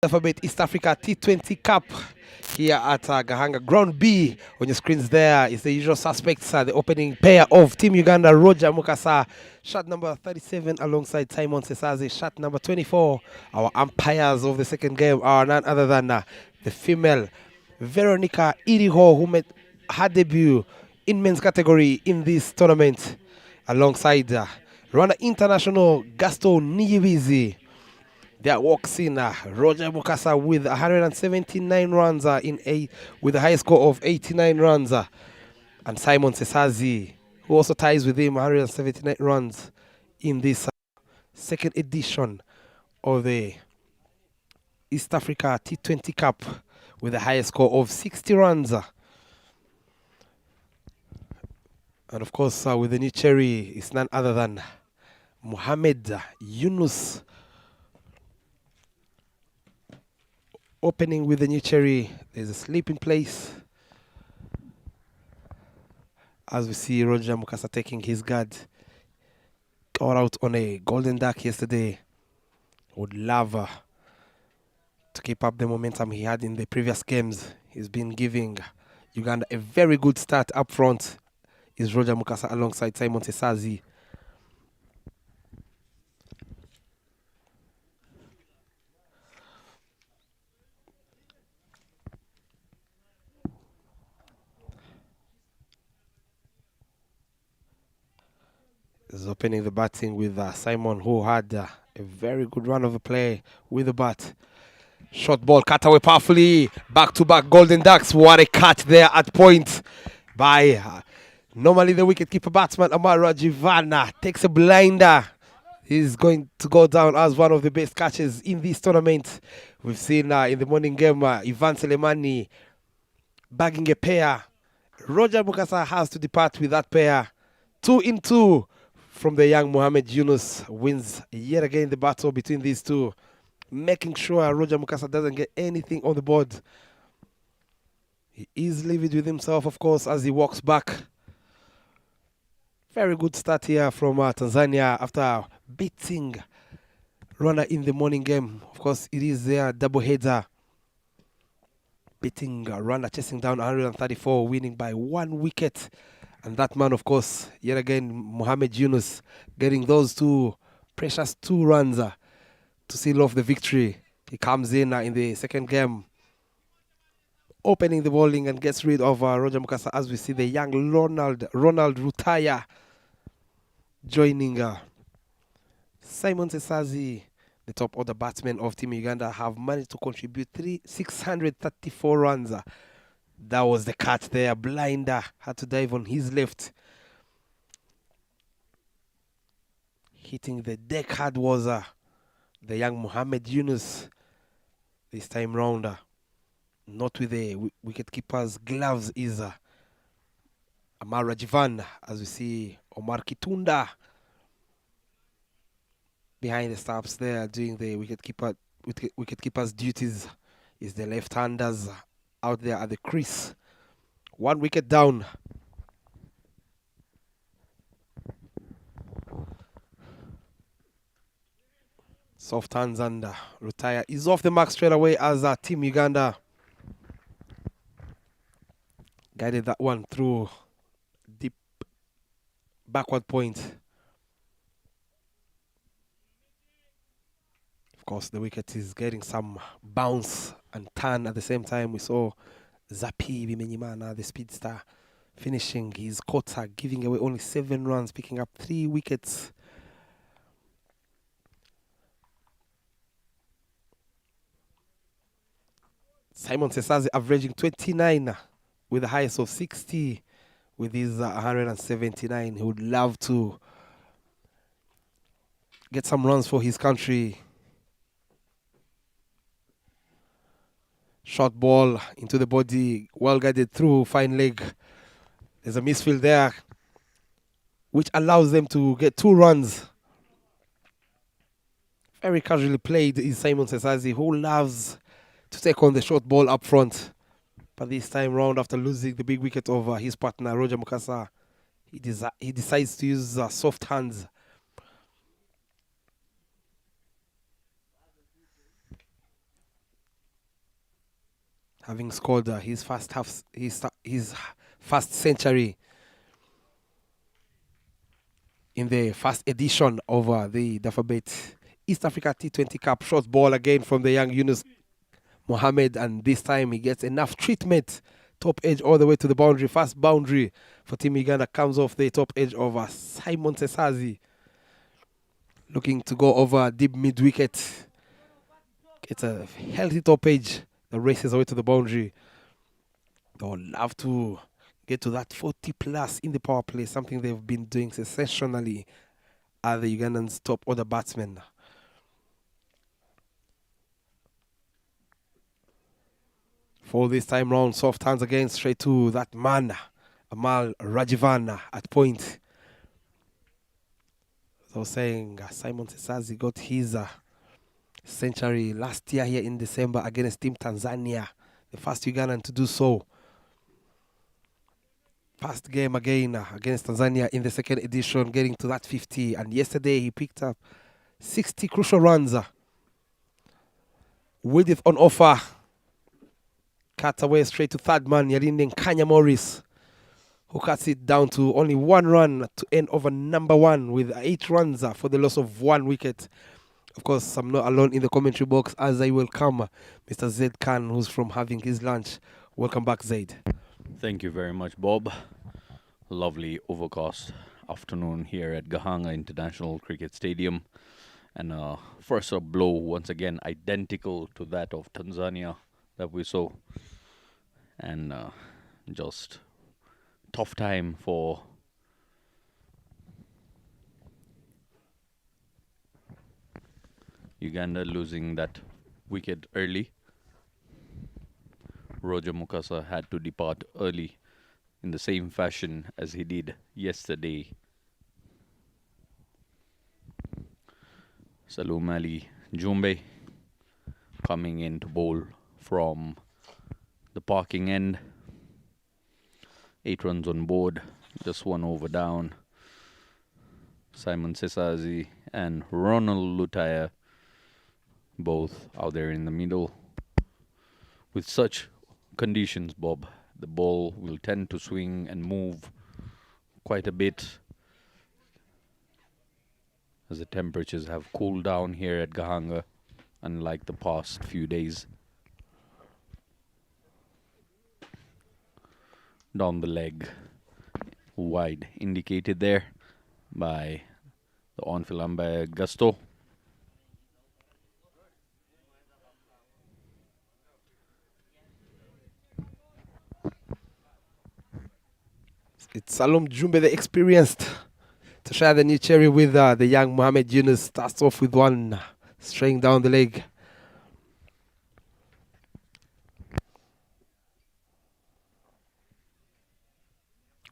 Alphabet East Africa T20 Cup here at Gahanga. Ground B on your screens there is the usual suspects, the opening pair of Team Uganda, Roger Mukasa, shot number 37 alongside Simon Sesazi, shot number 24. Our umpires of the second game are none other than the female Veronica Iriho, who made her debut in men's category in this tournament alongside Rwanda International Gaston Niyibizi. There walks in Roger Mukasa with 179 runs with a high score of 89 runs. And Simon Sesazi, who also ties with him, 179 runs in this second edition of the East Africa T20 Cup with a high score of 60 runs. And of course, with the new cherry, it's none other than Mohamed Yunus. Opening with the new cherry, there's a sleep in place. As we see Roger Mukasa taking his guard. Got out on a golden duck yesterday. Would love to keep up the momentum he had in the previous games. He's been giving Uganda a very good start up front. Is Roger Mukasa alongside Simon Sesazi. Is opening the batting with Simon, who had a very good run of the play with the bat. Short ball cut away powerfully. Back-to-back golden ducks. What a catch there at point by normally the wicketkeeper batsman Amara Jivana. Takes a blinder. He's going to go down as one of the best catches in this tournament. We've seen in the morning game Ivan Selemani bagging a pair. Roger Mukasa has to depart with that pair. 2 in 2. From the young Mohamed Yunus, wins yet again the battle between these two, making sure Roger Mukasa doesn't get anything on the board. He is livid with himself, of course, as he walks back. Very good start here from Tanzania after beating Rwanda in the morning game. Of course, it is their double header. Beating Rwanda, chasing down 134, winning by 1 wicket. And that man, of course, yet again, Mohamed Yunus, getting those precious 2 runs to seal off the victory. He comes in the second game, opening the bowling and gets rid of Roger Mukasa, as we see the young Ronald Rutaya joining Simon Sesazi. The top order batsmen of Team Uganda have managed to contribute 634 runs. That was the catch there. Blinder had to dive on his left. Hitting the deck hard was the young Mohamed Yunus. This time round, not with the wicketkeeper's gloves, is Amara Jivan, as we see Omar Kitunda behind the stumps there doing the wicketkeeper's duties. Is the left-handers out there at the crease. 1 wicket down. Soft hands and Rutaya is off the mark straight away as Team Uganda guided that one through deep backward point. Of course, the wicket is getting some bounce and turn at the same time. We saw Zapi Bimenyimana, the speedster, finishing his quota, giving away only 7 runs, picking up 3 wickets. Simon Sesazi averaging 29 with the highest of 60 with his 179. He would love to get some runs for his country. Short ball into the body, well guided through, fine leg. There's a misfield there, which allows them to get 2 runs. Very casually played is Simon Sesazi, who loves to take on the short ball up front. But this time round, after losing the big wicket over his partner, Roger Mukasa, he decides to use soft hands. having scored his first century in the first edition of the Dafabet East Africa T20 Cup. Short ball again from the young Yunus Mohammed, and this time he gets enough treatment. Top edge all the way to the boundary. First boundary for Team Uganda comes off the top edge of Simon Sesazi. Looking to go over deep mid-wicket. Gets a healthy top edge that races away to the boundary. They would love to get to that 40 plus in the power play, something they've been doing sensationally at the Ugandans' top order batsmen. For this time round, soft hands again, straight to that man, Amal Rajivan at point. So saying Simon Sesazi got his century last year here in December against Team Tanzania, the first Ugandan to do so. First game again against Tanzania in the second edition, getting to that 50. And yesterday he picked up 60 crucial runs. With it on offer. Cut away straight to third man, Yarinde Kanya Morris, who cuts it down to only 1 run to end over number 1 with 8 runs for the loss of 1 wicket. Of course, I'm not alone in the commentary box as I welcome Mr. Zaid Khan, who's from having his lunch. Welcome back, Zaid. Thank you very much, Bob. Lovely overcast afternoon here at Gahanga International Cricket Stadium. And first a blow, once again, identical to that of Tanzania that we saw. And just tough time for Uganda, losing that wicket early. Roger Mukasa had to depart early in the same fashion as he did yesterday. Salum Ali Jumbe coming in to bowl from the parking end. 8 runs on board, just 1 over down. Simon Sesazi and Ronald Lutaya both out there in the middle. With such conditions, Bob, the ball will tend to swing and move quite a bit as the temperatures have cooled down here at Gahanga, unlike the past few days. Down the leg, wide, indicated there by the on-field umpire Gusto. It's Salum Jumbe, the experienced, to share the new cherry with the young Mohamed Yunus. Starts off with 1, straying down the leg.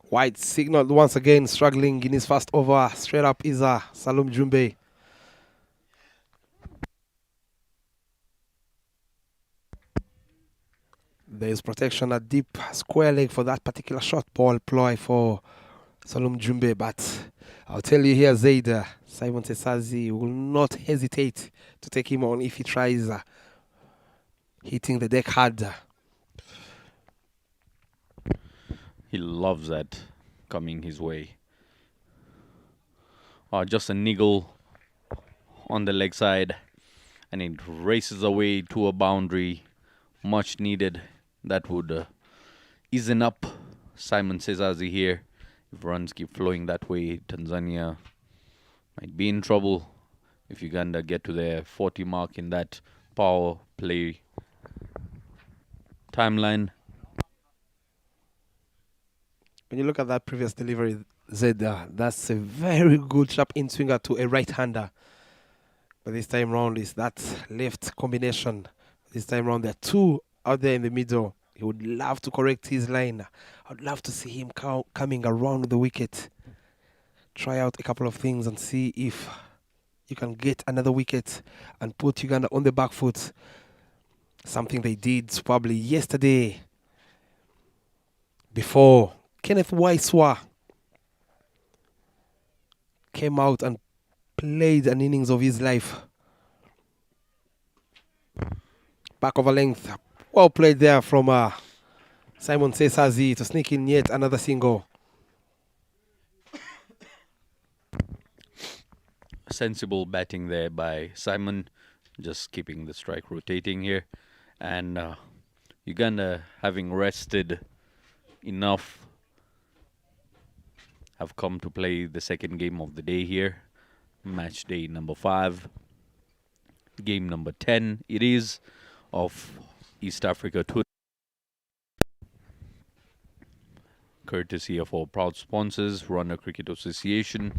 White signaled once again, struggling in his first over. Straight up is Salum Jumbe. There's protection at deep square leg for that particular short ball ploy for Salum Jumbe. But I'll tell you here, Zaid, Simon Sesazi will not hesitate to take him on if he tries hitting the deck hard. He loves that coming his way. Just a niggle on the leg side, and it races away to a boundary. Much needed. That would easen up Simon Sesazi here. If runs keep flowing that way, Tanzania might be in trouble if Uganda get to their 40 mark in that power play timeline. When you look at that previous delivery, Zed, that's a very good sharp in-swinger to a right-hander. But this time round is that left combination. This time round there are 2 out there in the middle. He would love to correct his line. I would love to see him coming around the wicket. Try out a couple of things and see if you can get another wicket and put Uganda on the back foot. Something they did probably yesterday before Kenneth Waiswa came out and played an innings of his life. Back over length. Well played there from Simon Sesazi to sneak in yet another single. Sensible batting there by Simon, just keeping the strike rotating here. And Uganda, having rested enough, have come to play the second game of the day here. Match day number 5. Game number 10 it is of East Africa Tour. Courtesy of our proud sponsors, Rwanda Cricket Association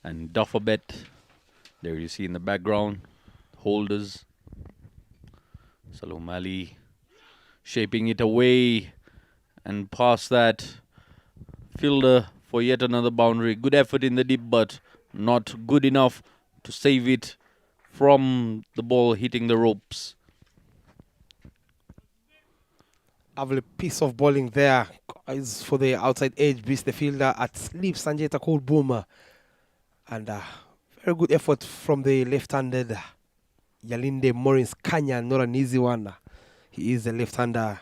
and Dufferbet. There you see in the background, holders. Salom Ali shaping it away and past that. Fielder for yet another boundary. Good effort in the deep, but not good enough to save it from the ball hitting the ropes. Lovely piece of bowling there is for the outside edge. Beats the fielder at sleep. Sanjeta Cold Boomer. And very good effort from the left-handed Yalinde Morris Kanya. Not an easy one. He is a left-hander.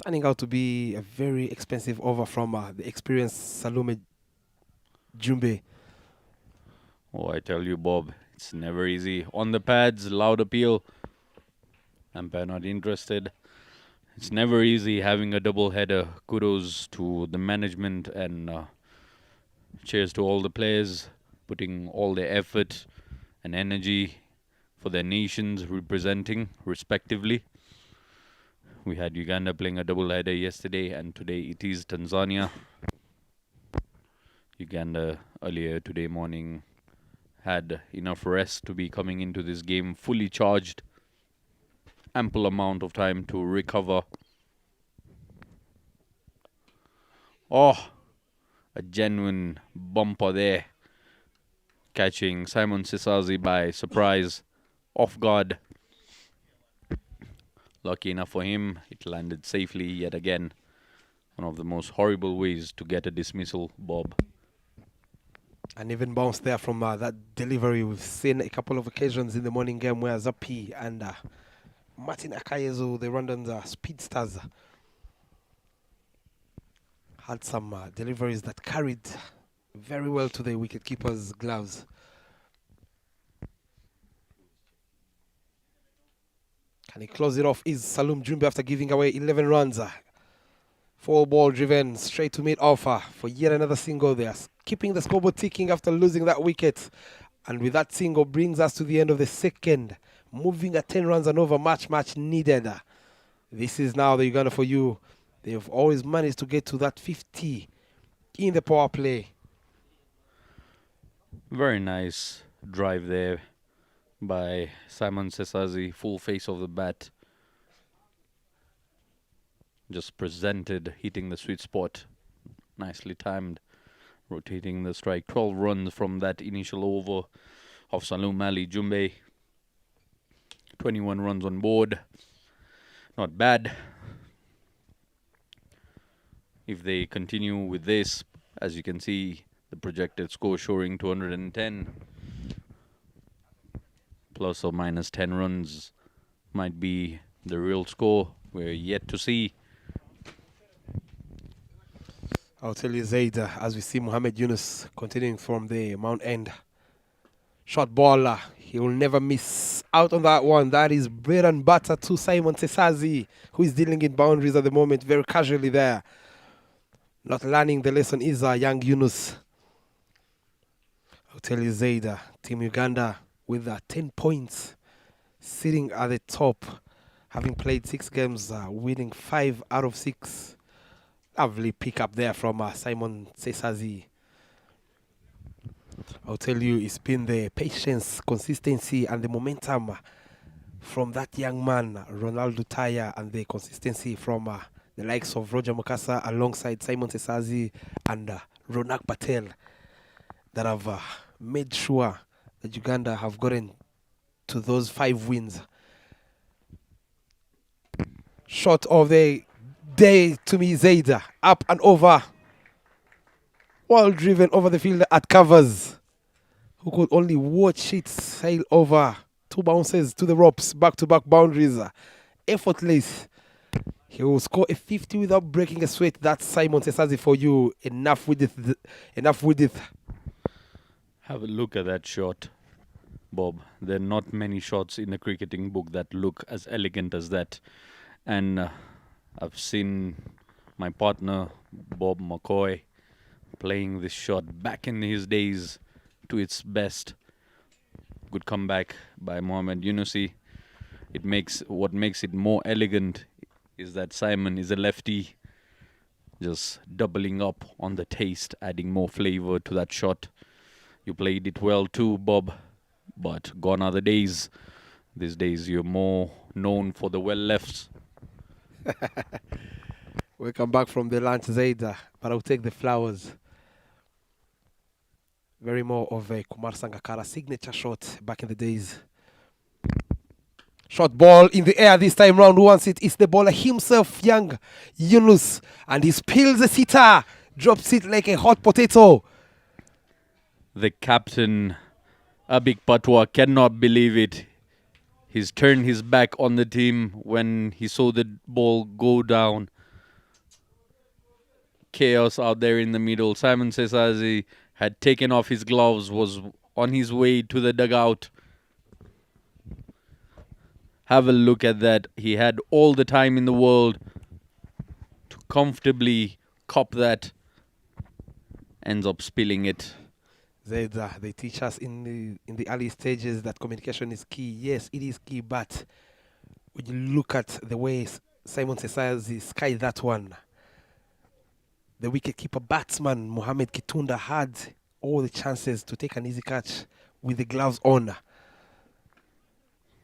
Turning out to be a very expensive over from the experienced Salome Jumbe. Oh, I tell you, Bob, it's never easy. On the pads, loud appeal. Umpire not interested. It's never easy having a double header. Kudos to the management and cheers to all the players putting all their effort and energy for their nations representing respectively. We had Uganda playing a double header yesterday and today it is Tanzania. Uganda earlier today morning had enough rest to be coming into this game fully charged. Ample amount of time to recover. Oh, a genuine bumper there. Catching Simon Sisazi by surprise, off guard. Lucky enough for him, it landed safely yet again. One of the most horrible ways to get a dismissal, Bob. And even bounce there from that delivery. We've seen a couple of occasions in the morning game where Zapi and Martin Akayezu, the Rwandan speedsters, had some deliveries that carried very well to the wicketkeeper's gloves. Can he close it off? Is Salum Jumbe after giving away 11 runs. 4 ball driven straight to mid-off for yet another single there. Keeping the scoreboard ticking after losing that wicket. And with that single brings us to the end of the second. Moving at 10 runs and over, much needed. This is now the Uganda for you. They've always managed to get to that 50 in the power play. Very nice drive there by Simon Sesazi, full face of the bat. Just presented, hitting the sweet spot. Nicely timed, rotating the strike. 12 runs from that initial over of Salum Ali Jumbe. 21 runs on board. Not bad. If they continue with this, as you can see, the projected score showing 210. Plus or minus 10 runs might be the real score. We're yet to see. I'll tell you, Zaid, as we see Mohamed Yunus continuing from the Mount End. Short ball, he will never miss out on that one. That is bread and butter to Simon Sesazi, who is dealing in boundaries at the moment very casually there. Not learning the lesson is young Yunus. I'll tell you, Zaid, Team Uganda with 10 points, sitting at the top, having played 6 games, winning 5 out of 6. Lovely pick up there from Simon Sesazi. I'll tell you, it's been the patience, consistency, and the momentum from that young man, Ronaldo Taya, and the consistency from the likes of Roger Mukasa alongside Simon Sesazi and Ronak Patel that have made sure that Uganda have gotten to those 5 wins. Shot of the day to me, Zaida, up and over. Well driven over the field at covers, who could only watch it sail over 2 bounces to the ropes, back-to-back boundaries, effortless. He will score a 50 without breaking a sweat. That's Simon Sesazi for you. Enough with it. Enough with it. Have a look at that shot, Bob. There are not many shots in the cricketing book that look as elegant as that. And I've seen my partner, Bob McCoy, playing this shot back in his days to its best. Good comeback by Mohamed Yunusi. What makes it more elegant is that Simon is a lefty, just doubling up on the taste, adding more flavor to that shot. You played it well too, Bob, but gone are the days. These days you're more known for the well lefts. We come back from the lunch, Zaida, but I'll take the flowers. Very more of a Kumar Sangakkara signature shot back in the days. Shot ball in the air this time round. Who wants it? It's the bowler himself, young Yunus. And he spills the sitter. Drops it like a hot potato. The captain, Abik Patwa, cannot believe it. He's turned his back on the team when he saw the ball go down. Chaos out there in the middle. Simon Sesazi had taken off his gloves, was on his way to the dugout. Have a look at that. He had all the time in the world to comfortably cop that. Ends up spilling it. They teach us in the early stages that communication is key. Yes, it is key, but when you look at the way Simon Sesazi skied that one, the wicketkeeper batsman Mohamed Kitunda had all the chances to take an easy catch with the gloves on.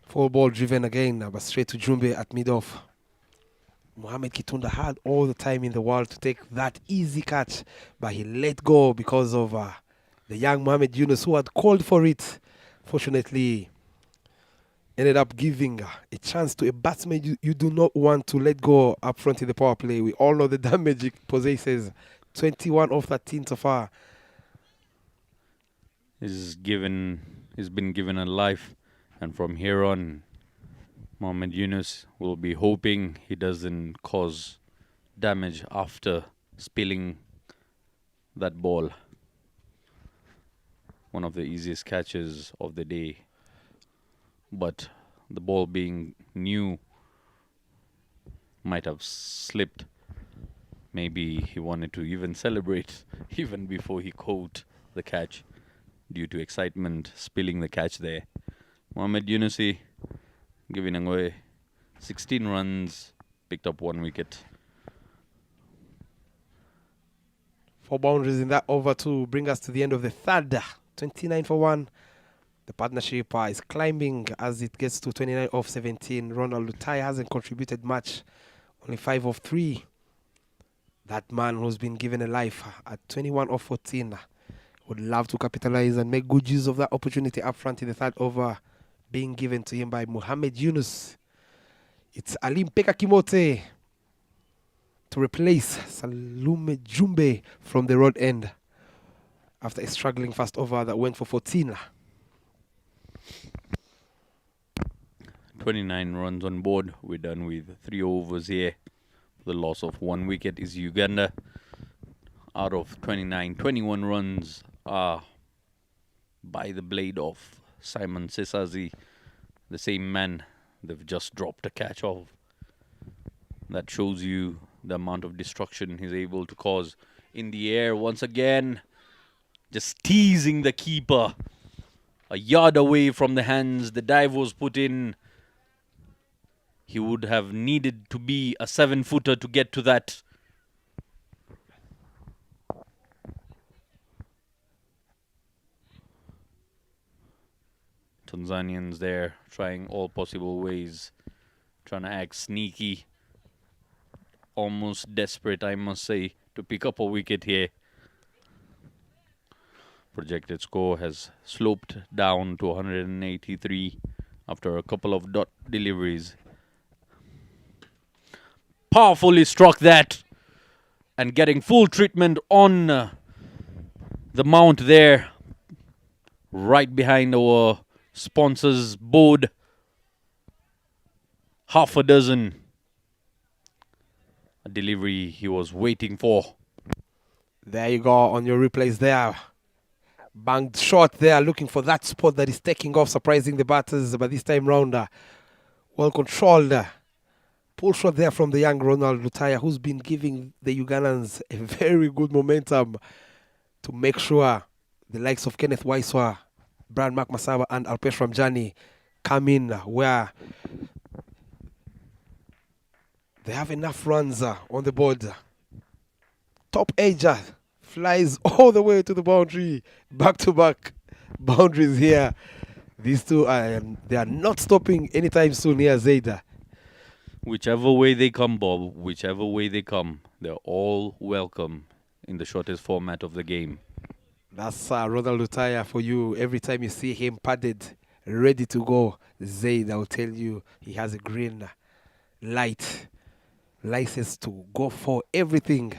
Full ball driven again, but straight to Jumbe at mid-off. Mohamed Kitunda had all the time in the world to take that easy catch, but he let go because of the young Mohamed Yunus, who had called for it. Fortunately, ended up giving a chance to a batsman you do not want to let go up front in the power play. We all know the damage it possesses. 21 off 13 so far. He's been given a life, and from here on, Mohamed Yunus will be hoping he doesn't cause damage after spilling that ball. One of the easiest catches of the day. But the ball being new might have slipped. Maybe he wanted to even celebrate even before he caught the catch due to excitement, spilling the catch there. Mohamed Yunusi giving away 16 runs, picked up 1 wicket. 4 boundaries in that over to bring us to the end of the third. 29 for 1. The partnership is climbing as it gets to 29 off 17. Ronald Lutai hasn't contributed much. Only 5 of 3. That man who's been given a life at 21 off 14 would love to capitalize and make good use of that opportunity up front in the third over being given to him by Mohamed Yunus. It's Alim Peka Kimote to replace Salume Jumbe from the road end after a struggling first over that went for 14. 29 runs on board. We're done with 3 overs here. The loss of 1 wicket is Uganda. Out of 29, 21 runs are by the blade of Simon Sesazi, the same man they've just dropped a catch of. That shows you the amount of destruction he's able to cause in the air once again. Just teasing the keeper. A yard away from the hands. The dive was put in. He would have needed to be a 7-footer to get to that. Tanzanians there trying all possible ways. Trying to act sneaky. Almost desperate, I must say, to pick up a wicket here. Projected score has sloped down to 183 after a couple of dot deliveries. Powerfully struck that and getting full treatment on the mount there, right behind our sponsors board. Half a dozen. A delivery he was waiting for. There you go on your replays there. Banged shot there, looking for that spot that is taking off, surprising the batters. But this time round, well controlled. Pull shot there from the young Ronald Lutaya, who's been giving the Ugandans a very good momentum to make sure the likes of Kenneth Waiswa, Brad Makmasaba, and Alpesh Ramjani come in where they have enough runs on the board. Top edge flies all the way to the boundary. Back-to-back boundaries here. These two, they are not stopping anytime soon here, Zayda. Whichever way they come, Bob, whichever way they come, they're all welcome in the shortest format of the game. That's Ronald Lutaya for you. Every time you see him padded, ready to go, Zayda will tell you he has a green light license to go for everything.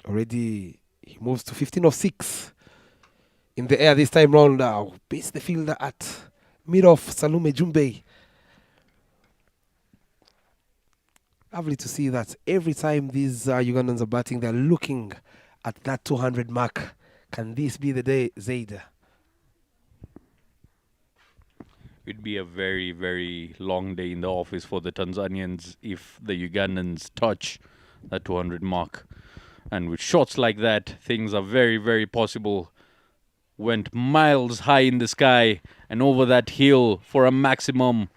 Already he moves to 15 of 6 in the air this time round. Beats the fielder at mid-off, Salume Jumbe. Lovely to see that every time these Ugandans are batting, they're looking at that 200 mark. Can this be the day, Zaid? It'd be a very, very long day in the office for the Tanzanians if the Ugandans touch that 200 mark. And with shots like that, things are very, very possible. Went miles high in the sky and over that hill for a maximum.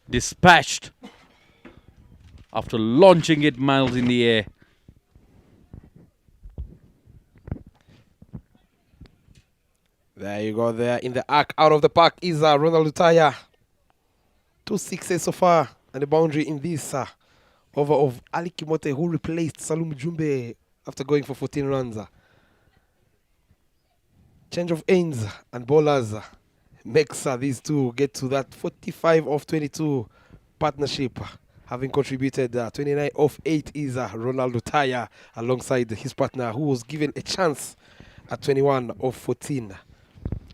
Dispatched after launching it miles in the air. There you go there. In the arc, out of the park is Ronald Lutaya. 2 sixes so far. And the boundary in this over of Ali Kimote, who replaced Salum Jumbe after going for 14 runs. Change of ends and bowlers makes these two get to that 45 of 22 partnership. Having contributed 29 of 8 is Ronald Lutaya alongside his partner, who was given a chance at 21 of 14.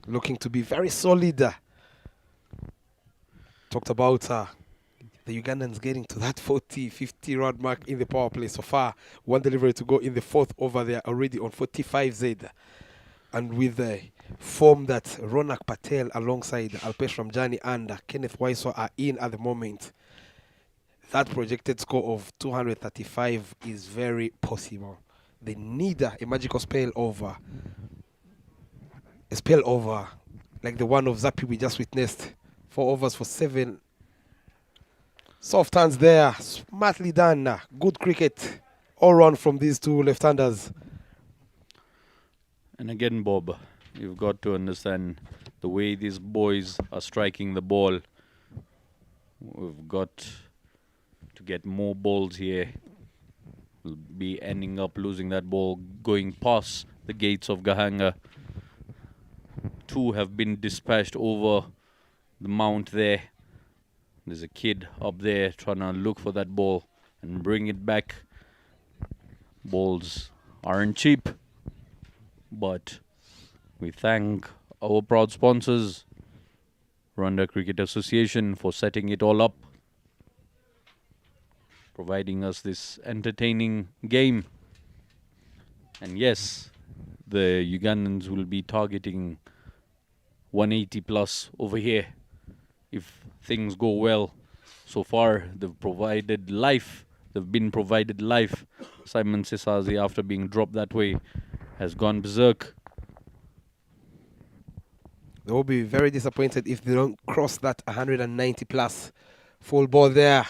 Looking to be very solid. Talked about the Ugandans getting to that 40-50 run mark in the power play so far. One delivery to go in the fourth over there, already on 45Z. And with the form that Ronak Patel alongside Alpesh Ramjani and Kenneth Waiswa are in at the moment, that projected score of 235 is very possible. They need a magical spell over. A spell over like the one of Zapi we just witnessed. 4 overs for 7. Soft hands there. Smartly done. Good cricket all round from these two left-handers. And again, Bob, you've got to understand the way these boys are striking the ball. We've got to get more balls here. We'll be ending up losing that ball going past the gates of Gahanga. 2 have been dispatched over the mount there. There's a kid up there trying to look for that ball and bring it back. Balls aren't cheap, but we thank our proud sponsors, Rwanda Cricket Association, for setting it all up, providing us this entertaining game. And yes, the Ugandans will be targeting 180 plus over here if things go well. So far, they've provided life. They've been provided life. Simon Sesazi, after being dropped that way, has gone berserk. They will be very disappointed if they don't cross that 190 plus. Full ball there.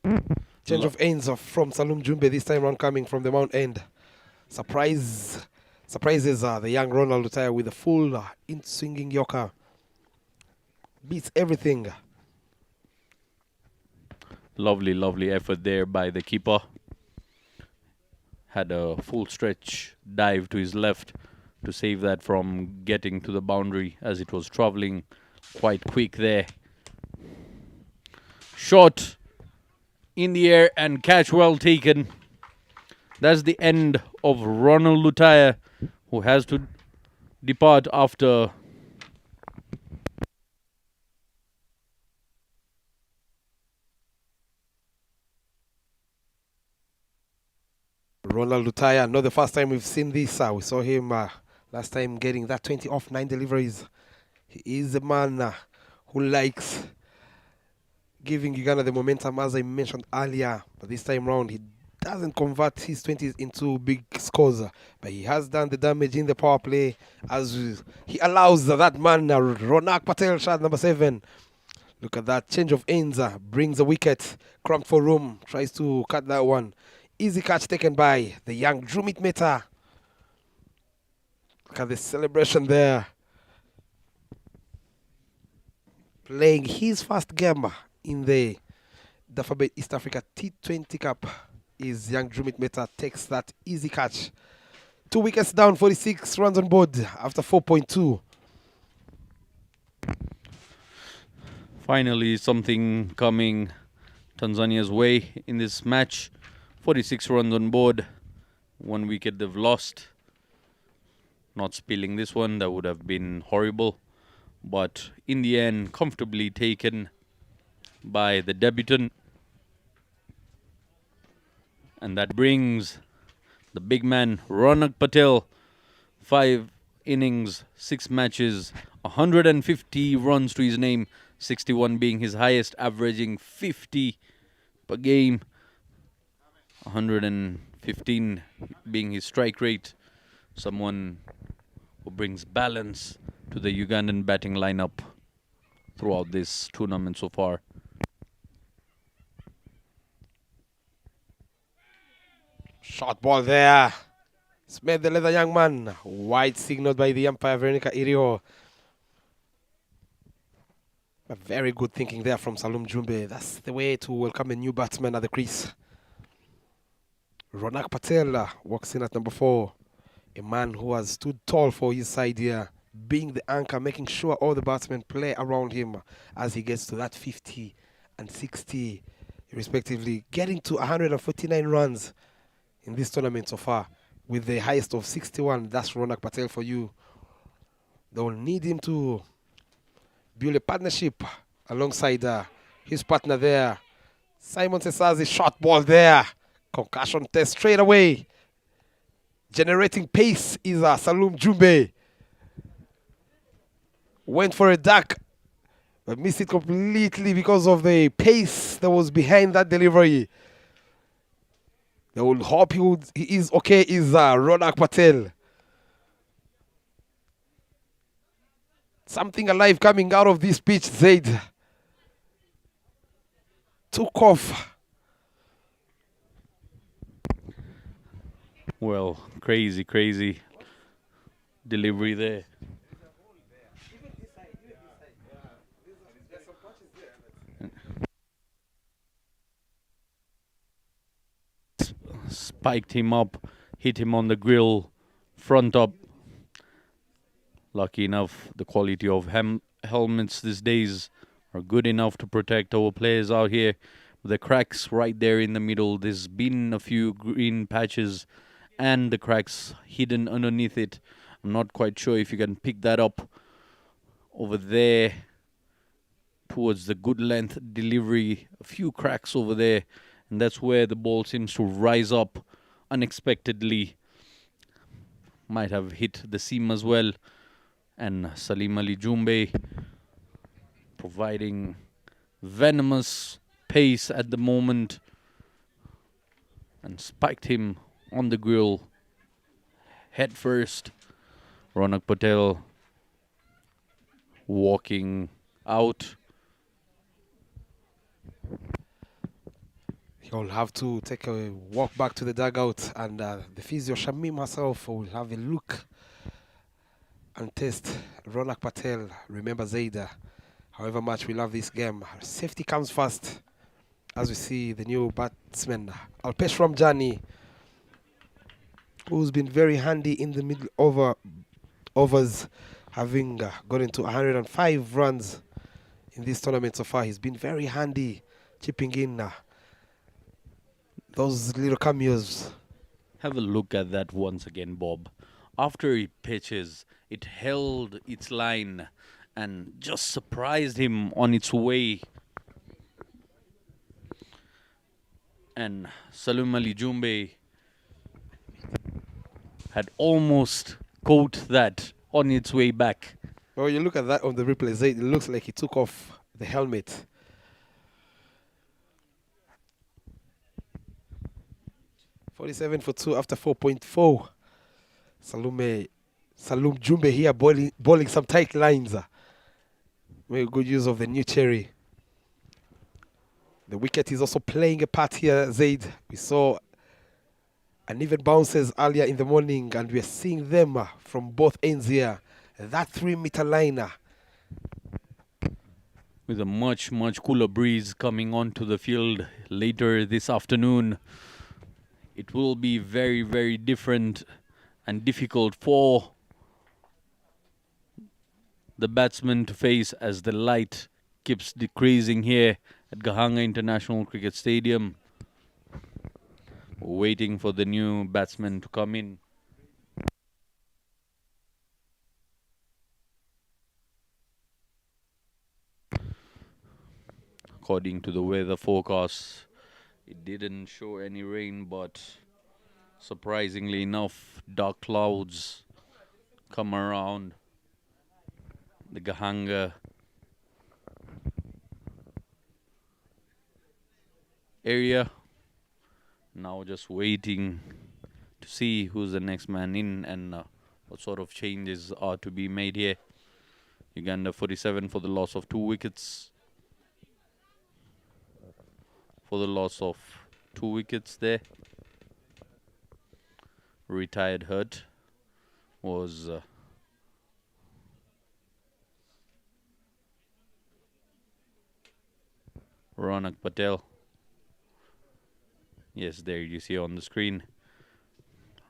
Change of ends from Salum Jumbe this time round coming from the mount end. Surprises the young Ronald Lutaya with a full in-swinging yorker. Beats everything. Lovely, lovely effort there by the keeper. Had a full stretch dive to his left to save that from getting to the boundary as it was traveling quite quick there. Shot in the air and catch well taken. That's the end of Ronald Lutaya who has to depart after Ronald Lutaya, not the first time we've seen this. We saw him last time getting that 20 off 9 deliveries. He is a man who likes giving Uganda the momentum, as I mentioned earlier. But this time round, he doesn't convert his 20s into big scores. But he has done the damage in the power play as he allows that man, Ronak Patel, shot number 7. Look at that change of ends. Brings a wicket. Cramped for room. Tries to cut that one. Easy catch taken by the young Drumit Meta. Look at the celebration there. Playing his first game in the Dafabet East Africa T20 Cup is young Drumit Meta takes that easy catch. 2 wickets down, 46 runs on board after 4.2. finally something coming Tanzania's way in this match. 46 runs on board. 1 wicket they've lost. Not spilling this one, that would have been horrible. But in the end, comfortably taken by the debutant. And that brings the big man, Ronak Patel, 5 innings, 6 matches, 150 runs to his name, 61 being his highest, averaging 50 per game, 115 being his strike rate. Someone who brings balance to the Ugandan batting lineup throughout this tournament so far. Short ball there. Smith the leather young man. Wide signaled by the umpire, Veronica Irio. A very good thinking there from Salum Jumbe. That's the way to welcome a new batsman at the crease. Ronak Patel walks in at number 4. A man who has stood tall for his side here, being the anchor, making sure all the batsmen play around him as he gets to that 50 and 60, respectively, getting to 149 runs in this tournament so far, with the highest of 61. That's Ronak Patel for you. They will need him to build a partnership alongside his partner there. Simon Sesazi, short ball there. Concussion test straight away. Generating pace is Salum Jumbe. Went for a duck, but missed it completely because of the pace that was behind that delivery. They will hope he is okay, is Ronak Patel. Something alive coming out of this pitch, Zaid. Took off. Well, crazy delivery there. Spiked him up, hit him on the grill, front up. Lucky enough, the quality of helmets these days are good enough to protect our players out here. The cracks right there in the middle, there's been a few green patches and the cracks hidden underneath it. I'm not quite sure if you can pick that up over there towards the good length delivery. A few cracks over there, and that's where the ball seems to rise up unexpectedly. Might have hit the seam as well. And Salim Ali Jumbe providing venomous pace at the moment and spiked him on the grill head first. Ronak Patel walking out. He'll have to take a walk back to the dugout, and the physio Shamim herself will have a look and test Ronak Patel. Remember Zaida, however much we love this game, safety comes first. As we see the new batsman, Alpesh Ramjani, who's been very handy in the middle overs, having gotten to 105 runs in this tournament so far. He's been very handy, chipping in those little cameos. Have a look at that once again, Bob. after he pitches, it held its line and just surprised him on its way. And Salum Ali Jumbe had almost caught that on its way back. Well, you look at that on the replay, Zaid, it looks like he took off the helmet. .47 for 2 after 4.4. Salum Jumbe here bowling some tight lines. Make good use of the new cherry. The wicket is also playing a part here, Zaid. We saw uneven bounces earlier in the morning, and we are seeing them from both ends here. That 3-meter liner. With a much cooler breeze coming onto the field later this afternoon, it will be very different and difficult for the batsman to face as the light keeps decreasing here at Gahanga International Cricket Stadium. We're waiting for the new batsman to come in. According to the weather forecast, it didn't show any rain, but surprisingly enough, dark clouds come around the Gahanga area. Now just waiting to see who's the next man in and what sort of changes are to be made here. Uganda 47 for the loss of 2 wickets. For the loss of 2 wickets there. Retired hurt was Ronak Patel. Yes, there you see on the screen.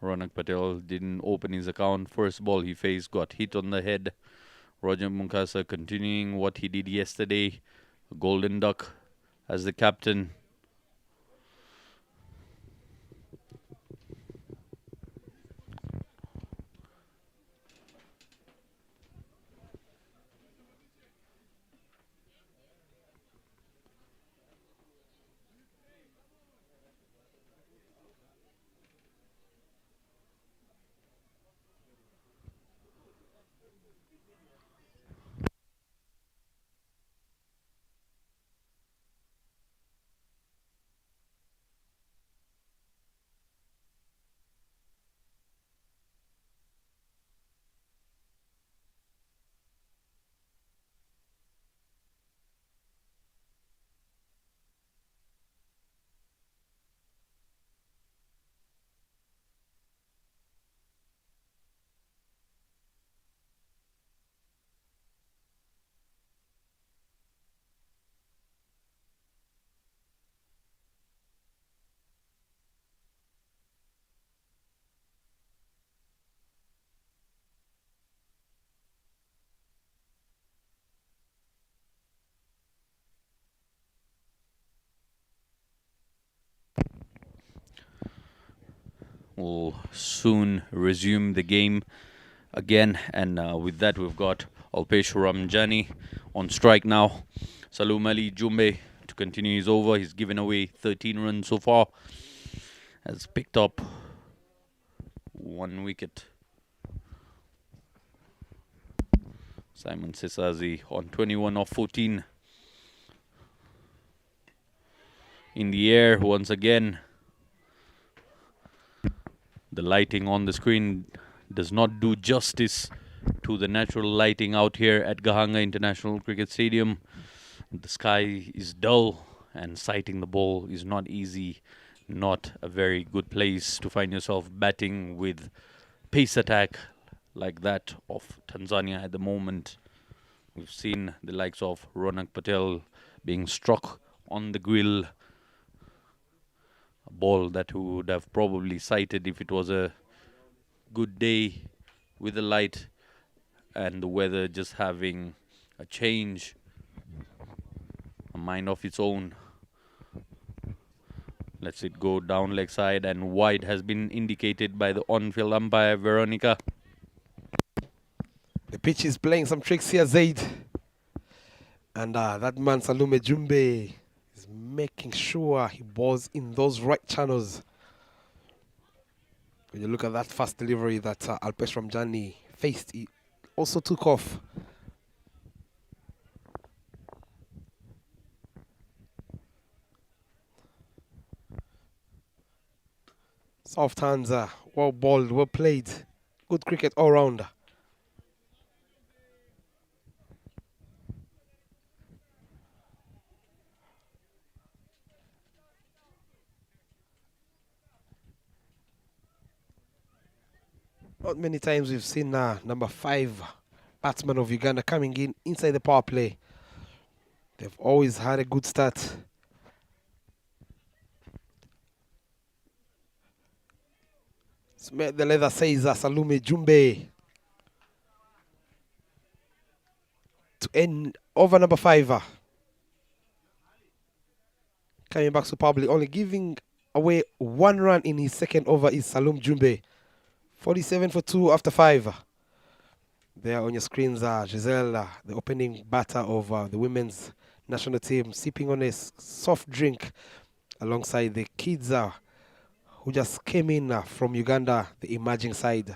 Ronak Patel didn't open his account. First ball he faced got hit on the head. Roger Munkasa continuing what he did yesterday. A golden duck as the captain. Will soon resume the game again, and with that we've got Alpesh Ramjani on strike now. Salum Ali Jumbe to continue his over. He's given away 13 runs so far. Has picked up 1 wicket. Simon Sesazi on 21 off 14. In the air once again. The lighting on the screen does not do justice to the natural lighting out here at Gahanga International Cricket Stadium. The sky is dull and sighting the ball is not easy. Not a very good place to find yourself batting with pace attack like that of Tanzania at the moment. We've seen the likes of Ronak Patel being struck on the grill. A ball that we would have probably sighted if it was a good day with the light and the weather just having a change, a mind of its own. Lets it go down leg side, and wide has been indicated by the on-field umpire Veronica. The pitch is playing some tricks here, Zaid. And that man, Salume Jumbe, is making sure he balls in those right channels. When you look at that fast delivery that Alpesh Ramjani faced, he also took off. Soft hands, well balled, well played. Good cricket all round. Not many times we've seen number 5 batsman of Uganda coming in inside the power play. They've always had a good start. Smith the leather says Salume Jumbe to end over number 5. Coming back superbly, only giving away 1 run in his second over is Salum Jumbe. 47 for 2 after 5. There on your screens are Giselle, the opening batter of the women's national team, sipping on a soft drink alongside the kids who just came in from Uganda, the emerging side,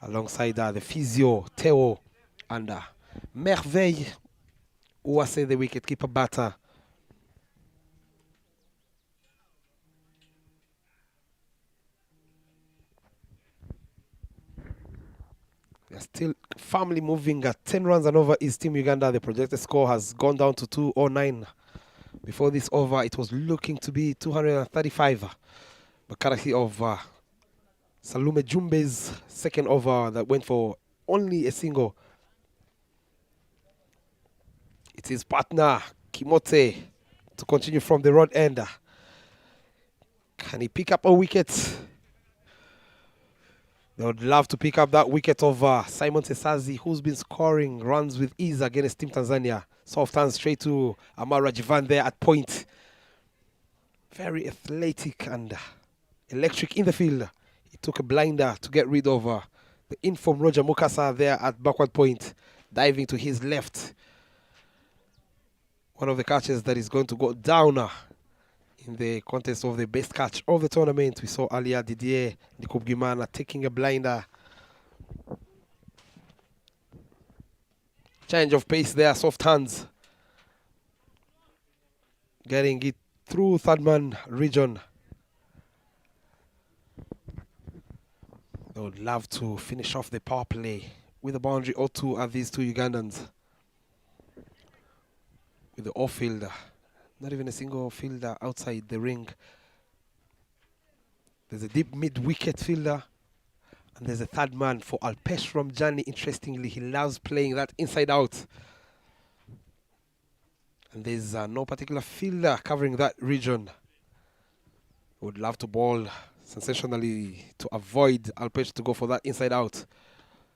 alongside the physio, Teo, and Merveille, who was the wicketkeeper batter. They're still firmly moving at 10 runs and over is Team Uganda. The projected score has gone down to 209. Before this over, it was looking to be 235. But courtesy of Salume Jumbe's second over that went for only a single. It's his partner, Kimote, to continue from the rod end. Can he pick up a wicket? They would love to pick up that wicket of Simon Sesazi, who's been scoring runs with ease against Team Tanzania. Soft hands straight to Amara Jivan there at point. Very athletic and electric in the field. He took a blinder to get rid of the informed Roger Mukasa there at backward point, diving to his left. One of the catches that is going to go down in the contest of the best catch of the tournament. We saw earlier Didier Ndikubgimana taking a blinder. Change of pace there, soft hands. Getting it through third man region. They would love to finish off the power play with a boundary or two at these two Ugandans. With the off fielder. Not even a single fielder outside the ring. There's a deep mid-wicket fielder. And there's a third man for Alpesh Ramjani. Interestingly, he loves playing that inside out. And there's no particular fielder covering that region. Would love to bowl sensationally to avoid Alpesh to go for that inside out.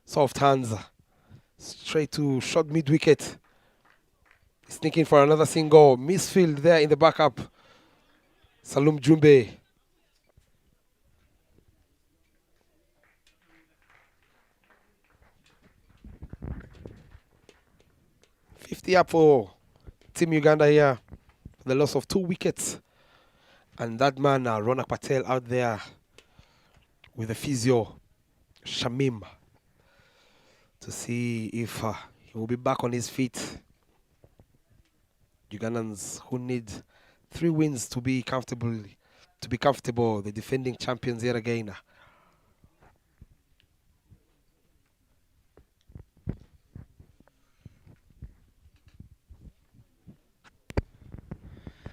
Soft hands. Straight to short mid-wicket. Sneaking for another single. Misfield there in the backup. Salum Jumbe. $50 up for Team Uganda here. The loss of 2 wickets. And that man, Ronak Patel, out there with the physio, Shamim, to see if he will be back on his feet. Ugandans who need 3 wins to be comfortable, the defending champions yet again.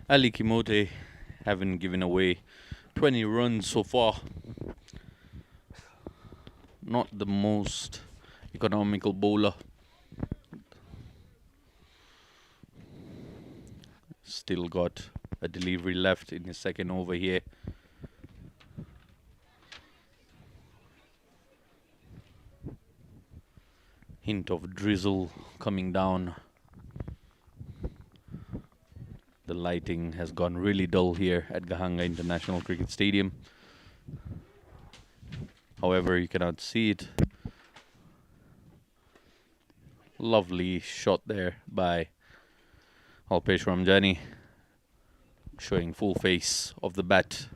Ali Kimote haven't given away 20 runs so far. Not the most economical bowler. Still got a delivery left in his second over here. Hint of drizzle coming down. The lighting has gone really dull here at Gahanga International Cricket Stadium. However, you cannot see it. Lovely shot there by Alpesh Ramjani, showing full face of the bat.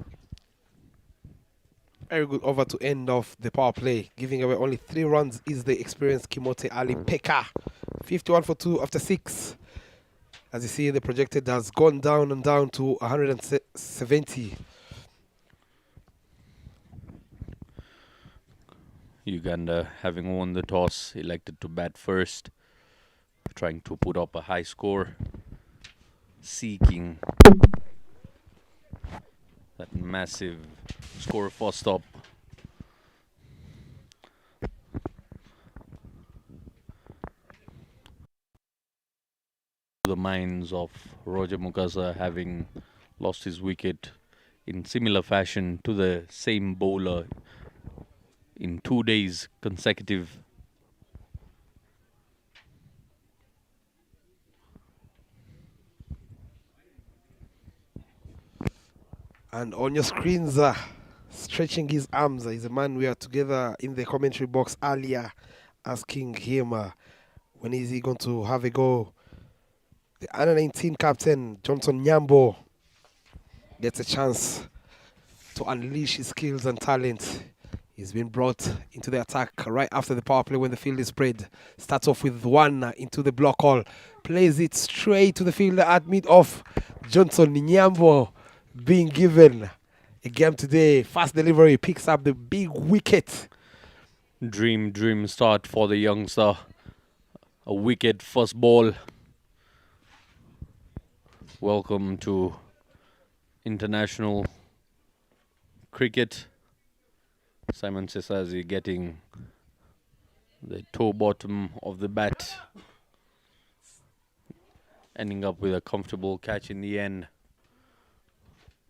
Very good over to end off the power play. Giving away only 3 runs is the experienced Kimote Ali Pekka. 51 for 2 after 6. As you see, the projected has gone down and down to 170. Uganda, having won the toss, elected to bat first, trying to put up a high score, seeking that massive score for stop. The minds of Roger Mukasa, having lost his wicket in similar fashion to the same bowler in 2 days consecutive. And on your screens, stretching his arms, is a man we are together in the commentary box earlier, asking him when is he going to have a go. The under 19 captain, Johnson Nyambo, gets a chance to unleash his skills and talent. He's been brought into the attack right after the power play when the field is spread. Starts off with 1 into the block hole. Plays it straight to the fielder at mid-off. Johnson Nyambo being given a game today. Fast delivery, picks up the big wicket. Dream start for the youngster. A wicket first ball. Welcome to international cricket. Simon Sesazi getting the toe bottom of the bat, ending up with a comfortable catch in the end.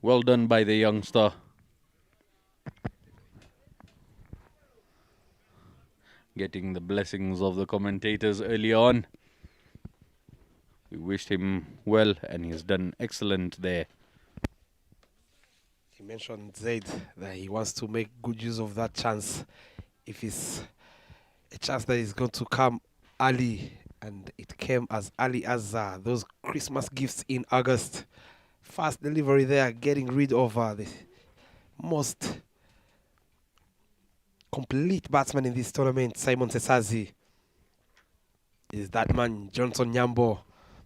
Well done by the youngster. Getting the blessings of the commentators early on. We wished him well and he's done excellent there. He mentioned Zaid that he wants to make good use of that chance. If it's a chance that is going to come early, and it came as early as those Christmas gifts in August. Fast delivery there, getting rid of the most complete batsman in this tournament, Simon Sesazi. Is that man, Johnson Nyambo.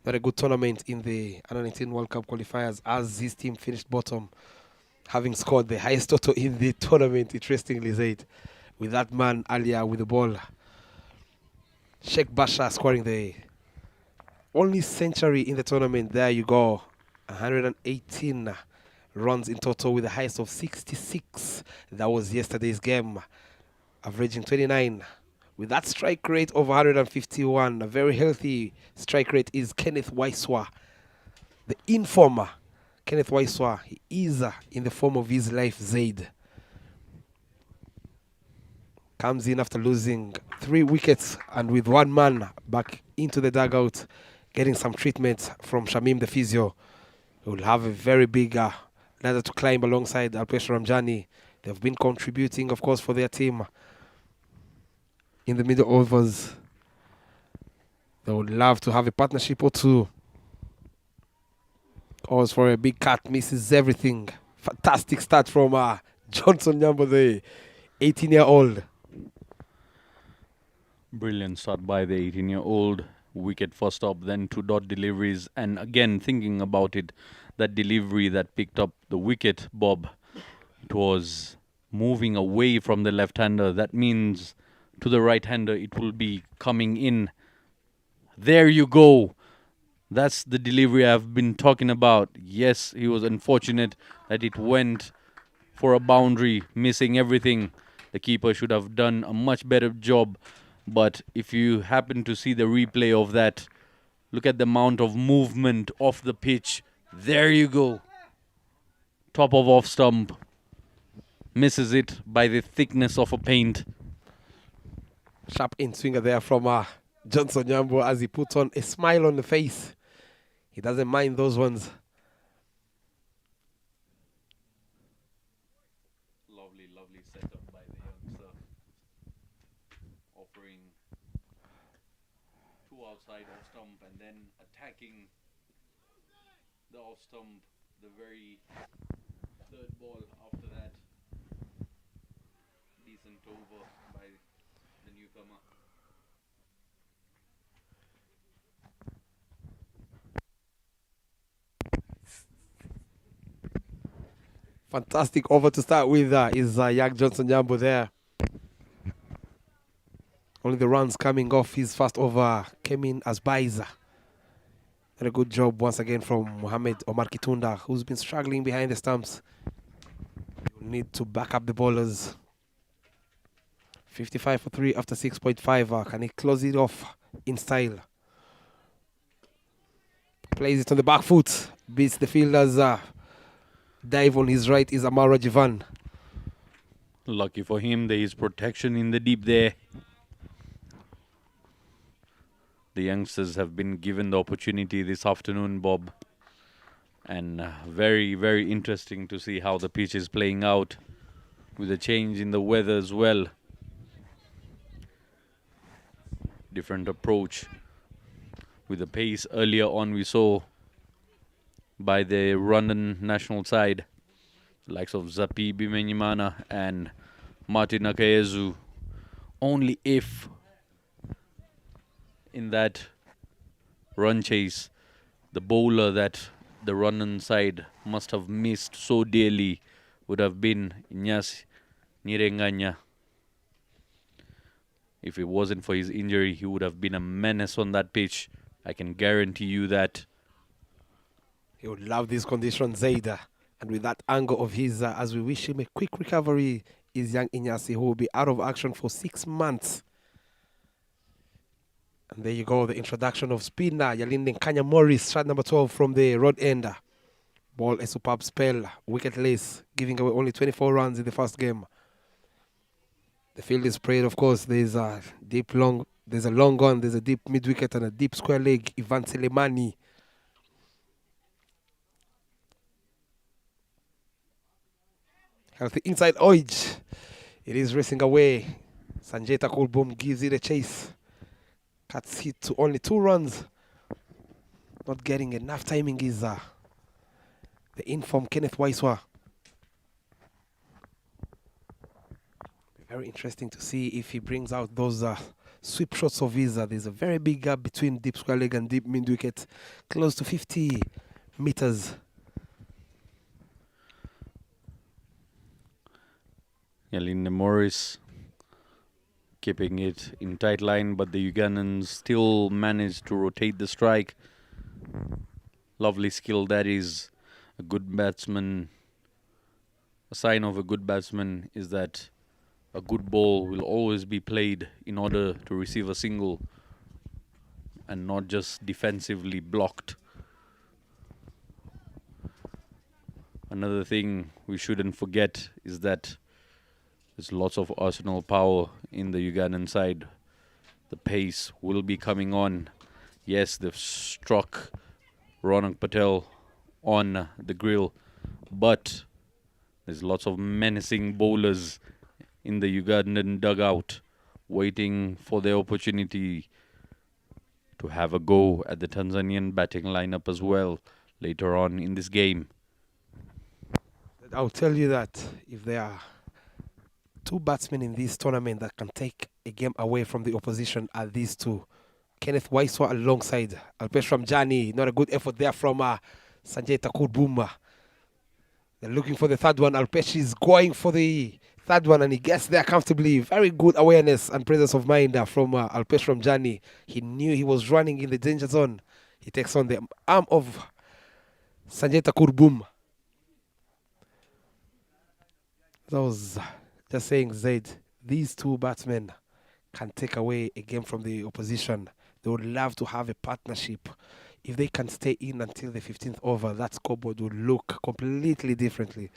Not a good tournament in the Under-19 World Cup qualifiers as his team finished bottom, having scored the highest total in the tournament, interestingly said, with that man earlier with the ball. Sheikh Basha scoring the only century in the tournament. There you go. 118 runs in total with the highest of 66. That was yesterday's game, averaging 29. With that strike rate of 151, a very healthy strike rate is Kenneth Waiswa, the informer. Kenneth Waiswa, he is in the form of his life, Zaid. Comes in after losing 3 wickets and with 1 man back into the dugout, getting some treatment from Shamim the physio. He will have a very big ladder to climb alongside Alpesh Ramjani. They've been contributing, of course, for their team in the middle overs. They would love to have a partnership or two. Calls for a big cut, misses everything. Fantastic start from Johnson Nyambo, the 18-year-old. Brilliant start by the 18-year-old. Wicket first up, then 2 dot deliveries. And again, thinking about it, that delivery that picked up the wicket, Bob, it was moving away from the left-hander. That means to the right-hander, it will be coming in. There you go. That's the delivery I've been talking about. Yes, he was unfortunate that it went for a boundary, missing everything. The keeper should have done a much better job. But if you happen to see the replay of that, look at the amount of movement off the pitch. There you go. Top of off stump. Misses it by the thickness of a paint. Sharp in swinger there from Johnson Nyambo as he puts on a smile on the face. He doesn't mind those ones. Lovely setup by the youngster. Offering outside off stump and then attacking the off stump, the very third ball after that. Decent over by the newcomer. Fantastic over to start with is Yak Johnson Jambo there. Only the runs coming off his first over came in as Baiza. And a good job once again from Mohamed Omar Kitunda, who's been struggling behind the stumps. You'll need to back up the bowlers. 55 for 3 after 6.5. Can he close it off in style? Plays it on the back foot. Beats the fielders. Dive on his right is Amara Jivan. Lucky for him, there is protection in the deep there. The youngsters have been given the opportunity this afternoon, Bob. And very, very interesting to see how the pitch is playing out with a change in the weather as well. Different approach with the pace earlier on we saw by the Rwandan national side, likes of Zapi Bimenyimana and Martin Akayezu. Only if in that run chase, the bowler that the Rwandan side must have missed so dearly would have been Inyas Nirenganya. If it wasn't for his injury, he would have been a menace on that pitch. I can guarantee you that. He would love these conditions, Zaida. And with that angle of his, as we wish him a quick recovery, is young Inyasi, who will be out of action for 6 months. And there you go, the introduction of spinner Yalinde Kanya Morris, shot number 12 from the road ender. Ball a superb spell, wicketless, giving away only 24 runs in the first game. The field is sprayed, of course. There's a long gun, there's a deep mid wicket and a deep square leg. Ivan Selemani. Healthy inside Oj. It is racing away. Sanjay Takulbum gives it a chase. Cuts it to only 2 runs. Not getting enough timing is the inform Kenneth Waiswa. Very interesting to see if he brings out those sweep shots of his. There's a very big gap between deep square leg and deep mid wicket, close to 50 meters. Yalinde Morris keeping it in tight line, but the Ugandans still managed to rotate the strike. Lovely skill, that is a good batsman. A sign of a good batsman is that a good ball will always be played in order to receive a single and not just defensively blocked. Another thing we shouldn't forget is that there's lots of arsenal power in the Ugandan side. The pace will be coming on. Yes, they've struck Ronak Patel on the grill, but there's lots of menacing bowlers in the Ugandan dugout waiting for their opportunity to have a go at the Tanzanian batting lineup as well later on in this game. I'll tell you that if there are 2 batsmen in this tournament that can take a game away from the opposition are these 2. Kenneth Waiswa alongside Alpesh Ramjani. Not a good effort there from Sanjay Takurbuma. They're looking for the third one. Alpesh is going for the third one and he gets there comfortably. Very good awareness and presence of mind from Alpesh Ramjani. He knew he was running in the danger zone. He takes on the arm of Sanjay Takurbum. That was just saying, Zaid, these 2 batsmen can take away a game from the opposition. They would love to have a partnership. If they can stay in until the 15th over, that scoreboard would look completely differently.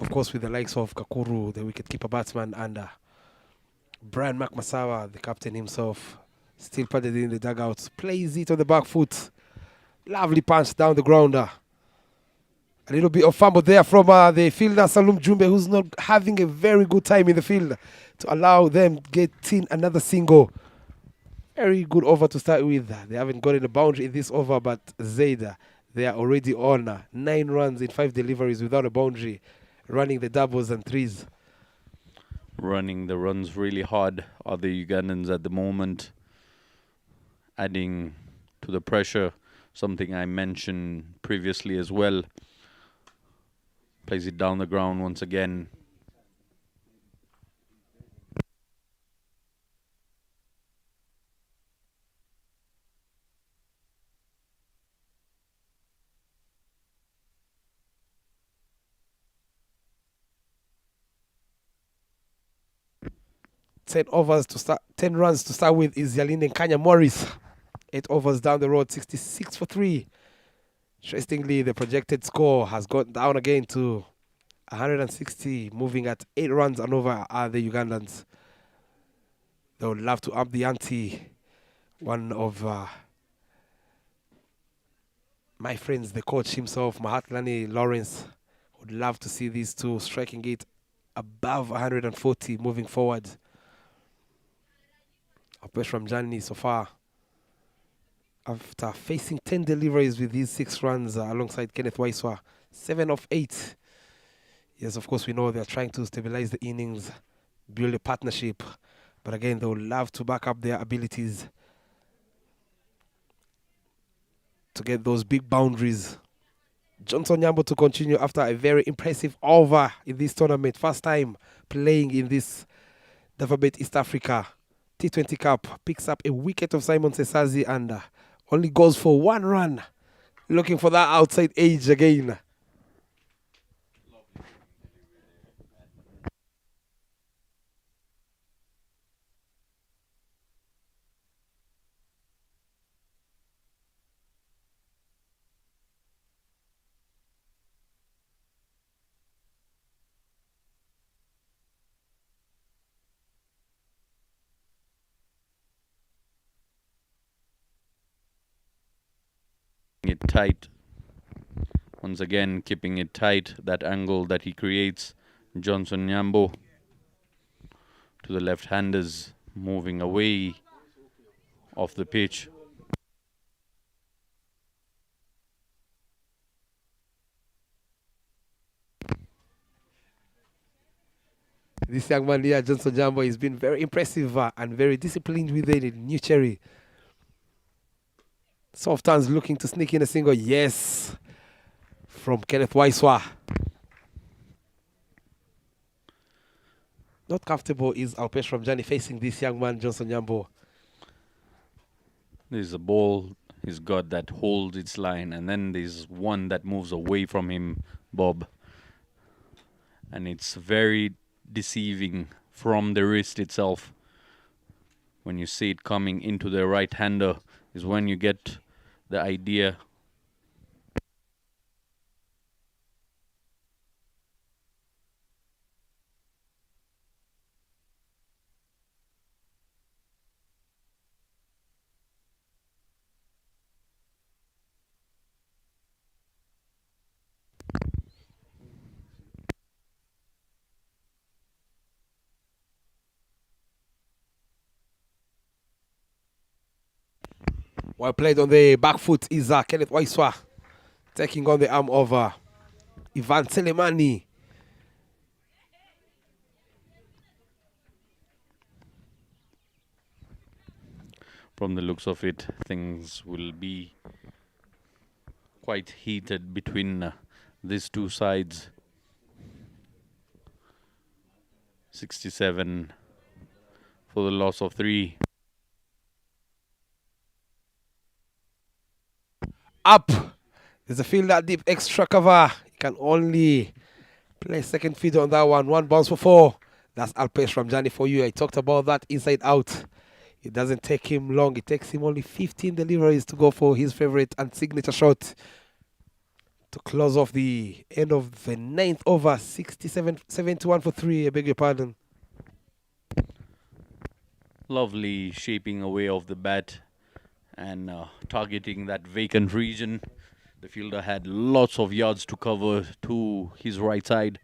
Of course, with the likes of Kakuru, the wicketkeeper batsman, and Brian McMasawa, the captain himself, still padded in the dugout. Plays it on the back foot. Lovely punch down the grounder. A little bit of fumble there from the fielder, Salum Jumbe, who's not having a very good time in the field to allow them get in another single. Very good over to start with. They haven't gotten a boundary in this over, but Zayda, they are already on 9 runs in 5 deliveries without a boundary, running the doubles and threes. Running the runs really hard are the Ugandans at the moment, adding to the pressure, something I mentioned previously as well. Plays it down the ground once again. Ten runs to start with is Yaline Kanya Morris. 8 overs down the road, 66 for 3. Interestingly, the projected score has gone down again to 160, moving at 8 runs and over are the Ugandans. They would love to up the ante. One of my friends, the coach himself, Mahatlani Lawrence, would love to see these two striking it above 140 moving forward. Apesh Ramjani so far, after facing 10 deliveries with these 6 runs alongside Kenneth Waiswa, 7 of 8. Yes, of course, we know they're trying to stabilize the innings, build a partnership. But again, they would love to back up their abilities to get those big boundaries. Johnson Nyambo to continue after a very impressive over in this tournament. First time playing in this Davabet East Africa T20 Cup. Picks up a wicket of Simon Sesazi and only goes for 1 run. Looking for that outside edge again. It tight. Once again, keeping it tight. That angle that he creates. Johnson Nyambo to the left-handers, moving away off the pitch. This young man here, Johnson Nyambo, has been very impressive and very disciplined with it in New Cherry. Soft hands looking to sneak in a single. Yes. From Kenneth Waiswa. Not comfortable is Alpesh Ramjani facing this young man, Johnson Nyambo. There's a ball he's got that holds its line, and then there's one that moves away from him, Bob. And it's very deceiving from the wrist itself. When you see it coming into the right-hander is when you get the idea. Well played on the back foot is Kenneth Waiswa taking on the arm of Ivan Selemani. From the looks of it, things will be quite heated between these two sides. 67 for the loss of 3. Up. There's a fielder deep extra cover. He can only play second fiddle on that one. 1 bounce for 4. That's Alpesh Ramjani for you. I talked about that inside out. It doesn't take him long. It takes him only 15 deliveries to go for his favorite and signature shot to close off the end of the 9th over. 71 for 3. I beg your pardon. Lovely shaping away of the bat and targeting that vacant region. The fielder had lots of yards to cover to his right side,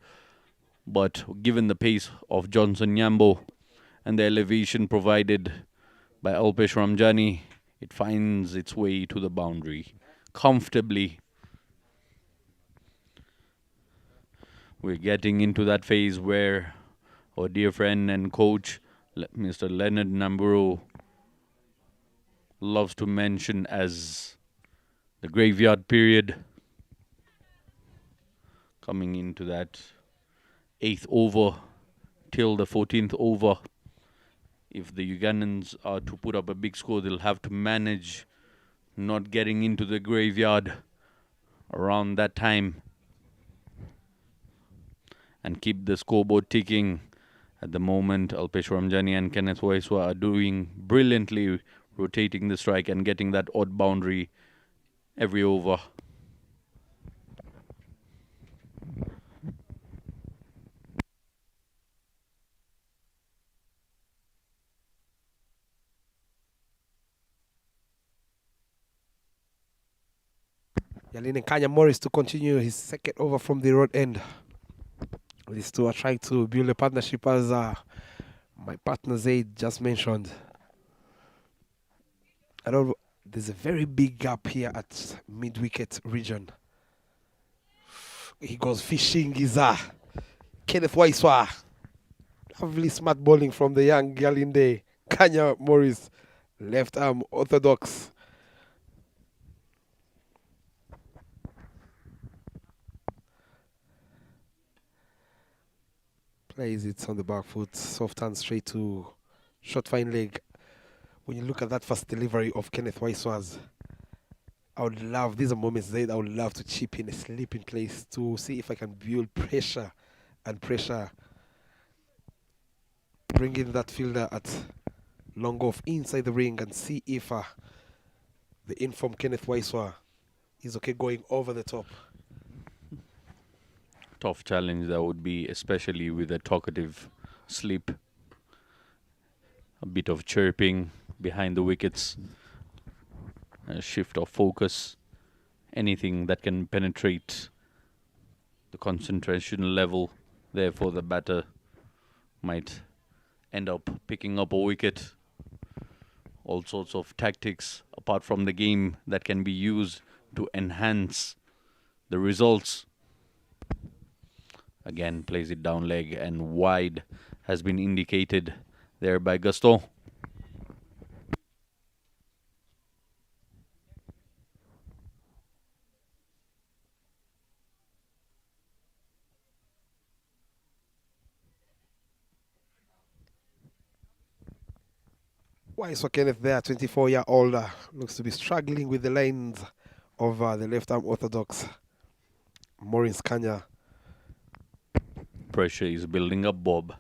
but given the pace of Johnson Nyambo and the elevation provided by Alpesh Ramjani. It finds its way to the boundary comfortably. We're getting into that phase where our dear friend and coach, Mr. Leonard Namburo, loves to mention as the graveyard period. Coming into that 8th over till the 14th over. If the Ugandans are to put up a big score, they'll have to manage not getting into the graveyard around that time and keep the scoreboard ticking. At the moment, Alpesh Ramjani and Kenneth Waiswa are doing brilliantly, rotating the strike and getting that odd boundary every over. Yalini Kanya Morris to continue his second over from the road end. These two are trying to build a partnership, as my partner Zaid just mentioned. I don't. There's a very big gap here at mid-wicket region. He goes fishing. Is Kenneth Waiswa. Lovely smart bowling from the young Yalinde Kanya Morris, left arm orthodox. Plays it on the back foot, soft hand straight to short fine leg. When you look at that first delivery of Kenneth Waiswa's, I would love, these are moments that I would love to chip in a sleeping place to see if I can build pressure and pressure. Bring in that fielder at long off inside the ring and see if the informed Kenneth Waiswa is okay going over the top. Tough challenge that would be, especially with a talkative sleep. A bit of chirping behind the wickets, a shift of focus, anything that can penetrate the concentration level. Therefore, the batter might end up picking up a wicket. All sorts of tactics apart from the game that can be used to enhance the results. Again, plays it down leg and wide has been indicated there by Gaston. Waiswa Kenneth there, 24-year-old, looks to be struggling with the lines of the left arm orthodox Maurice Kanya. Pressure is building up, Bob.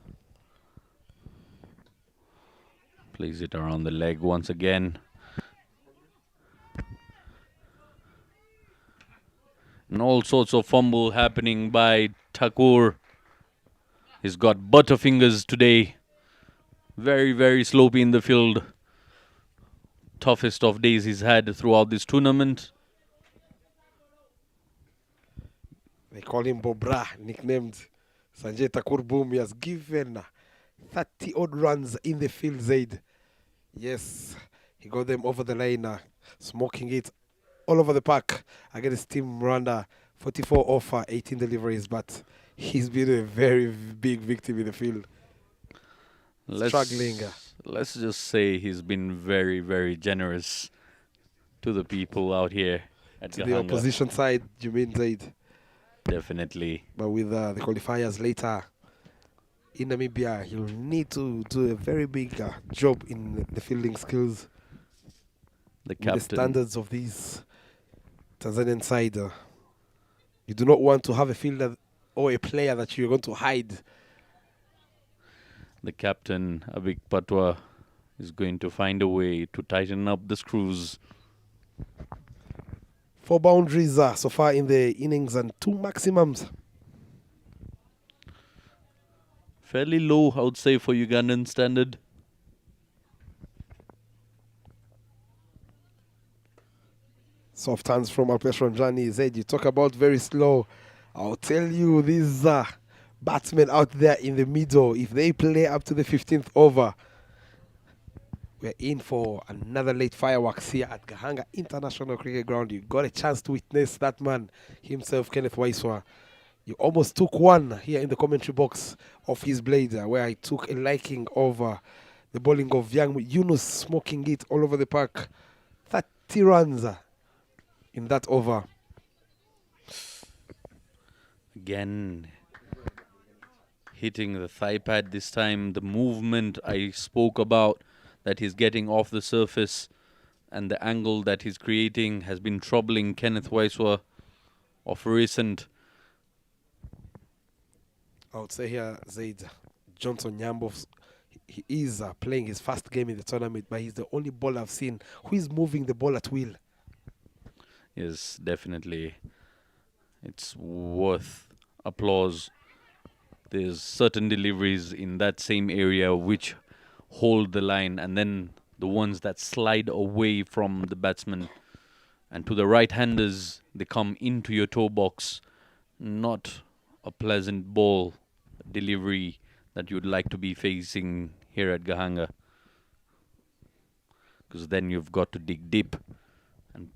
Plays it around the leg once again. And all sorts of fumble happening by Thakur. He's got butterfingers today. Very, very sloppy in the field. Toughest of days he's had throughout this tournament. They call him Bobra, nicknamed Sanjay Thakur Boom. He has given 30 odd runs in the field, Zaid. Yes, he got them over the line, smoking it all over the park against Team Rwanda. 44 off 18 deliveries, but he's been a very big victim in the field. Struggling. Let's just say he's been very, very generous to the people out here at To Gahanga. the opposition side, you mean, Zaid? Definitely. But with the qualifiers later in Namibia, he'll need to do a very big job in the fielding skills. The With the captain. standards of these Tanzanian side, you do not want to have a fielder or a player that you're going to hide. The captain, Abik Patwa, is going to find a way to tighten up the screws. 4 boundaries so far in the innings and 2 maximums. Fairly low, I would say, for Ugandan standard. Soft hands from Alpesh Ramjani. Zaid, you talk about very slow. I'll tell you, these batsmen out there in the middle, if they play up to the 15th over, We're in for another late fireworks here at Gahanga International Cricket Ground. You got a chance to witness that man himself, Kenneth Waiswa. You almost took one here in the commentary box of his blade, where I took a liking over the bowling of young Yunus, smoking it all over the park. 30 runs in that over. Again, hitting the thigh pad this time. The movement I spoke about that he's getting off the surface and the angle that he's creating has been troubling Kenneth Waiswa of recent. I would say here, Zaid, Johnson Nyambo, he is playing his first game in the tournament, but he's the only bowler I've seen who is moving the ball at will. Yes, definitely. It's worth applause. There's certain deliveries in that same area which hold the line, and then the ones that slide away from the batsman. And to the right-handers, they come into your toe box. Not a pleasant ball delivery that you'd like to be facing here at Gahanga. Because then you've got to dig deep and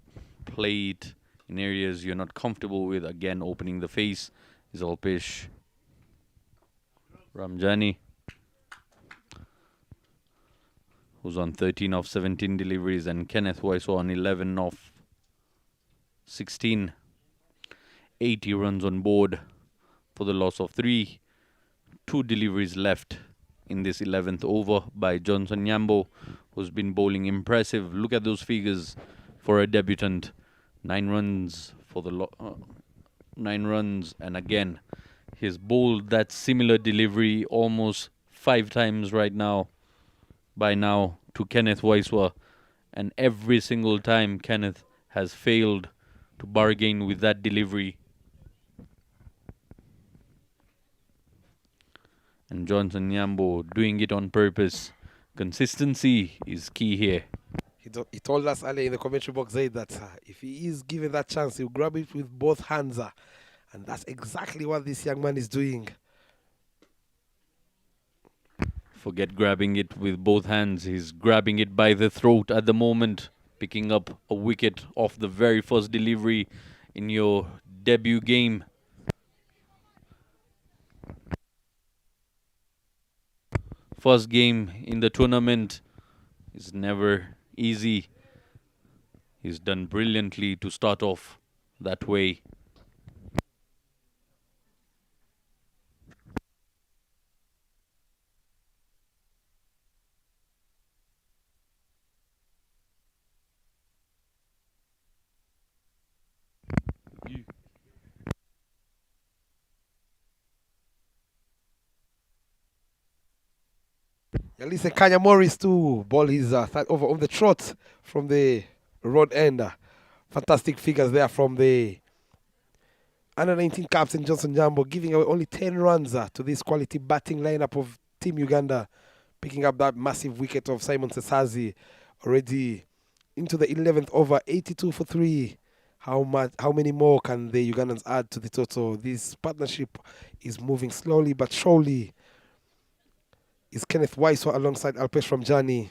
play it in areas you're not comfortable with. Again, opening the face is Alpesh Ramjani, who's on 13 of 17 deliveries, and Kenneth Waiswa on 11 of 16. 80 runs on board for the loss of 3. 2 deliveries left in this 11th over by Johnson Nyambo, who's been bowling impressive. Look at those figures for a debutant. 9 runs for the 9 runs, and again he's bowled that similar delivery almost 5 times by now to Kenneth Waiswa, and every single time Kenneth has failed to bargain with that delivery. And Johnson Nyambo doing it on purpose. Consistency is key here. He told us earlier in the commentary box, Zaid, that if he is given that chance, he'll grab it with both hands. And that's exactly what this young man is doing. Forget grabbing it with both hands. He's grabbing it by the throat at the moment, picking up a wicket off the very first delivery in your debut game. First game in the tournament is never easy. He's done brilliantly to start off that way. Listen, Kanya Morris to ball his third over on the trot from the road end. Fantastic figures there from the under 19 captain Johnson Nyambo, giving away only 10 runs to this quality batting lineup of Team Uganda, picking up that massive wicket of Simon Sesazi already into the 11th over, 82 for 3. How many more can the Ugandans add to the total? This partnership is moving slowly but surely. Is Kenneth Waiswa alongside Alpesh Ramjani.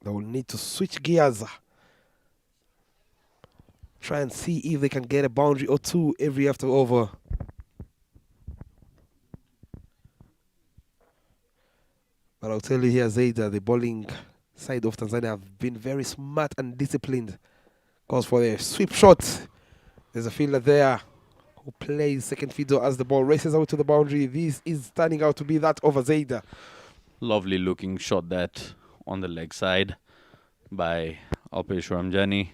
They will need to switch gears. Try and see if they can get a boundary or two every after over. But I'll tell you here, Zayda, the bowling side of Tanzania have been very smart and disciplined. Goes for the sweep shot. There's a fielder there who plays second fiddle as the ball races out to the boundary. This is turning out to be that over Zayda. Lovely looking shot that on the leg side by Alpesh Ramjani.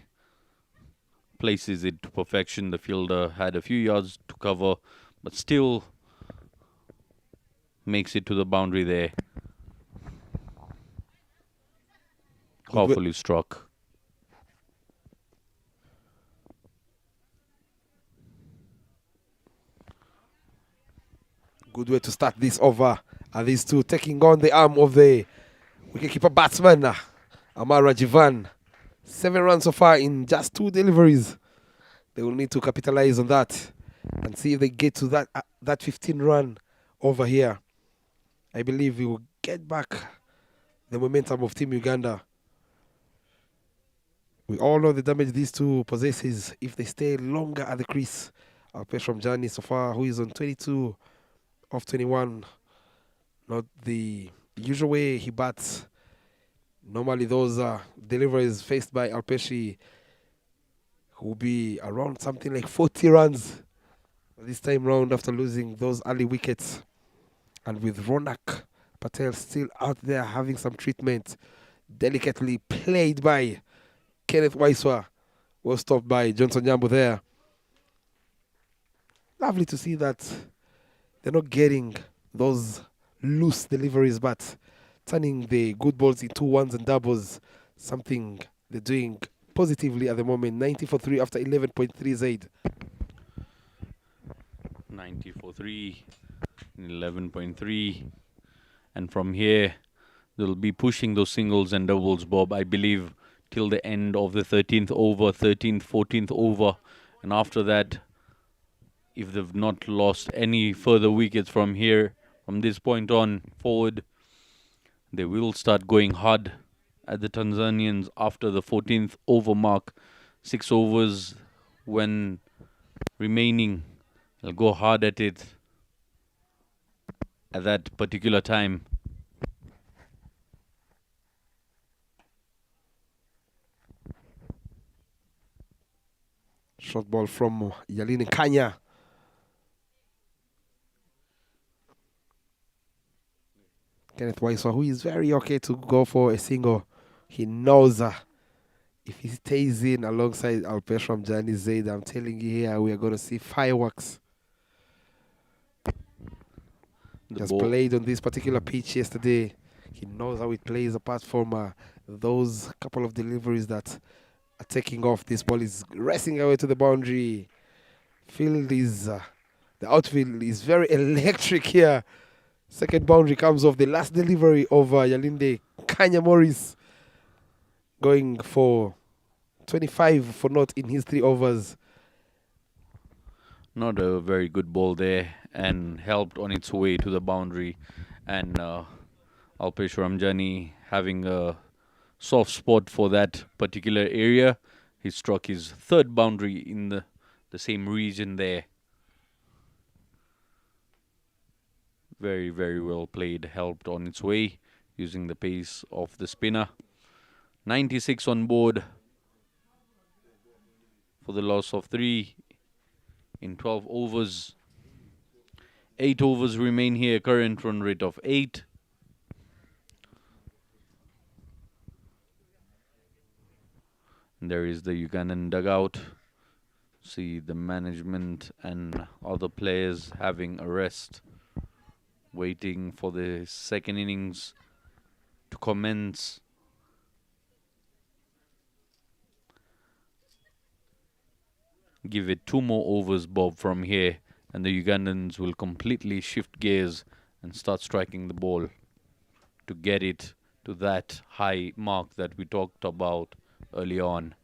Places it to perfection. The fielder had a few yards to cover, but still makes it to the boundary there. Powerfully struck. Good way to start this over. Are these two taking on the arm of the wicketkeeper batsman, Amar Rajivan. 7 runs so far in just 2 deliveries. They will need to capitalize on that and see if they get to that 15 run over here. I believe we will get back the momentum of Team Uganda. We all know the damage these two possesses if they stay longer at the crease. Alpesh from Johnny so far, who is on 22 of 21. Not the usual way he bats. Normally those deliveries faced by Alpeshi will be around something like 40 runs this time round after losing those early wickets. And with Ronak Patel still out there having some treatment, delicately played by Kenneth Waiswa, was stopped by Johnson Nyambo there. Lovely to see that they're not getting those loose deliveries, but turning the good balls into ones and doubles, something they're doing positively at the moment. 90 for 3 after 11.3 Zaid. 90 for 3, 11.3. And from here, they'll be pushing those singles and doubles, Bob, I believe, till the end of the 13th over, 13th, 14th over. And after that, if they've not lost any further wickets from here, from this point on forward, they will start going hard at the Tanzanians after the 14th over mark. 6 overs when remaining. They'll go hard at it at that particular time. Short ball from Yalini Kanya. Kenneth Waiswa, who is very okay to go for a single. He knows if he stays in alongside Alpesh from Jani Zaid, I'm telling you here, we are going to see fireworks. He has played on this particular pitch yesterday. He knows how it plays apart from those couple of deliveries that are taking off. This ball is racing away to the boundary. Field is, the outfield is very electric here. Second boundary comes off the last delivery of Yalinde Kanya Morris, going for 25 for naught in his 3 overs. Not a very good ball there, and helped on its way to the boundary. And Alpesh Ramjani having a soft spot for that particular area. He struck his 3rd boundary in the same region there. Very, very well played, helped on its way using the pace of the spinner. 96 on board for the loss of 3 in 12 overs. 8 overs remain here, current run rate of 8. And there is the Ugandan dugout. See the management and other players having a rest, waiting for the second innings to commence. Give it 2 more overs, Bob, from here, and the Ugandans will completely shift gears and start striking the ball to get it to that high mark that we talked about early on.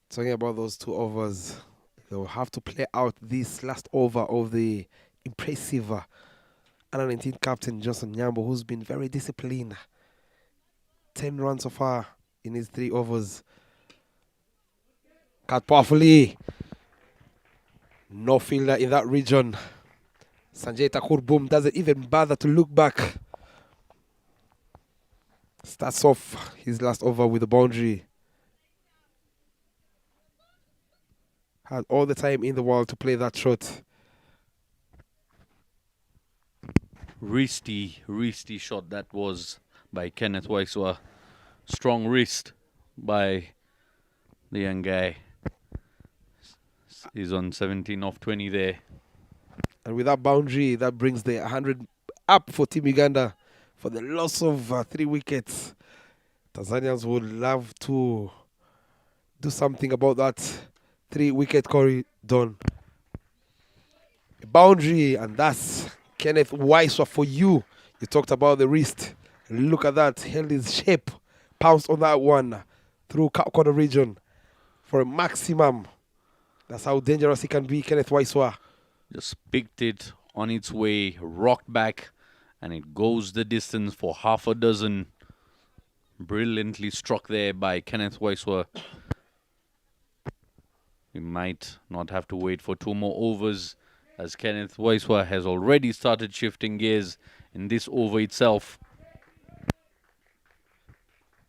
Talking about those 2 overs, they will have to play out this last over of the impressive under 19 captain Johnson Nyambo, who's been very disciplined. 10 runs so far in his 3 overs. Cut powerfully. No fielder in that region. Sanjay Thakur Boom doesn't even bother to look back. Starts off his last over with a boundary. Had all the time in the world to play that shot. Wristy shot that was by Kenneth Waiswa. Strong wrist by the young guy. He's on 17 off 20 there. And with that boundary, that brings the 100 up for Team Uganda for the loss of 3 wickets. Tanzanians would love to do something about that 3-wicket corridor. A boundary, and that's Kenneth Waiswa for you. You talked about the wrist. Look at that. Held his shape pounced on that one through corner region for a maximum. That's how dangerous he can be, Kenneth Waiswa. Just picked it on its way, rocked back, and it goes the distance for half a dozen. Brilliantly struck there by Kenneth Waiswa. We might not have to wait for 2 more overs, as Kenneth Waiswa has already started shifting gears in this over itself.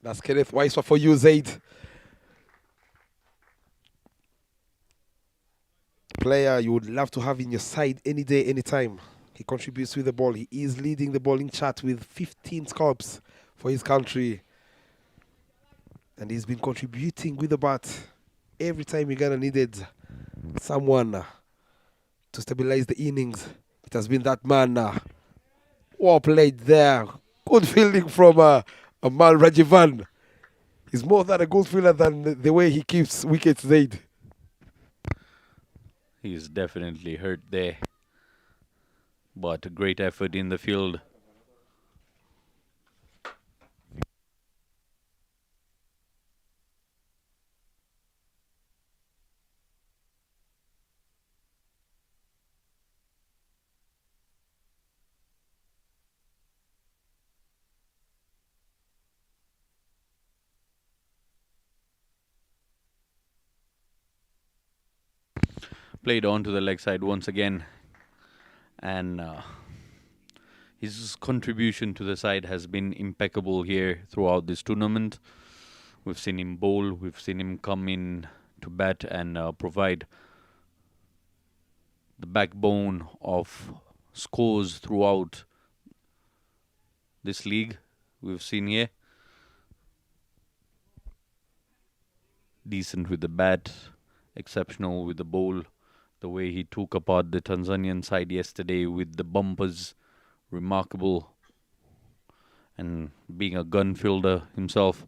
That's Kenneth Waiswa for you, Zaid. Player you would love to have in your side any day, anytime. He contributes with the ball. He is leading the bowling chart with 15 scalps for his country. And he's been contributing with the bat every time Uganda needed someone to stabilize the innings. It has been that man. Well played there. Good fielding from Amal Rajivan. He's more than a good fielder than the way he keeps wickets, Zaid. He's definitely hurt there. But a great effort in the field. Played on to the leg side once again. And his contribution to the side has been impeccable here throughout this tournament. We've seen him bowl, we've seen him come in to bat and provide the backbone of scores throughout this league we've seen here. Decent with the bat, exceptional with the bowl. The way he took apart the Tanzanian side yesterday with the bumpers, remarkable. And being a gun fielder himself,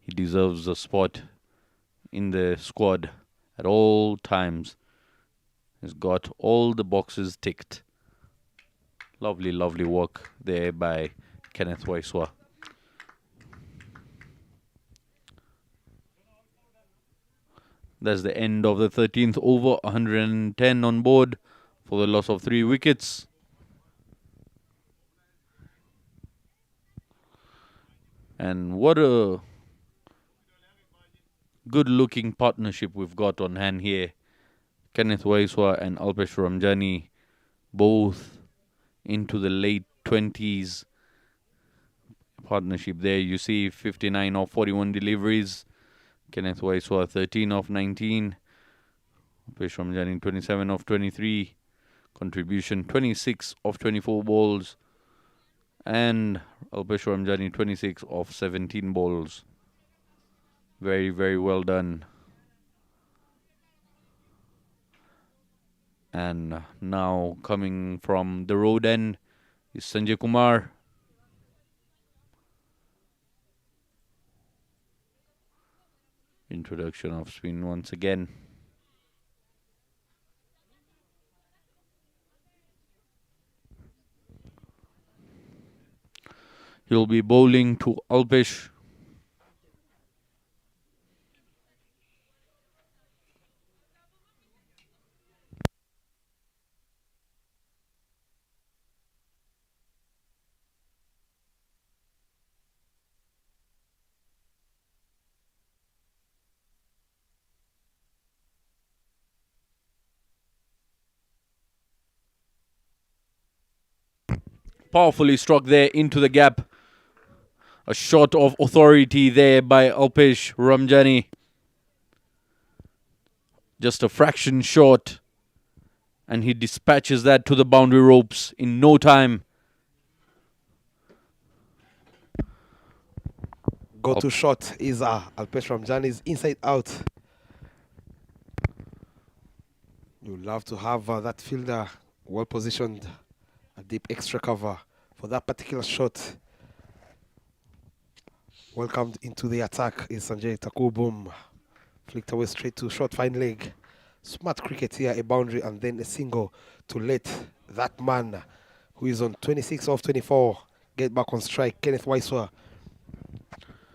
he deserves a spot in the squad at all times. He's got all the boxes ticked. Lovely, lovely work there by Kenneth Waiswa. That's the end of the 13th over, 110 on board for the loss of 3 wickets. And what a good-looking partnership we've got on hand here. Kenneth Waiswa and Alpesh Ramjani, both into the late 20s. Partnership there, you see 59 of 41 deliveries. Kenneth Waiswa 13 of 19. Alpesh Ramjani 27 of 23. Contribution 26 of 24 balls. And Alpesh Ramjani 26 of 17 balls. Very, very well done. And now coming from the road end is Sanjay Kumar. Introduction of spin once again. He'll be bowling to Alpesh. Powerfully struck there into the gap. A shot of authority there by Alpesh Ramjani. Just a fraction short. And he dispatches that to the boundary ropes in no time. Go-to shot is Alpesh Ramjani's inside out. You love to have that fielder well positioned, a deep extra cover for that particular shot. Welcomed into the attack is Sanjay Takubum. Flicked away straight to short fine leg. Smart cricket here, a boundary and then a single to let that man who is on 26 off 24 get back on strike. Kenneth Waiswa.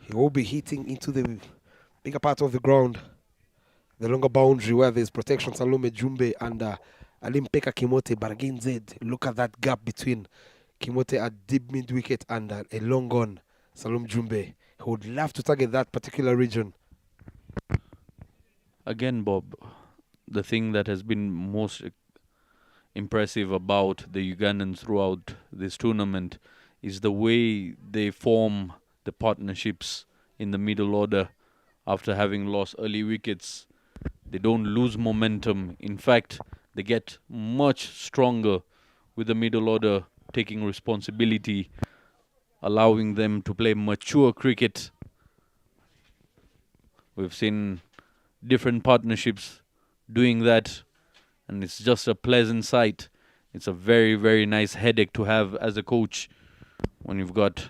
He will be hitting into the bigger part of the ground, the longer boundary where there's protection. Salome Jumbe and Alimpeka Kimote Bargain Z. Look at that gap between Kimote at deep mid wicket and a long on Salome Jumbe. He would love to target that particular region. Again, Bob, the thing that has been most impressive about the Ugandans throughout this tournament is the way they form the partnerships in the middle order after having lost early wickets. They don't lose momentum. In fact, they get much stronger with the middle order taking responsibility, allowing them to play mature cricket. We've seen different partnerships doing that, and it's just a pleasant sight. It's a very, very nice headache to have as a coach when you've got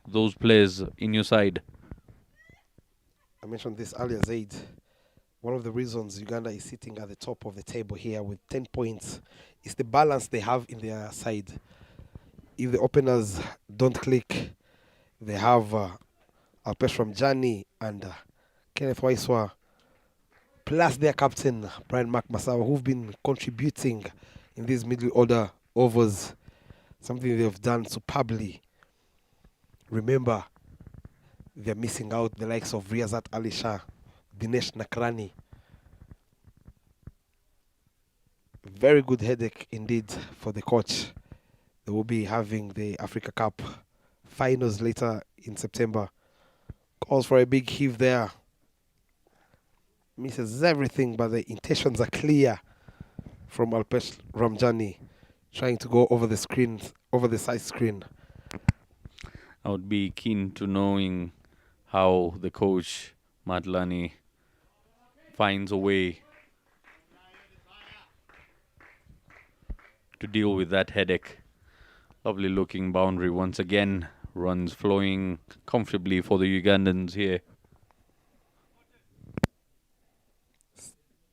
those players in your side. I mentioned this earlier, Zaid. One of the reasons Uganda is sitting at the top of the table here with 10 points is the balance they have in their side. If the openers don't click, they have Alpesh from Jani and Kenneth Waiswa, plus their captain, Brian McMasawa, who've been contributing in these middle order overs, something they've done superbly. Remember, they're missing out the likes of Riyazat Ali Shah, Dinesh Nakrani. Very good headache indeed for the coach. They will be having the Africa Cup finals later in September. Calls for a big heave there. Misses everything, but the intentions are clear from Alpesh Ramjani, trying to go over the screen, over the side screen. I would be keen to knowing how the coach, Matlani, finds a way to deal with that headache. Lovely looking boundary once again. Runs flowing comfortably for the Ugandans here.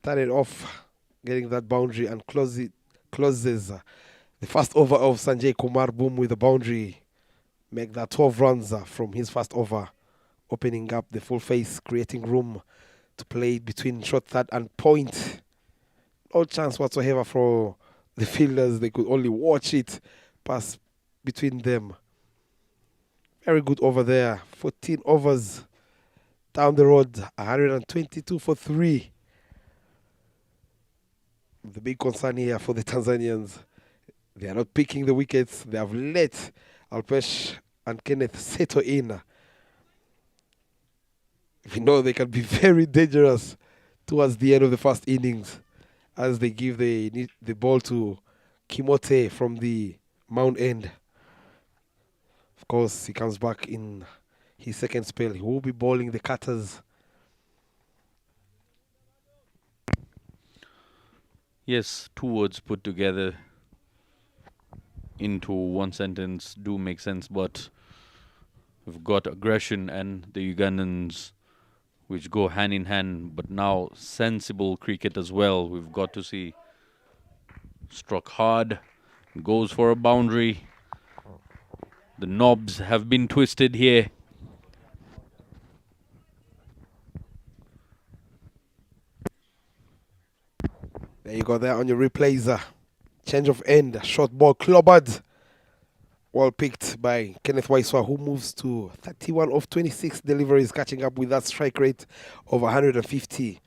Started off getting that boundary and closes the first over of Sanjay Kumar Boom with the boundary. Make that 12 runs from his first over, opening up the full face, creating room to play between short third and point. No chance whatsoever for the fielders. They could only watch it pass between them. Very good over there. 14 overs down the road. 122 for 3. The big concern here for the Tanzanians, they are not picking the wickets. They have let Alpesh and Kenneth settle in. We know they can be very dangerous towards the end of the first innings as they give the ball to Kimote from the mound end. Of course, he comes back in his second spell. He will be bowling the cutters. Yes, two words put together into one sentence do make sense, but we've got aggression and the Ugandans, which go hand in hand, but now sensible cricket as well. We've got to see. Struck hard, goes for a boundary. The knobs have been twisted here. There you go there on your replays. Change of end, short ball clobbered. Well picked by Kenneth Waiswa, who moves to 31 of 26 deliveries, catching up with that strike rate of 150.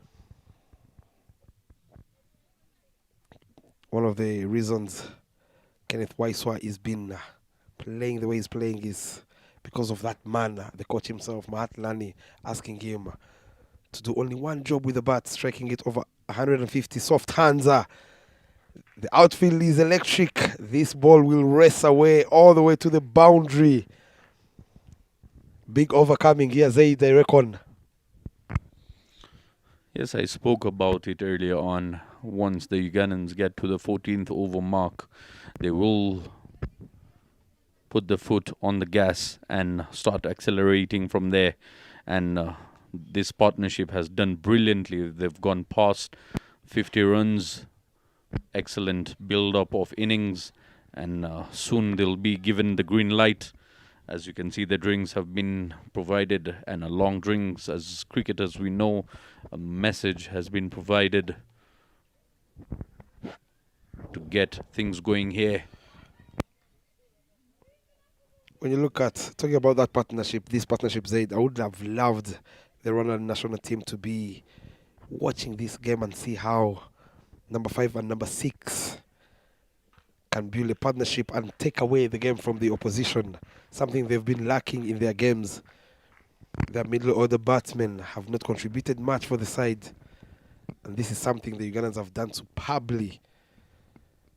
One of the reasons Kenneth Waiswa is been playing the way he's playing is because of that man, the coach himself, Mahatlani, asking him to do only one job with the bat, striking it over 150 soft hands. The outfield is electric. This ball will race away all the way to the boundary. Big overcoming here, Zaid, I reckon. Yes, I spoke about it earlier on. Once the Ugandans get to the 14th over mark, they will put the foot on the gas and start accelerating from there. And this partnership has done brilliantly. They've gone past 50 runs, excellent build-up of innings, and soon they'll be given the green light As you can see, the drinks have been provided, and a long drinks. As cricketers, we know a message has been provided to get things going here. When you look at talking about that partnership, this partnership, Zaid, I would have loved the Rwanda national team to be watching this game and see how number 5 and number 6 can build a partnership and take away the game from the opposition, something they've been lacking in their games. Their middle order batsmen have not contributed much for the side, and this is something the Ugandans have done superbly.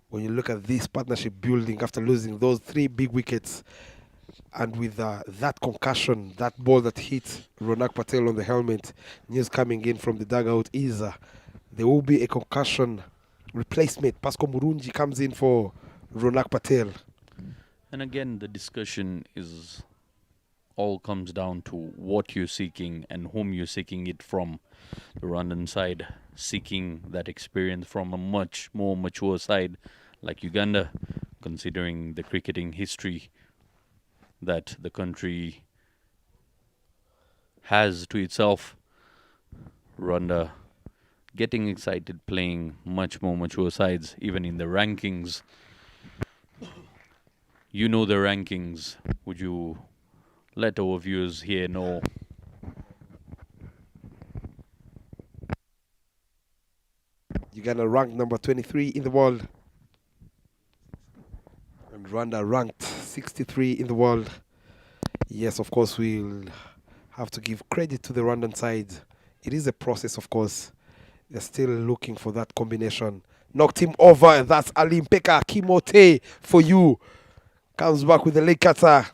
When you look at this partnership building after losing those 3 big wickets, and with that concussion, that ball that hit Ronak Patel on the helmet, news coming in from the dugout is there will be a concussion replacement. Pasco Murunji comes in for Ronak Patel. And again, the discussion is all comes down to what you're seeking and whom you're seeking it from. The Rwandan side seeking that experience from a much more mature side like Uganda, considering the cricketing history that the country has to itself. Rwanda getting excited playing much more mature sides, even in the rankings. You know the rankings. Would you let our viewers here know? Uganda ranked number 23 in the world, and Rwanda ranked 63 in the world. Yes, of course, we'll have to give credit to the Rwandan side. It is a process, of course. They're still looking for that combination. Knocked him over, and that's Ali Mpeka Kimote for you. Comes back with the leg cutter.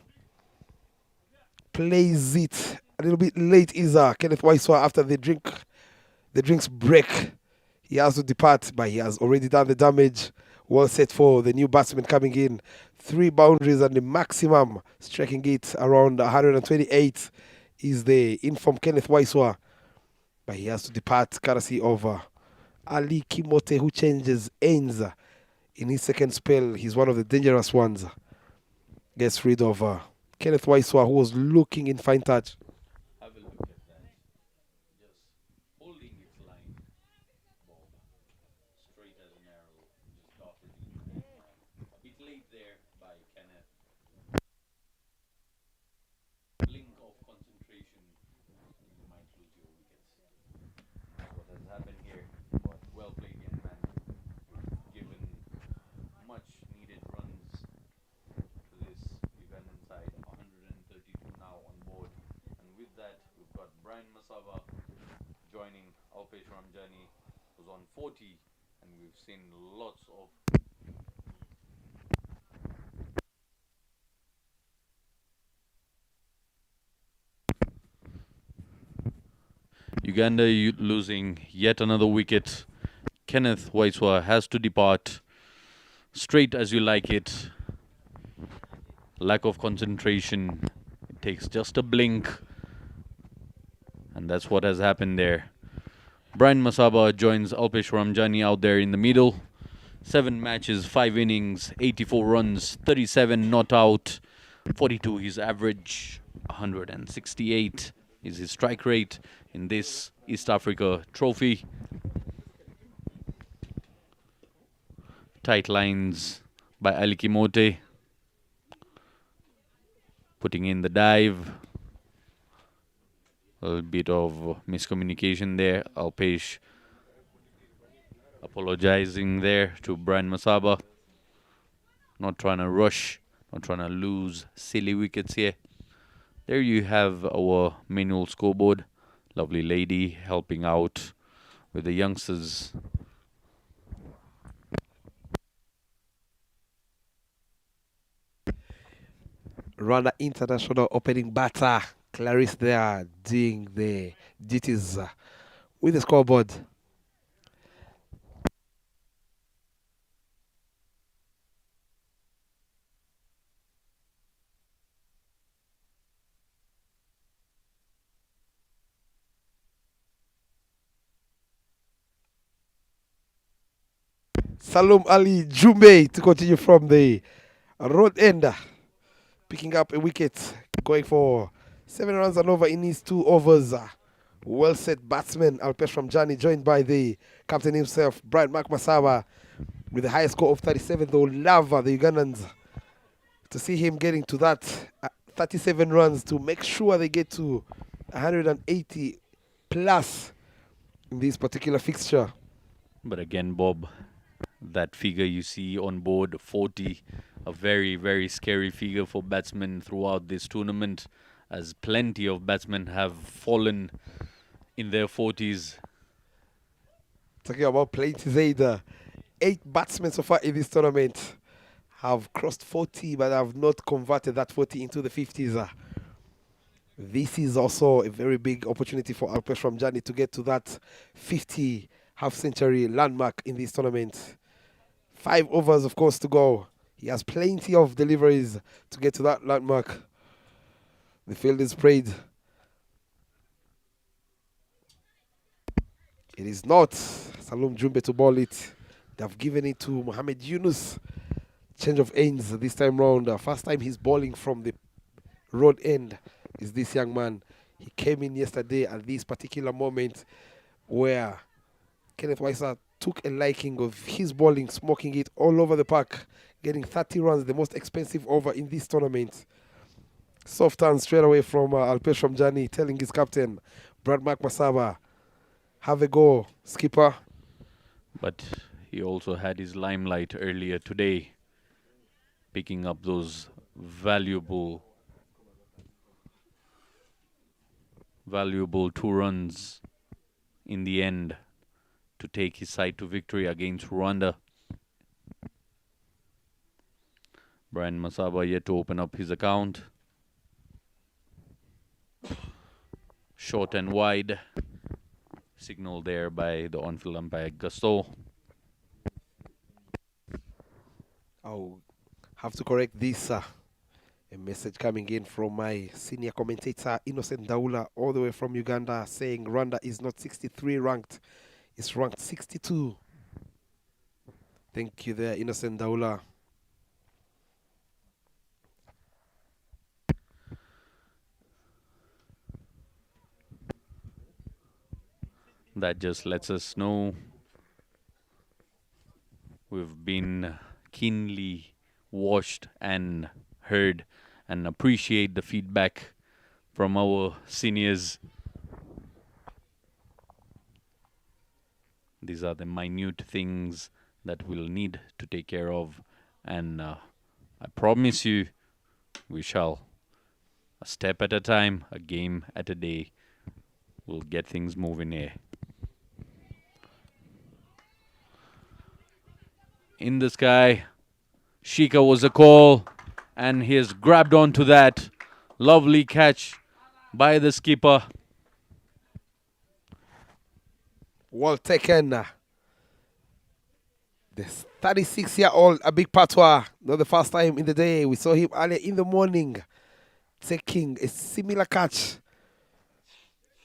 Plays it a little bit late, Kenneth Waiswa, after the drinks break. He has to depart, but he has already done the damage. Well set for the new batsman coming in. 3 boundaries and the maximum, striking it around 128 is the informed Kenneth Waiswa. But he has to depart courtesy of Ali Kimote, who changes ends in his second spell. He's one of the dangerous ones. Gets rid of Kenneth Waiswa, who was looking in fine touch. Have a look at that. Just holding its line. Ball straight as an arrow. Just dotted in. A bit late there by Kenneth. Blink of concentration, and you might lose your wickets. That's what has happened here. But well played, young man. Given much needed runs to this Ugandan side. 132 now on board. And with that, we've got Brian Masaba joining Alpesh Ramjani, who's on 40. And we've seen lots of Uganda losing yet another wicket. Kenneth Waiswa has to depart. Straight as you like it. Lack of concentration. It takes just a blink. And that's what has happened there. Brian Masaba joins Alpesh Ramjani out there in the middle. 7 matches, 5 innings, 84 runs, 37 not out, 42 his average, 168 is his strike rate in this East Africa trophy. Tight lines by Ali Kimote. Putting in the dive. A little bit of miscommunication there. Alpesh apologizing there to Brian Masaba. Not trying to rush, not trying to lose silly wickets here. There you have our manual scoreboard. Lovely lady helping out with the youngsters. Rwanda international opening batter Clarice there doing the duties with the scoreboard. Salum Ali Jumbe to continue from the road ender. picking up a wicket, going for 7 runs and over in his 2 overs. Well set batsman Alpesh Ramjani, joined by the captain himself, Brian Makmasaba, with the highest score of 37. They will love the Ugandans to see him getting to that 37 runs to make sure they get to 180 plus in this particular fixture. But again, Bob, that figure you see on board, 40, a very, very scary figure for batsmen throughout this tournament, as plenty of batsmen have fallen in their 40s. Talking about plenty, Zaid, 8 batsmen so far in this tournament have crossed 40, but have not converted that 40 into the 50s. This is also a very big opportunity for Alpesh Ramjani to get to that 50 half-century landmark in this tournament. 5 overs, of course, to go. He has plenty of deliveries to get to that landmark. The field is sprayed. It is not Salum Jumbe to ball it. They have given it to Mohamed Yunus. Change of ends this time round. First time he's bowling from the road end is this young man. He came in yesterday at this particular moment where Kenneth Weiser took a liking of his bowling, smoking it all over the park, getting 30 runs, the most expensive over in this tournament. Soft turn straight away from Alpesh Ramjani, telling his captain, Brad Makmasaba, have a go, skipper. But he also had his limelight earlier today, picking up those valuable 2 runs in the end to take his side to victory against Rwanda. Brian Masaba yet to open up his account. Short and wide. Signal there by the on-field umpire Gusto. I'll have to correct this. A message coming in from my senior commentator, Innocent Daula, all the way from Uganda, saying Rwanda is not 63 ranked, it's ranked 62. Thank you there, Innocent Daula. That just lets us know we've been keenly watched and heard, and appreciate the feedback from our seniors. These are the minute things that we'll need to take care of, and I promise you we shall. A step at a time, a game at a day. We'll get things moving here. In the sky, Shika was a call, and he has grabbed onto that. Lovely catch by the skipper. Well taken. This 36-year-old, a big patois. Not the first time in the day. We saw him earlier in the morning taking a similar catch.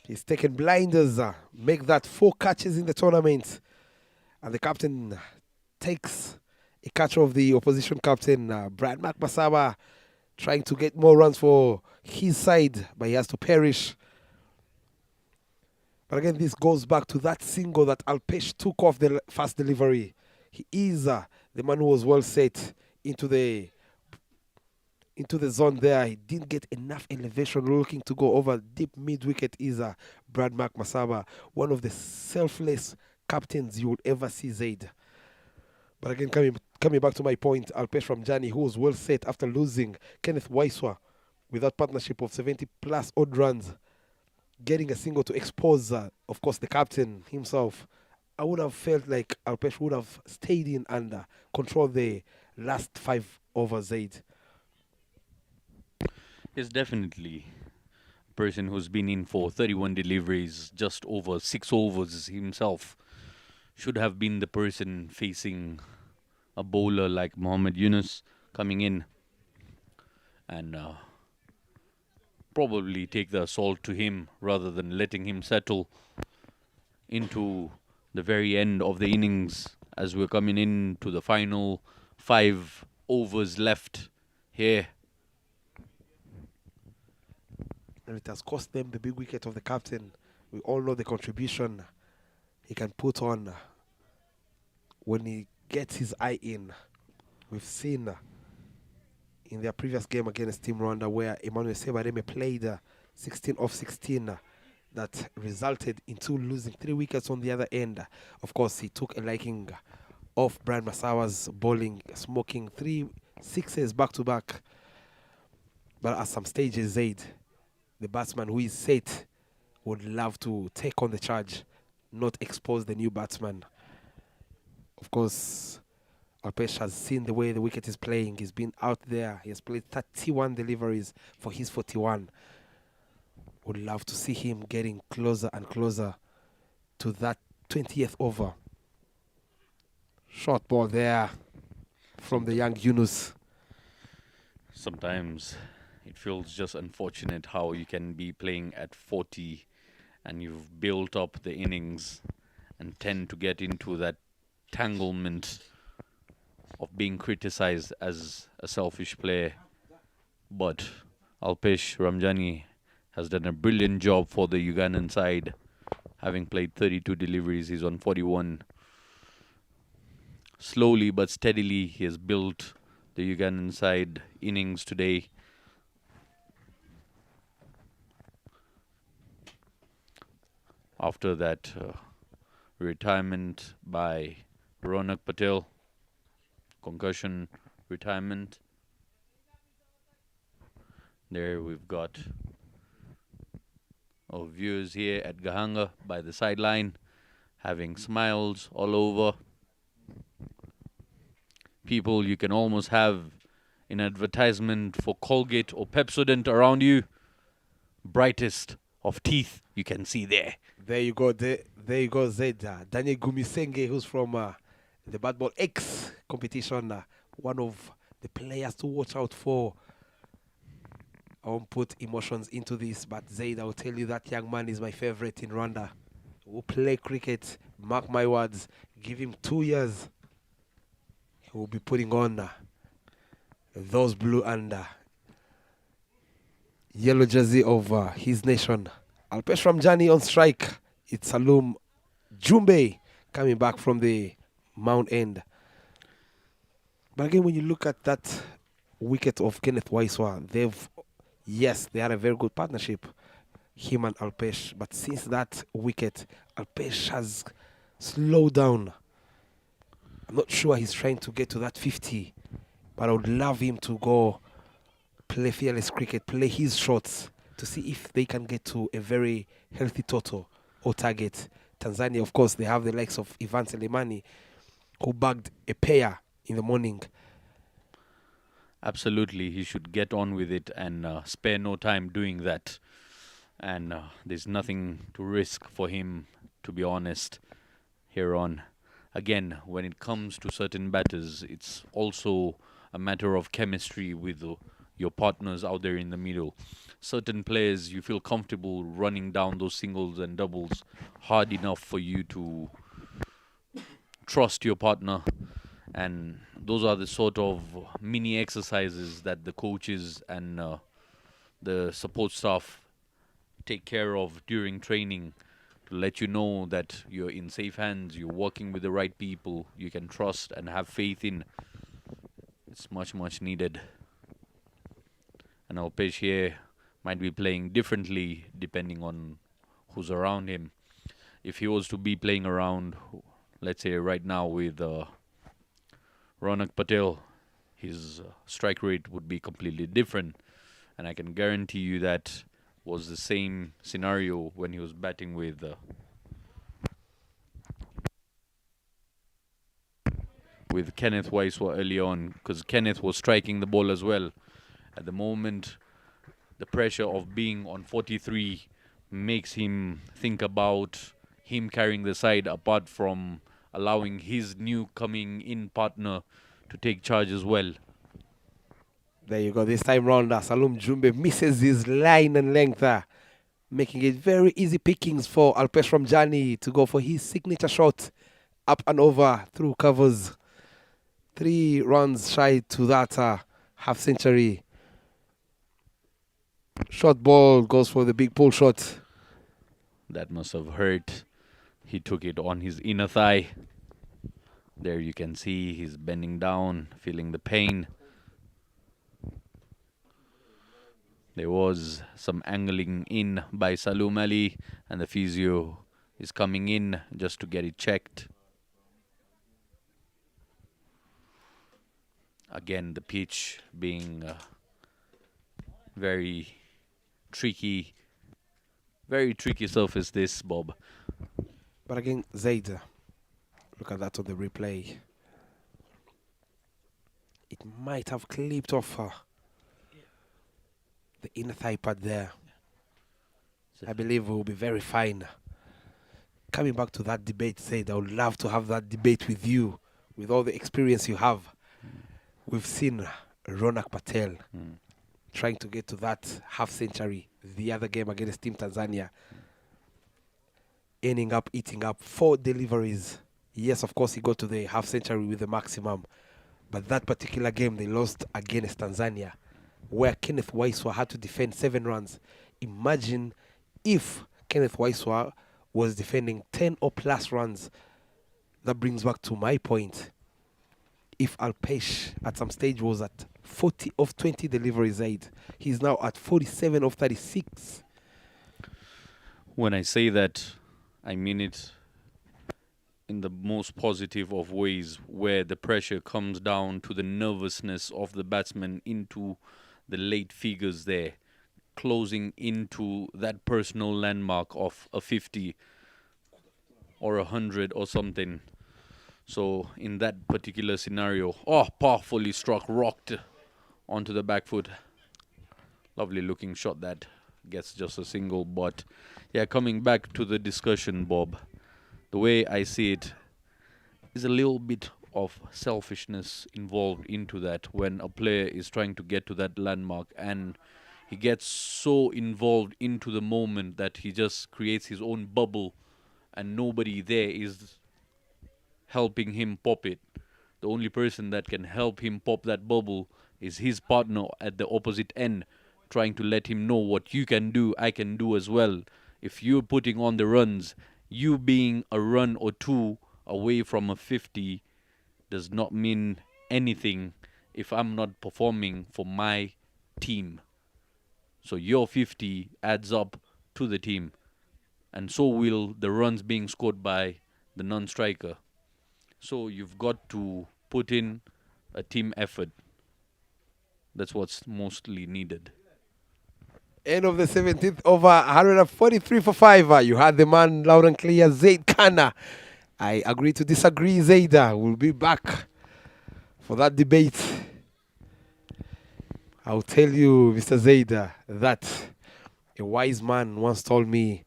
He's taken blinders, make that 4 catches in the tournament. And the captain takes a catch of the opposition captain, Brad Makmasaba, trying to get more runs for his side, but he has to perish. But again, this goes back to that single that Alpesh took off the first delivery. He is the man who was well set into the zone there. He didn't get enough elevation, looking to go over deep mid-wicket. Is Brad Makmasaba, one of the selfless captains you would ever see, Zaid. But again, coming back to my point, Alpesh Ramjani, who was well set after losing Kenneth Waiswa with that partnership of 70 plus odd runs, getting a single to expose, of course, the captain himself. I would have felt like Alpesh would have stayed in and controlled the last 5 overs, Zaid. He's definitely a person who's been in for 31 deliveries, just over 6 overs himself. Should have been the person facing a bowler like Mohamed Yunus coming in and probably take the assault to him rather than letting him settle into the very end of the innings as we're coming in to the final 5 overs left here. and it has cost them the big wicket of the captain. We all know the contribution he can put on when he gets his eye in. We've seen in their previous game against Team Rwanda where Emmanuel Sebareme played 16 off 16 that resulted in two losing 3 wickets on the other end. Of course, he took a liking of Brian Masawa's bowling, smoking 3 sixes back to back. But at some stages, Zaid, the batsman who is set, would love to take on the charge, not expose the new batsman. Of course, Alpesh has seen the way the wicket is playing. He's been out there. He has played 31 deliveries for his 41. Would love to see him getting closer and closer to that 20th over. Short ball there from the young Yunus. Sometimes it feels just unfortunate how you can be playing at 40 and you've built up the innings and tend to get into that tanglement of being criticized as a selfish player. But Alpesh Ramjani has done a brilliant job for the Ugandan side. Having played 32 deliveries, he's on 41. Slowly but steadily, he has built the Ugandan side innings today. After that retirement by Ronak Patel, concussion retirement. There we've got our viewers here at Gahanga by the sideline, having smiles all over. People you can almost have an advertisement for Colgate or Pepsodent around you. Brightest of teeth you can see there. There you go, there you go, Zed. Daniel Gumisenge, who's from the Bad Ball X competition, one of the players to watch out for. I won't put emotions into this, but Zaid, I will tell you that young man is my favorite in Rwanda. He will play cricket, mark my words. Give him 2 years. He will be putting on those blue and yellow jersey of his nation. Alpesh Ramjani on strike. It's Salum Jumbe coming back from the Mount End. But again, when you look at that wicket of Kenneth Waiswa, they had a very good partnership, him and Alpesh. But since that wicket, Alpesh has slowed down. I'm not sure he's trying to get to that 50, but I would love him to go play fearless cricket, play his shots to see if they can get to a very healthy total or target. Tanzania, of course, they have the likes of Ivan Selemani, who bagged a pair in the morning. Absolutely, he should get on with it and spare no time doing that. And there's nothing to risk for him, to be honest, here on. Again, when it comes to certain batters, it's also a matter of chemistry with your partners out there in the middle. Certain players, you feel comfortable running down those singles and doubles hard enough for you to trust your partner. And those are the sort of mini exercises that the coaches and the support staff take care of during training to let you know that you're in safe hands, you're working with the right people, you can trust and have faith in. It's much, much needed. And Alpesh here might be playing differently depending on who's around him. If he was to be playing around, let's say right now with Ronak Patel, his strike rate would be completely different. And I can guarantee you that was the same scenario when he was batting with Kenneth Waiswa early on, because Kenneth was striking the ball as well. At the moment, the pressure of being on 43 makes him think about him carrying the side apart from allowing his new coming in partner to take charge as well. There you go. This time round, Salum Jumbe misses his line and length, making it very easy pickings for Alpesh Ramjani to go for his signature shot up and over through covers. 3 runs shy to that half century. Short ball goes for the big pull shot. That must have hurt. He took it on his inner thigh. There you can see he's bending down, feeling the pain. There was some angling in by Saloom Ali, and the physio is coming in just to get it checked. Again, the pitch being very tricky, very tricky surface this, Bob. But again, Zaid, look at that on the replay. It might have clipped off the inner thigh pad there. I believe it will be very fine. Coming back to that debate, Zaid, I would love to have that debate with you, with all the experience you have. We've seen Ronak Patel trying to get to that half century, the other game against Team Tanzania, ending up eating up 4 deliveries. Yes, of course, he got to the half century with the maximum, but that particular game they lost against Tanzania, where Kenneth Waiswa had to defend 7 runs. Imagine if Kenneth Waiswa was defending 10 or plus runs. That brings back to my point. If Alpesh at some stage was at 40 of 20 deliveries aid, he's now at 47 of 36. When I say that, I mean it in the most positive of ways, where the pressure comes down to the nervousness of the batsman into the late figures there, closing into that personal landmark of a 50 or 100 or something. So in that particular scenario, powerfully struck, rocked onto the back foot. Lovely looking shot that gets just a single. But yeah, coming back to the discussion, Bob, the way I see it is a little bit of selfishness involved into that when a player is trying to get to that landmark, and he gets so involved into the moment that he just creates his own bubble and nobody there is helping him pop it. The only person that can help him pop that bubble is his partner at the opposite end, trying to let him know what you can do, I can do as well. If you're putting on the runs, you being a run or two away from a 50 does not mean anything if I'm not performing for my team. So your 50 adds up to the team, and so will the runs being scored by the non-striker. So you've got to put in a team effort. That's what's mostly needed. End of the 17th over, 143 for 5. You had the man loud and clear, Zaid Kana. I agree to disagree, Zaida. We'll be back for that debate. I'll tell you, Mr. Zaida, that a wise man once told me,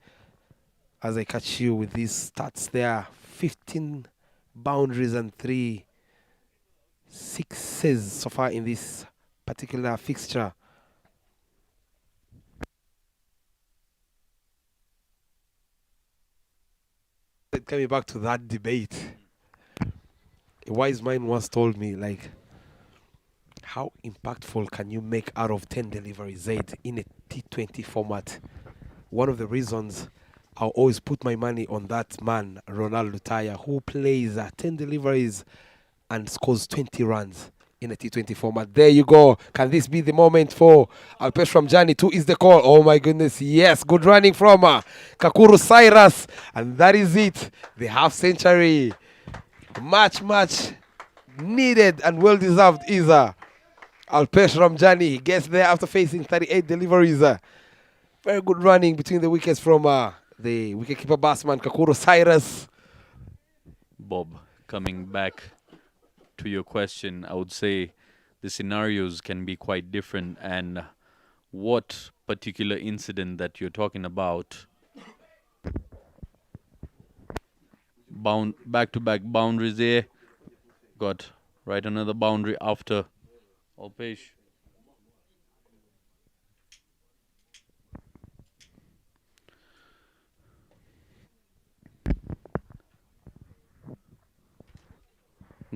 as I catch you with these stats there, 15 boundaries and 3 sixes so far in this particular fixture. Coming back to that debate, a wise man once told me, like, how impactful can you make out of 10 deliveries, Zaid, in a T20 format? One of the reasons I'll always put my money on that man, Ronald Lutaya, who plays 10 deliveries and scores 20 runs in a T20 format. There you go. Can this be the moment for Alpesh from Jani? 2 is the call. Oh my goodness. Yes. Good running from Kakuru Cyrus. And that is it. The half century. Much needed and well deserved is Alpesh Ramjani. He gets there after facing 38 deliveries. Very good running between the wickets from the wicketkeeper batsman Kakuru Cyrus. Bob, coming back to your question, I would say the scenarios can be quite different, and what particular incident that you're talking about, back-to-back boundaries there, got right another boundary after Alpesh.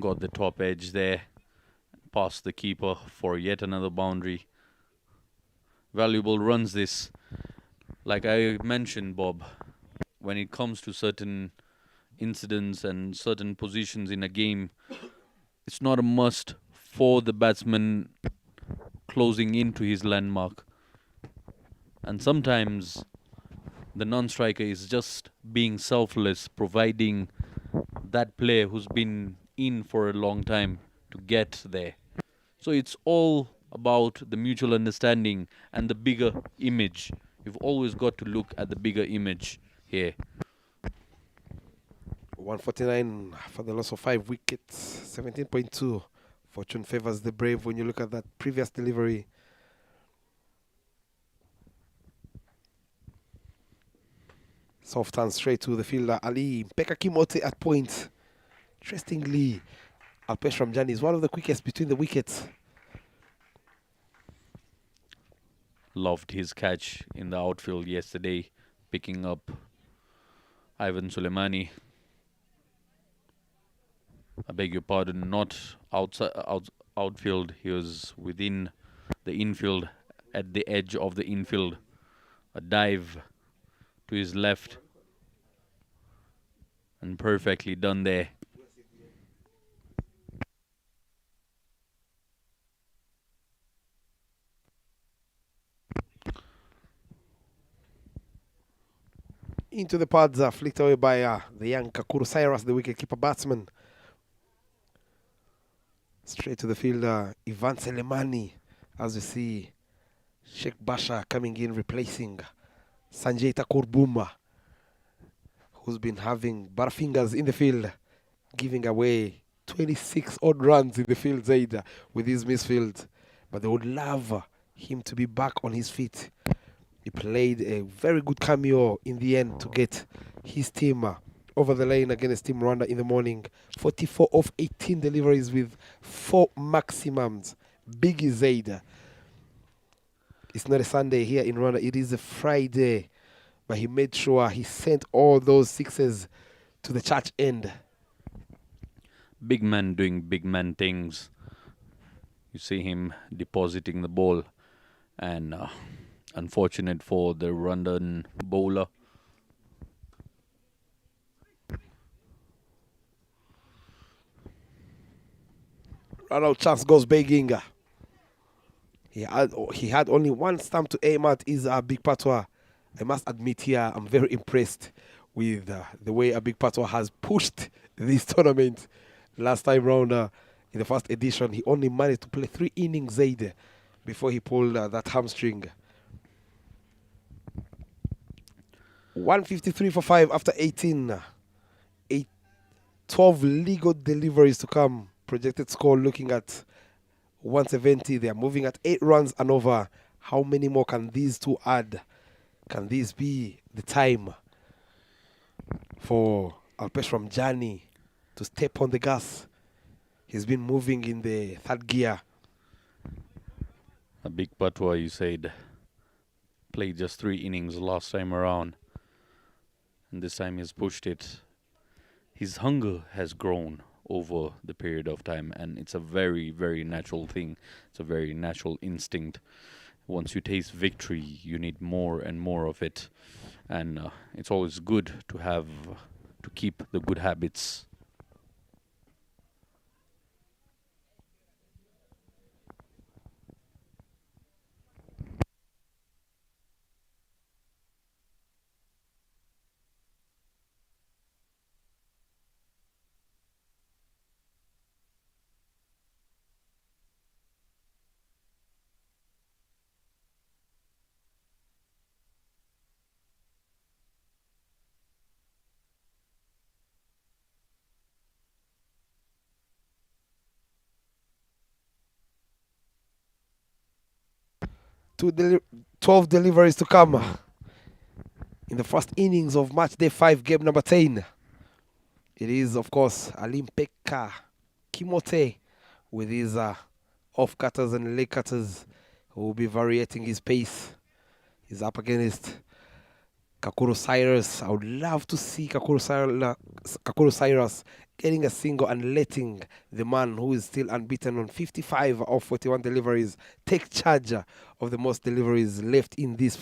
Got the top edge there, past the keeper for yet another boundary. valuable runs this. Like I mentioned, Bob, when it comes to certain incidents and certain positions in a game, it's not a must for the batsman closing into his landmark. And sometimes the non-striker is just being selfless, providing that player who's been in for a long time to get there. So it's all about the mutual understanding and the bigger image. You've always got to look at the bigger image here. 149 for the loss of 5 wickets, 17.2. Fortune favors the brave when you look at that previous delivery. Soft turn straight to the fielder, Ali Mpeka Kimote at point. Interestingly, Alpesh Ramjani is one of the quickest between the wickets. Loved his catch in the outfield yesterday, picking up Ivan Suleimani. I beg your pardon, not outfield. He was within the infield, at the edge of the infield. A dive to his left, and perfectly done there. Into the pads, flicked away by the young Kakuru Cyrus, the wicketkeeper batsman. Straight to the fielder, Ivan Selemani, as we see Sheikh Basha coming in, replacing Sanjay Thakur Buma, who's been having butterfingers in the field, giving away 26 odd runs in the field, Zaida, with his misfield. But they would love him to be back on his feet. He played a very good cameo in the end to get his team over the lane against Team Rwanda in the morning. 44 of 18 deliveries with 4 maximums. Biggie Zaida. It's not a Sunday here in Rwanda, it is a Friday. But he made sure he sent all those sixes to the church end. Big man doing big man things. You see him depositing the ball, and unfortunate for the Rwandan bowler. Run out chance goes begging. He had only one stamp to aim at, is Big Patwa. I must admit here, I'm very impressed with the way Big Patwa has pushed this tournament. Last time round, in the first edition, he only managed to play 3 innings Zaid before he pulled that hamstring. 153 for 5 after 18. 12 legal deliveries to come. Projected score looking at 170. They are moving at 8 runs and over. How many more can these two add? Can this be the time for Alpesh Ramjani to step on the gas? He's been moving in the third gear. A Big Patwa, you said, played just 3 innings last time around, and this time he's pushed it. His hunger has grown over the period of time, and it's a very, very natural thing. It's a very natural instinct. Once you taste victory, you need more and more of it, and it's always good to keep the good habits. Two 12 deliveries to come in the first innings of match day 5, game number 10. It is, of course, Alimpeka Kimote with his off-cutters and leg cutters who will be variating his pace. He's up against Kakuru Cyrus. I would love to see Kakuru Cyrus getting a single and letting the man who is still unbeaten on 55 of 41 deliveries take charge of the most deliveries left in this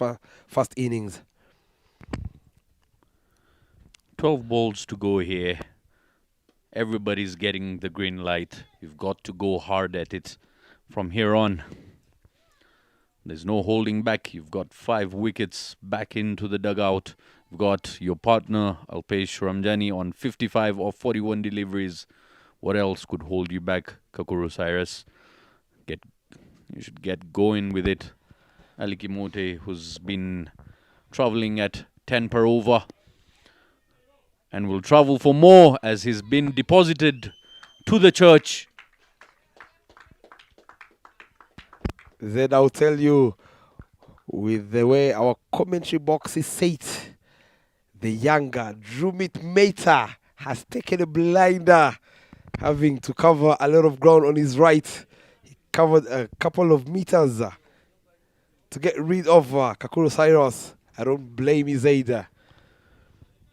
first innings. 12 balls to go here. Everybody's getting the green light. You've got to go hard at it from here on. There's no holding back. You've got 5 wickets back into the dugout. You've got your partner, Alpesh Ramjani, on 55 of 41 deliveries. What else could hold you back, Kakuru Cyrus? You should get going with it. Ali Kimote, who's been traveling at 10 per over and will travel for more as he's been deposited to the church. Then I'll tell you, with the way our commentary box is set, the younger Drumit Mehta has taken a blinder, having to cover a lot of ground on his right. He covered a couple of meters to get rid of Kakuru Cyrus. I don't blame his either.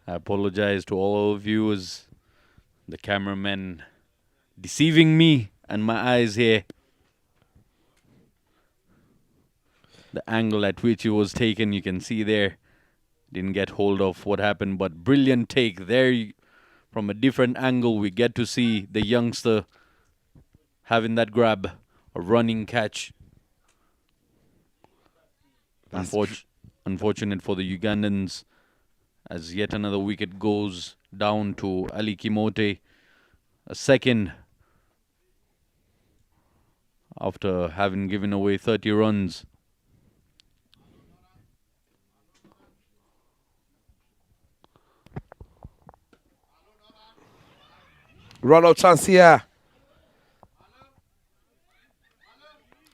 I apologize to all of you as the cameraman deceiving me and my eyes here. The angle at which it was taken, you can see there. Didn't get hold of what happened, but brilliant take there. From a different angle, we get to see the youngster having that grab, a running catch. Unfortunate for the Ugandans, as yet another wicket goes down to Ali Kimote. A second after having given away 30 runs. Run out chance here.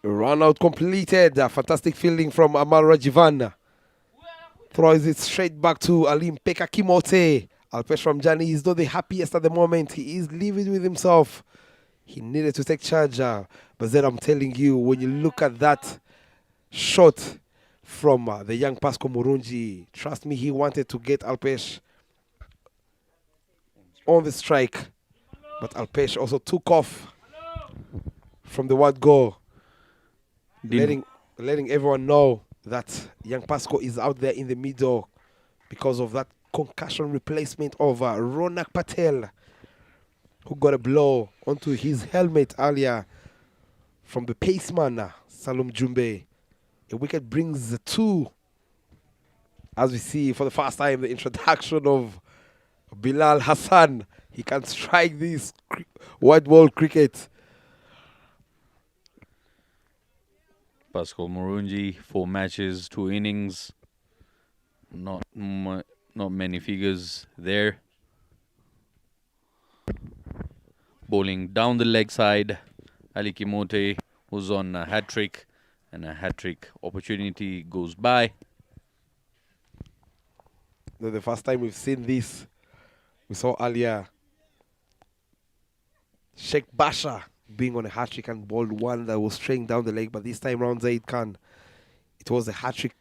Run out completed. Fantastic fielding from Amal Rajivan. Throws it straight back to Alim Peka Kimote. Alpesh Ramjani is not the happiest at the moment. He is living with himself. He needed to take charge. But then I'm telling you, when you look at that shot from the young Pasco Murunji, trust me, he wanted to get Alpesh on the strike. But Alpesh also took off from the word go, letting everyone know that young Pasco is out there in the middle because of that concussion replacement of Ronak Patel, who got a blow onto his helmet earlier from the paceman, Salom Jumbe. A wicket brings the two, as we see for the first time, the introduction of Bilal Hassan. He can strike this white ball cricket. Pascal Murunji, 4 matches, 2 innings. Not many figures there. Bowling down the leg side, Ali Kimote, who's on a hat-trick, and a hat-trick opportunity goes by. The first time we've seen this, we saw earlier Sheikh Basha being on a hat-trick and bowled one that was straying down the leg, but this time round Zaid Khan, it was a hat-trick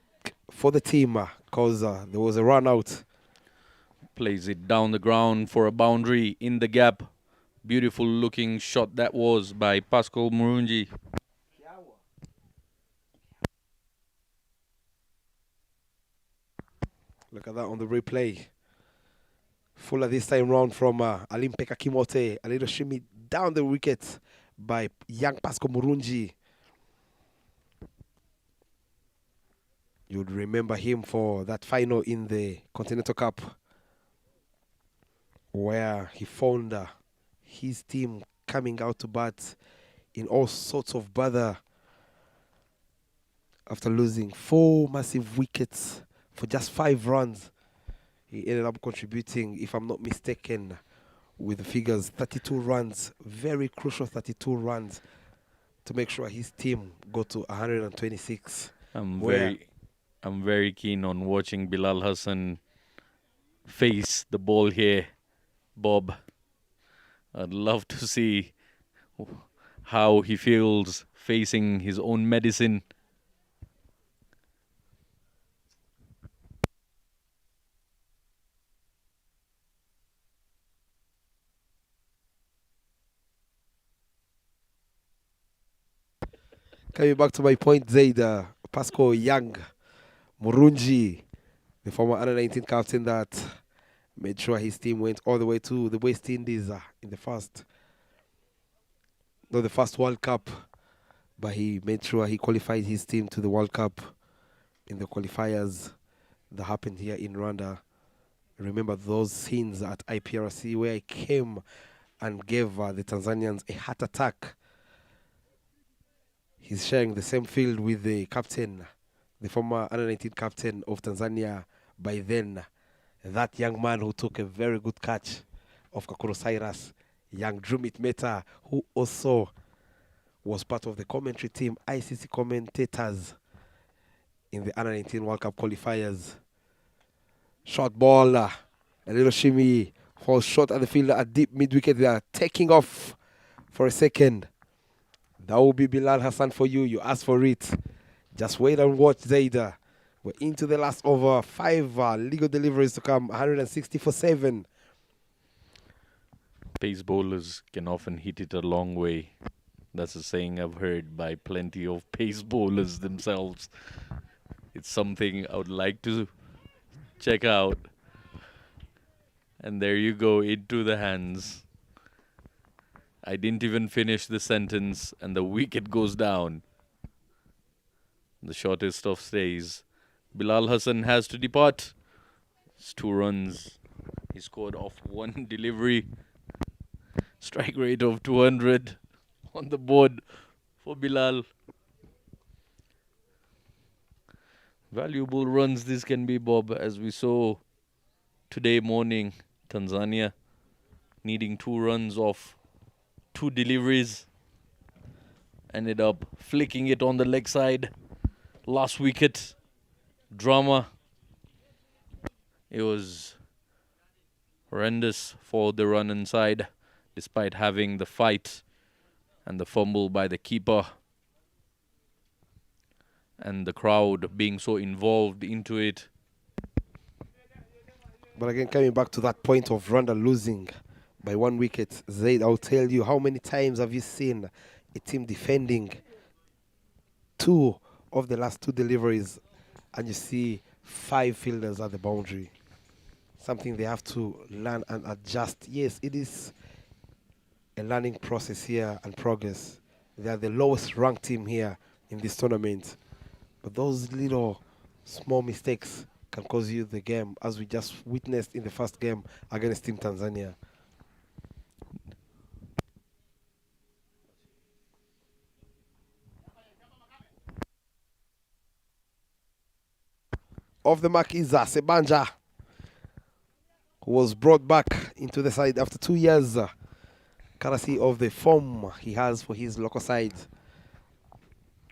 for the team because there was a run out. Plays it down the ground for a boundary in the gap. Beautiful looking shot that was by Pascal Murunji. Look at that on the replay. Fuller this time round from Alim Peka Kimote. A little shimmy down the wicket by young Pasco Murunji. You'd remember him for that final in the Continental Cup where he found his team coming out to bat in all sorts of bother after losing 4 massive wickets for just 5 runs. He ended up contributing, if I'm not mistaken, with the figures 32 runs, very crucial 32 runs to make sure his team got to 126. I'm very keen on watching Bilal Hassan face the ball here, Bob. I'd love to see how he feels facing his own medicine. Coming back to my point, Zaida, Pasco Young, Murunji, the former under 19 captain that made sure his team went all the way to the West Indies in the first World Cup, but he made sure he qualified his team to the World Cup in the qualifiers that happened here in Rwanda. Remember those scenes at IPRC where he came and gave the Tanzanians a heart attack. He's sharing the same field with the captain, the former under 19 captain of Tanzania by then. That young man who took a very good catch of Kakuro Cyrus, young Drumit Meta, who also was part of the commentary team, ICC commentators in the under 19 World Cup qualifiers. Short ball, a little shimmy, falls short at the field at deep mid wicket. They are taking off for a second. That will be Bilal Hassan for you. You asked for it. Just wait and watch, Zaida. We're into the last over. 5 legal deliveries to come. 160 for 7. Pace bowlers can often hit it a long way. That's a saying I've heard by plenty of pace bowlers themselves. It's something I would like to check out. And there you go, into the hands. I didn't even finish the sentence and the wicket goes down. The shortest of stays. Bilal Hassan has to depart. It's 2 runs. He scored off 1 delivery. Strike rate of 200 on the board for Bilal. Valuable runs this can be, Bob, as we saw today morning. Tanzania needing 2 runs off 2 deliveries. Ended up flicking it on the leg side. Last wicket. Drama. It was horrendous for the run inside, despite having the fight and the fumble by the keeper and the crowd being so involved into it. But again, coming back to that point of Rwanda losing by 1 wicket, Zaid, I'll tell you, how many times have you seen a team defending 2 of the last 2 deliveries and you see 5 fielders at the boundary? Something they have to learn and adjust. Yes, it is a learning process here and progress. They are the lowest ranked team here in this tournament. But those little small mistakes can cause you the game, as we just witnessed in the first game against Team Tanzania. Off the mark is Sebanja, who was brought back into the side after 2 years, courtesy of the form he has for his local side,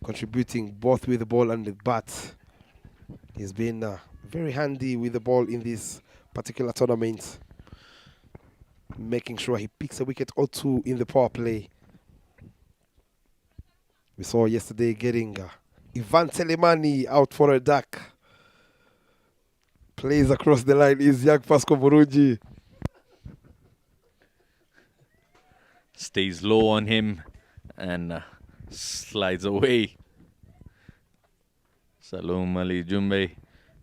contributing both with the ball and the bat. He's been very handy with the ball in this particular tournament, making sure he picks a wicket or 2 in the power play. We saw yesterday getting Ivan Telemani out for a duck. Plays across the line is young Pasco Murunji. Stays low on him and slides away. Salom Ali Jumbe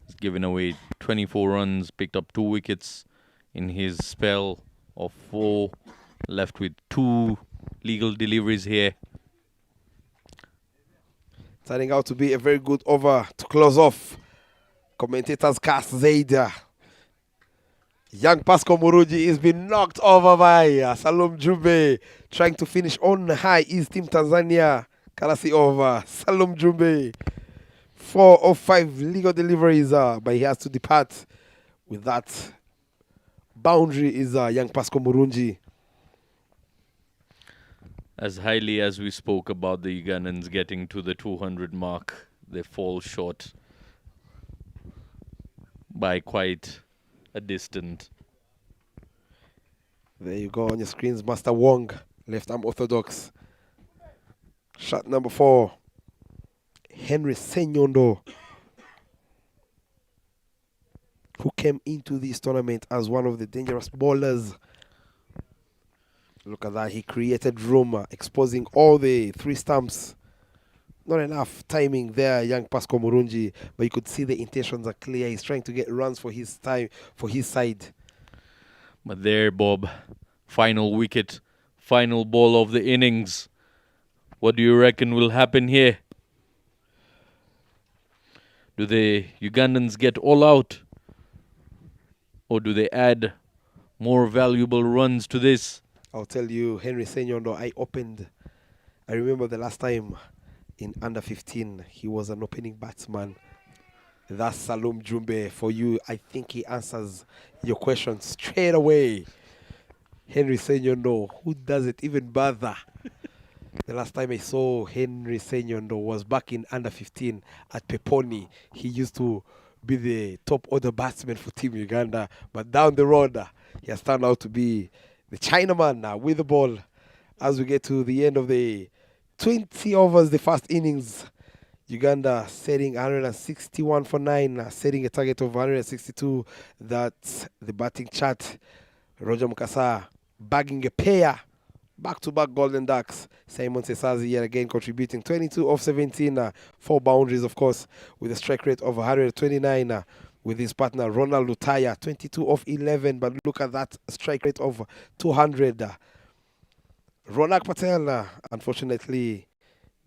has given away 24 runs, picked up 2 wickets in his spell of 4, left with 2 legal deliveries here. Turning out to be a very good over to close off. Commentators cast Zaida. Young Pasco Murunji is being knocked over by Salom Jumbe, trying to finish on high is Team Tanzania. Courtesy over Salom Jumbe. 4 of 5 legal deliveries, but he has to depart with that. Boundary is young Pasco Murunji. As highly as we spoke about the Ugandans getting to the 200 mark, they fall short by quite a distance. There you go on your screens, Master Wong, left arm orthodox. Shot number 4, Henry Senyondo, who came into this tournament as one of the dangerous bowlers. Look at that, he created room, exposing all the 3 stumps. Not enough timing there, young Pascal Murungi, but you could see the intentions are clear. He's trying to get runs for his time, for his side. But there, Bob, final wicket, final ball of the innings. What do you reckon will happen here? Do the Ugandans get all out? Or do they add more valuable runs to this? I'll tell you, Henry Senyondo, I remember the last time in under 15, he was an opening batsman. That's Salum Jumbe for you. I think he answers your question straight away. Henry Senyondo, who doesn't even bother? The last time I saw Henry Senyondo was back in under 15 at Peponi. He used to be the top order batsman for Team Uganda. But down the road, he has turned out to be the Chinaman with the ball. As we get to the end of the 20 overs, the first innings, Uganda setting 161 for 9, setting a target of 162. That's the batting chart. Roger Mukasa bagging a pair. Back-to-back Golden Ducks. Simon Sesazi yet again contributing 22 of 17, 4 boundaries, of course, with a strike rate of 129. With his partner Ronald Lutaya, 22 of 11, but look at that strike rate of 200. Ronak Patel, unfortunately,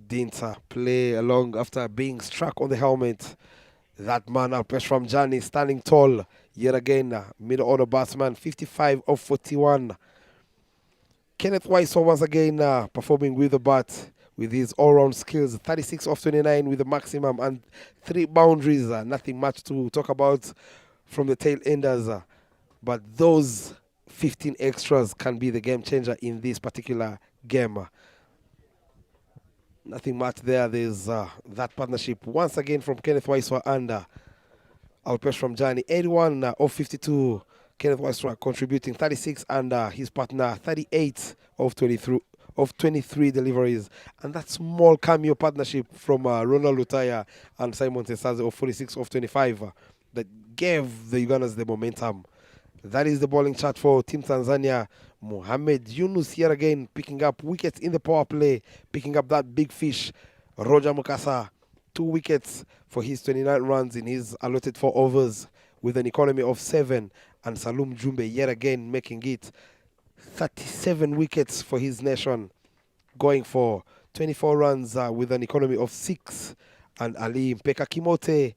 didn't play along after being struck on the helmet. That man, Alpesh Ramjani, standing tall yet again. Middle order batsman, 55 of 41. Kenneth Wiseau once again performing with the bat with his all-round skills. 36 of 29 with the maximum and 3 boundaries. Nothing much to talk about from the tail enders. But those 15 extras can be the game changer in this particular game. Nothing much there. There's that partnership once again from Kenneth Wiseau and Alpesh from Johnny. 81 of 52. Kenneth Wiseau contributing 36 and his partner 38 of 23 deliveries. And that small cameo partnership from Ronald Lutaya and Simon Tesaze of 46 of 25 that gave the Ugandans the momentum. That is the bowling chart for Team Tanzania. Mohamed Yunus here again picking up wickets in the power play, picking up that big fish. Roger Mukasa, 2 wickets for his 29 runs in his allotted 4 overs with an economy of 7. And Salum Jumbe yet again making it 37 wickets for his nation, going for 24 runs with an economy of 6. And Ali Mpeka Kimote,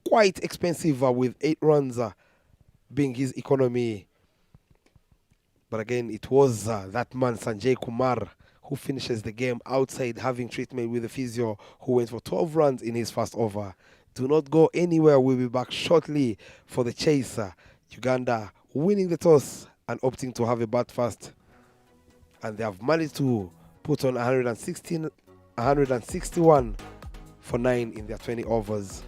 quite expensive with 8 runs being his economy. But again, it was that man, Sanjay Kumar, who finishes the game outside having treatment with the physio, who went for 12 runs in his first over. Do not go anywhere. We'll be back shortly for the chase. Uganda winning the toss and opting to have a bat first. And they have managed to put on 161 for 9 in their 20 overs.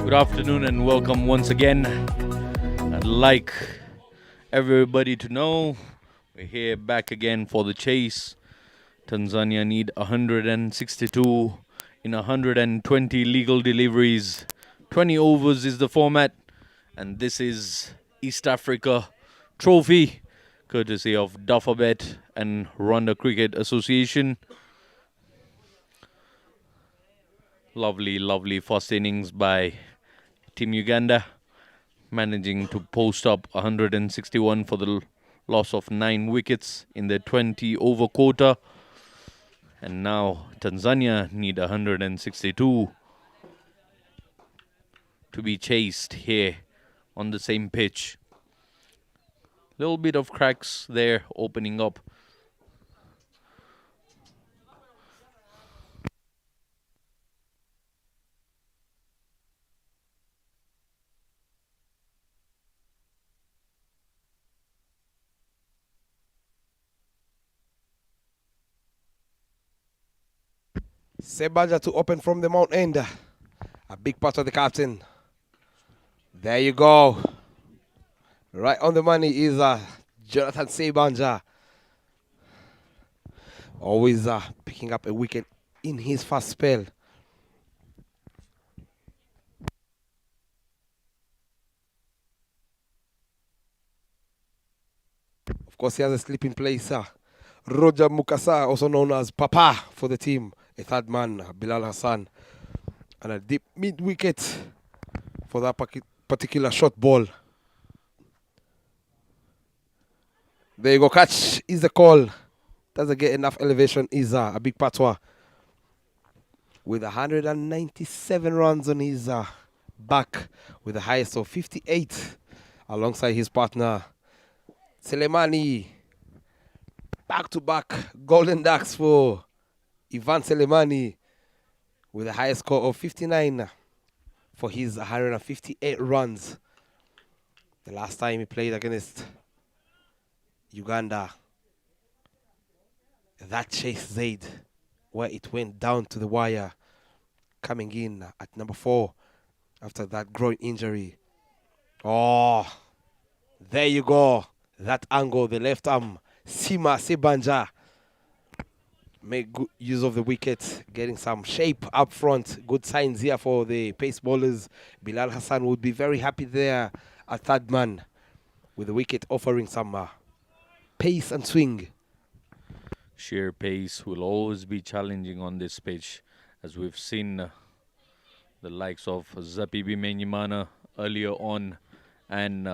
Good afternoon and welcome once again. I'd like everybody to know we're here back again for the chase. Tanzania need 162 in 120 legal deliveries. 20 overs is the format, and this is East Africa Trophy, courtesy of Dufferbet and Rwanda Cricket Association. Lovely, lovely first innings by Team Uganda, managing to post up 161 for the loss of 9 wickets in the 20 over quota. And now Tanzania need 162 to be chased here on the same pitch. Little bit of cracks there opening up. Sebanja to open from the mount end. A big part of the captain. There you go. Right on the money is Jonathan Sebanja. Always picking up a wicket in his first spell. Of course, he has a sleeping placer. Roger Mukasa, also known as Papa for the team. A third man, Bilal Hassan. And a deep mid-wicket for that particular short ball. There you go, catch is the call. Doesn't get enough elevation, is a big patwa. With 197 runs on his back, with the highest of 58, alongside his partner, Selemani. Back-to-back golden ducks for Ivan Selemani, with the highest score of 59 for his 158 runs. The last time he played against Uganda, that chase Zaid, where it went down to the wire, coming in at number 4 after that groin injury. Oh, there you go. That angle, the left arm, Sima Sebanja. Make good use of the wicket, getting some shape up front. Good signs here for the pace bowlers. Bilal Hassan would be very happy there at third man, with the wicket offering some pace and swing. Sheer pace will always be challenging on this pitch, as we've seen the likes of Zapibi Menyimana earlier on, and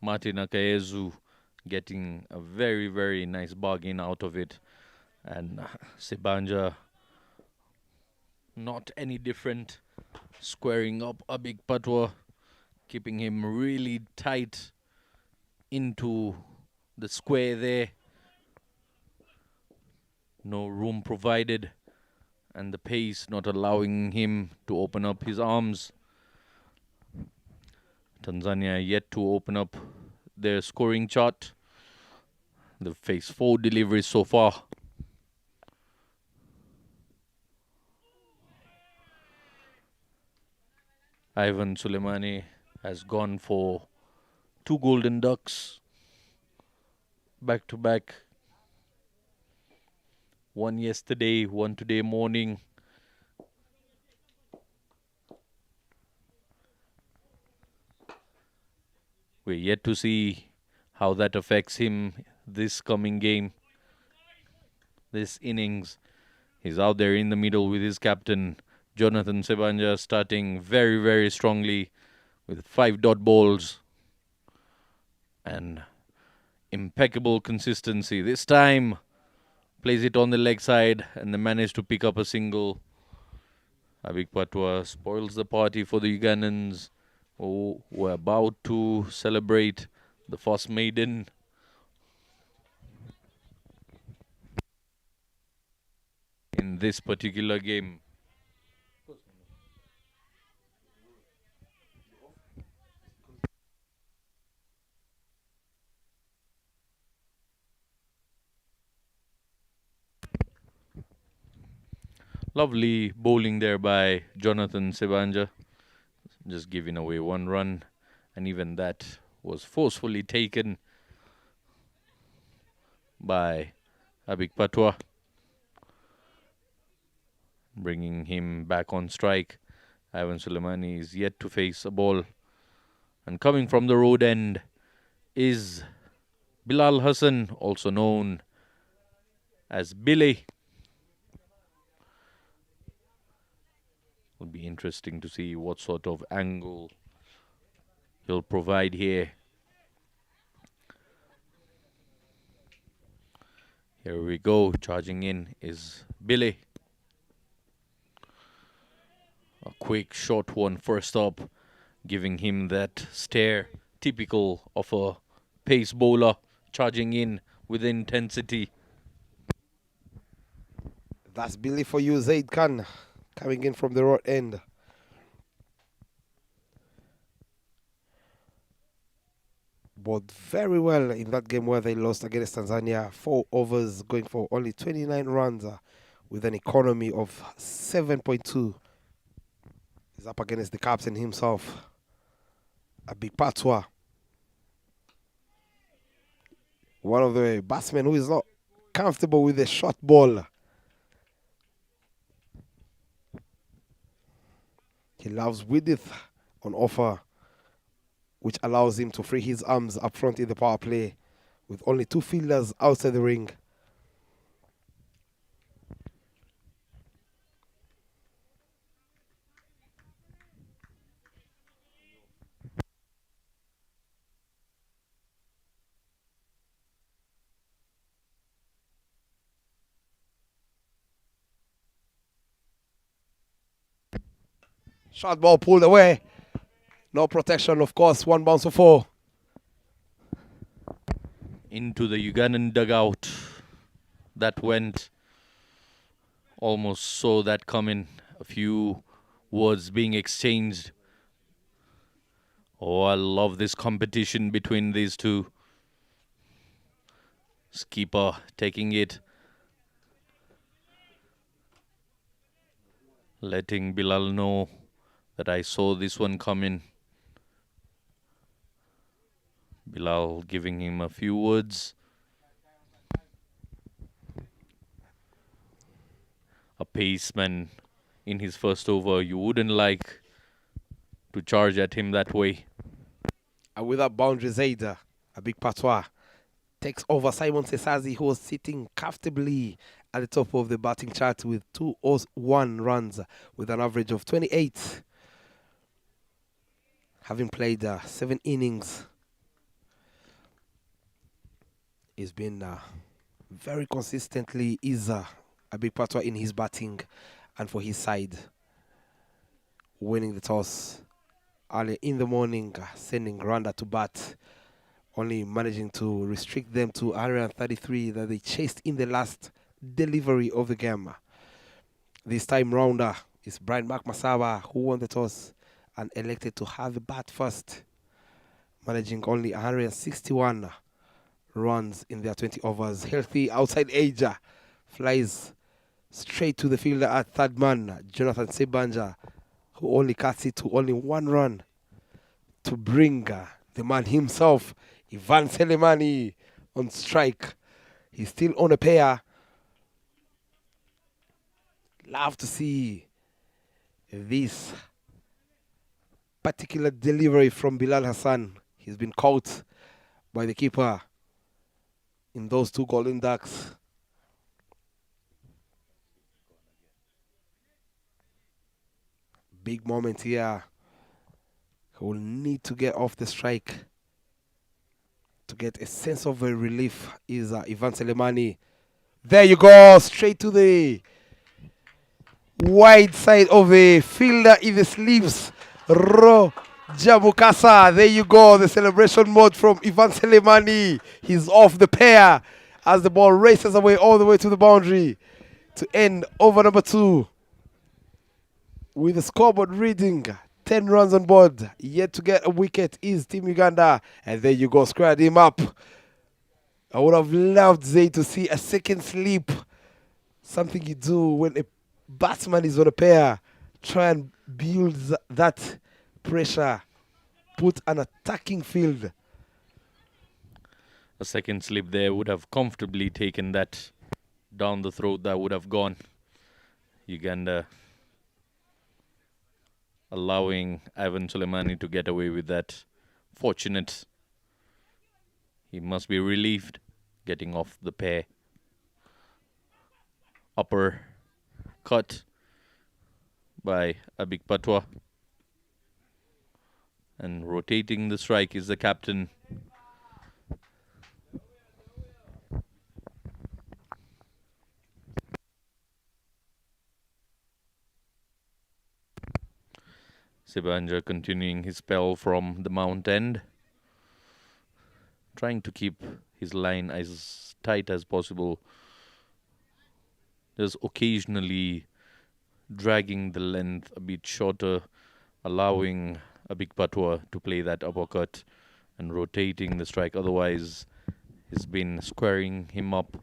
Martin Akayezu getting a very, very nice bargain out of it. And Sebanja, not any different, squaring up a big patwa, keeping him really tight into the square there. No room provided, and the pace not allowing him to open up his arms. Tanzania yet to open up their scoring chart. They've faced 4 deliveries so far. Ivan Suleimani has gone for 2 golden ducks back to back. One yesterday, one today morning. We're yet to see how that affects him this coming game, this innings. He's out there in the middle with his captain, Jonathan Sebanja, starting very, very strongly with 5 dot balls and impeccable consistency. This time, plays it on the leg side and they manage to pick up a single. Abik Patwa spoils the party for the Ugandans, who were about to celebrate the first maiden. In this particular game. Lovely bowling there by Jonathan Sebanja, just giving away 1 run, and even that was forcefully taken by Abik Patwa, bringing him back on strike. Ivan Suleimani is yet to face a ball, and coming from the road end is Bilal Hassan, also known as Billy. Will be interesting to see what sort of angle he'll provide here. Here we go. Charging in is Billy. A quick short one first up, giving him that stare typical of a pace bowler, charging in with intensity. That's Billy for you, Zaid Khan, coming in from the right end. Bowled very well in that game where they lost against Tanzania. 4 overs, going for only 29 runs. with an economy of 7.2. He's up against the captain himself, a big Patwa. One of the batsmen who is not comfortable with the short ball. He loves width on offer, which allows him to free his arms up front in the power play with only 2 fielders outside the ring. Short ball pulled away. No protection, of course. 1 bounce for 4. Into the Ugandan dugout. That went. Almost saw that coming. A few words being exchanged. Oh, I love this competition between these two. Skipper taking it. Letting Bilal know that I saw this one coming. Bilal giving him a few words. A paceman in his first over. You wouldn't like to charge at him that way. And without boundaries either, a big Patois takes over Simon Sesazi, who was sitting comfortably at the top of the batting chart with 201 runs with an average of 28. Having played 7 innings, he's been very consistently a big Patois in his batting and for his side. Winning the toss early in the morning, sending Rwanda to bat, only managing to restrict them to 133 that they chased in the last delivery of the game. This time round, it's Brian Makmasaba who won the toss and elected to have the bat first, managing only 161 runs in their 20 overs. Healthy outside edge, flies straight to the fielder at third man, Jonathan Sebanja, who only cuts it to only 1 run to bring the man himself, Ivan Selemani, on strike. He's still on a pair. Love to see this particular delivery from Bilal Hassan. He's been caught by the keeper in those 2 golden ducks. Big moment here. He will need to get off the strike to get a sense of relief. Is Ivan Selemani. There you go, straight to the wide side of the fielder in the sleeves. Jamukasa. There you go, the celebration mode from Ivan Selemani. He's off the pair as the ball races away all the way to the boundary to end over number 2. With the scoreboard reading 10 runs on board. Yet to get a wicket is Team Uganda. And there you go, squared him up. I would have loved Zay to see a second sleep. Something you do when a batsman is on a pair. Try and build that pressure. Put an attacking field. A second slip there would have comfortably taken that down the throat. That would have gone. Uganda allowing Ivan Soleimani to get away with that. Fortunate. He must be relieved getting off the pair. Upper cut by Abik Patwa. And rotating the strike is the captain. Sebanja continuing his spell from the mount end. Trying to keep his line as tight as possible. Just occasionally dragging the length a bit shorter, allowing Abik Patwa to play that uppercut and rotating the strike. Otherwise, he's been squaring him up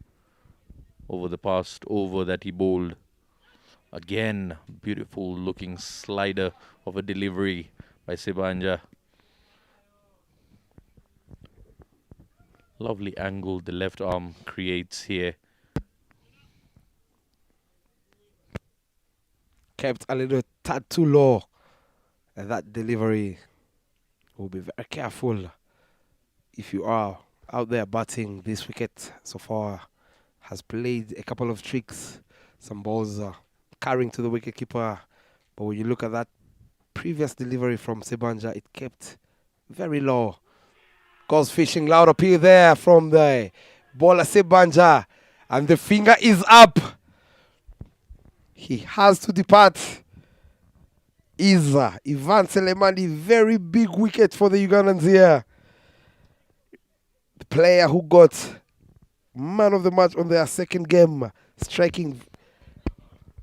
over the past over that he bowled. Again, beautiful looking slider of a delivery by Sibanja. Lovely angle the left arm creates here. Kept a little tad too low. And that delivery will be very careful if you are out there batting. This wicket so far has played a couple of tricks. Some balls carrying to the wicketkeeper. But when you look at that previous delivery from Sibanja, it kept very low. Goes fishing, loud appeal there from the bowler Sibanja. And the finger is up. He has to depart. Ivan Selemani, very big wicket for the Ugandans here. The player who got man of the match on their second game, striking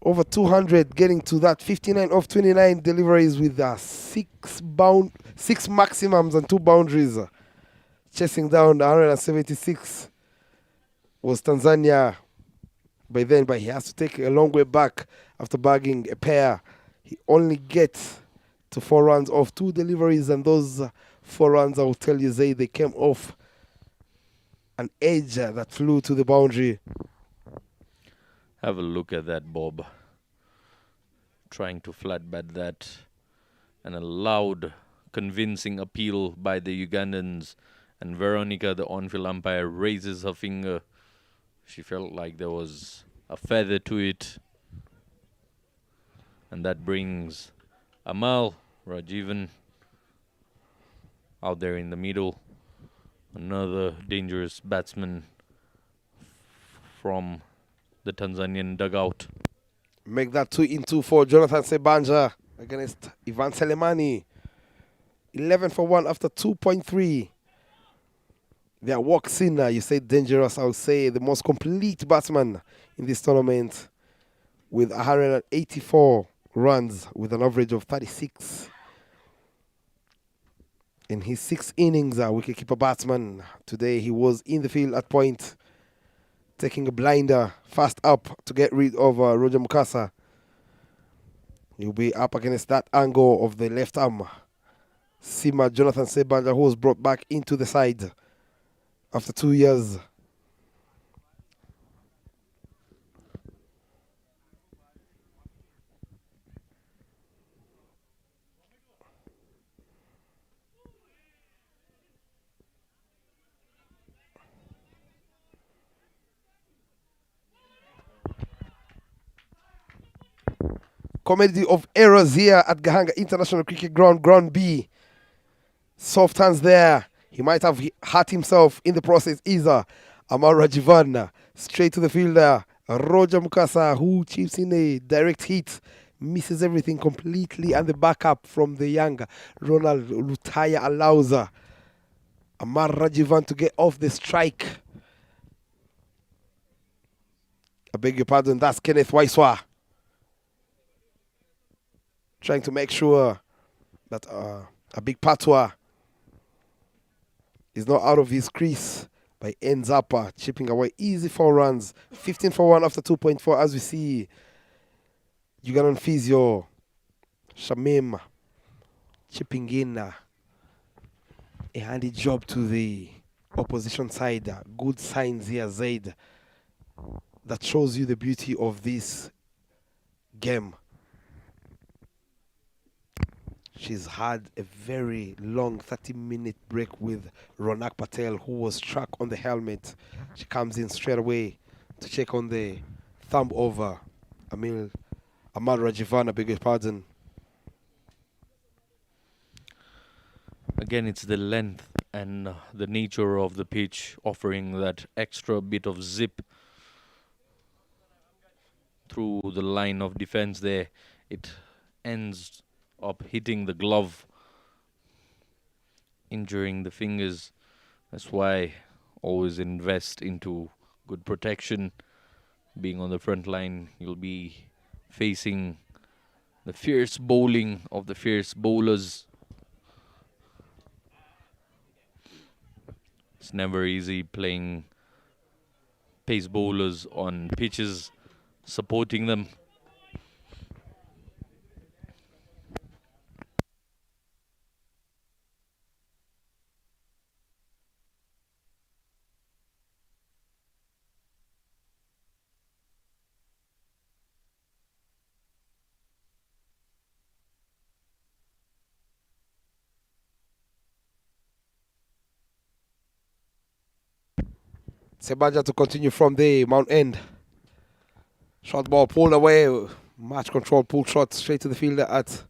over 200, getting to that 59 of 29 deliveries with six maximums and 2 boundaries. Chasing down 176 was Tanzania by then, but he has to take a long way back after bagging a pair. He only gets to 4 runs off 2 deliveries, and those 4 runs, I will tell you, Zay, they came off an edge that flew to the boundary. Have a look at that, Bob. Trying to flat bat that. And a loud, convincing appeal by the Ugandans. And Veronica, the on-field umpire, raises her finger. She felt like there was a feather to it. And that brings Amal Rajivan out there in the middle. Another dangerous batsman from the Tanzanian dugout. Make that 2 in 2 for Jonathan Sebanja against Ivan Selemani. 11 for 1 after 2.3. Their walks in, you say dangerous, I would say the most complete batsman in this tournament with 184 runs with an average of 36. In his 6 innings, wicketkeeper batsman, today he was in the field at point, taking a blinder fast up to get rid of Roger Mukasa. He'll be up against that angle of the left arm. Sima Jonathan Sebanja, who was brought back into the side after 2 years. Comedy of errors here at Gahanga International Cricket Ground, Ground B. Soft hands there. He might have hurt himself in the process. Isa Amar Rajivan straight to the fielder. Roger Mukasa, who chips in a direct hit, misses everything completely, and the backup from the young Ronald Lutaya allows Amar Rajivan to get off the strike. I beg your pardon, that's Kenneth Waiswa. Trying to make sure that a big patwa is not out of his crease, but ends up chipping away easy 4 runs. 15 for 1 after 2.4, as we see Ugandan physio Shamim chipping in a handy job to the opposition side. Good signs here, Zaid, that shows you the beauty of this game. She's had a very long 30-minute break with Ronak Patel, who was struck on the helmet. She comes in straight away to check on the thumb over Amal Rajivan, I beg your pardon. Again, it's the length and the nature of the pitch offering that extra bit of zip through the line of defense there. It ends up hitting the glove, injuring the fingers. That's why always invest into good protection. Being on the front line, you'll be facing the fierce bowling of the fierce bowlers. It's never easy playing pace bowlers on pitches supporting them. Sebanja to continue from the Mount End. Short ball pulled away. Match control, pull shot straight to the fielder at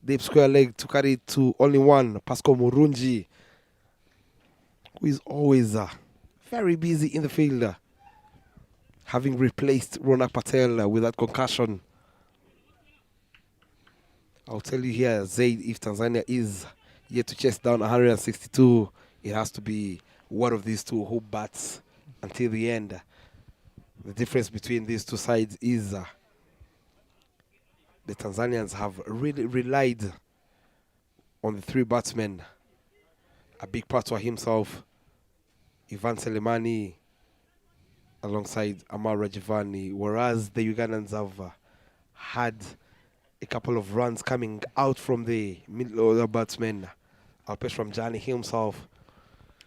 deep square leg to carry it to only one. Pascal Murunji, who is always very busy in the field, having replaced Ronak Patel with that concussion. I'll tell you here, Zaid, if Tanzania is yet to chase down 162, it has to be one of these two who bats until the end. The difference between these two sides is the Tanzanians have really relied on the three batsmen. A big part for himself, Ivan Selemani, alongside Amar Rajivani, whereas the Ugandans have had a couple of runs coming out from the middle order batsmen. Alpeshram Jani himself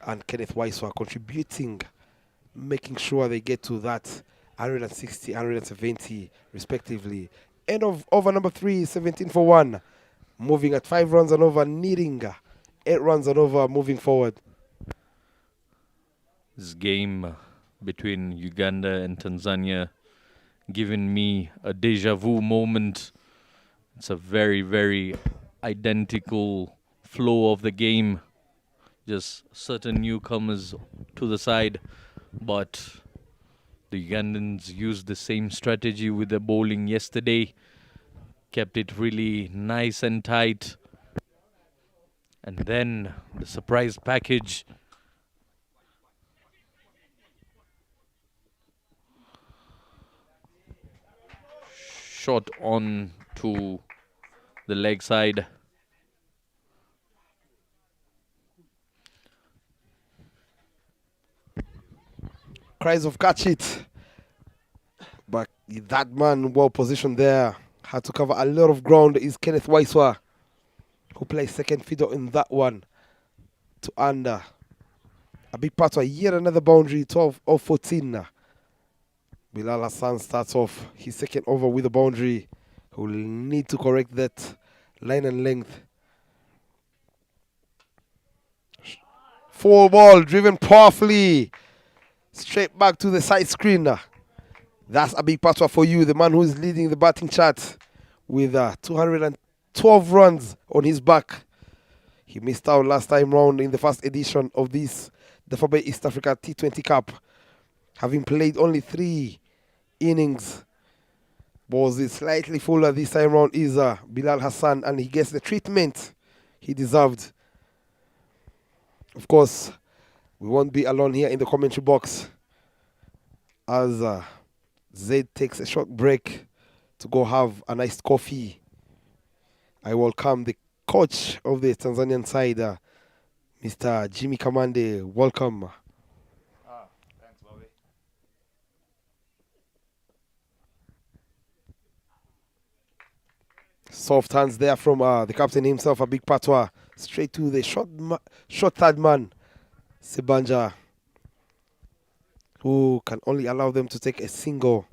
and Kenneth Waiswa contributing, making sure they get to that 160, 170 respectively. End of over number 3, 17 for 1. Moving at 5 runs and over, needing 8 runs and over moving forward. This game between Uganda and Tanzania giving me a deja vu moment. It's a very, very identical flow of the game. Just certain newcomers to the side, but the Ugandans used the same strategy with the bowling yesterday. Kept it really nice and tight. And then the surprise package. Shot on to the leg side. Cries of catch it. But that man well positioned there. Had to cover a lot of ground is Kenneth Waiswa, who plays second fiddle in that one. To under. A big part of yet another boundary, 12 of 14. Bilal Hassan starts off his second over with a boundary. Who will need to correct that line and length. Full ball driven powerfully. Straight back to the side screen. That's a big part for you, the man who is leading the batting chart with 212 runs on his back. He missed out last time round in the first edition of this, the FABE East Africa T20 Cup, having played only 3 innings. Was it slightly fuller this time round is Bilal Hassan, and he gets the treatment he deserved. Of course, we won't be alone here in the commentary box as Zaid takes a short break to go have a nice coffee. I welcome the coach of the Tanzanian side, Mr. Jimmy Kamande. Welcome. Thanks, Bobby. Soft hands there from the captain himself, a big patwa. Straight to the short third man, Sebanja, who can only allow them to take a single.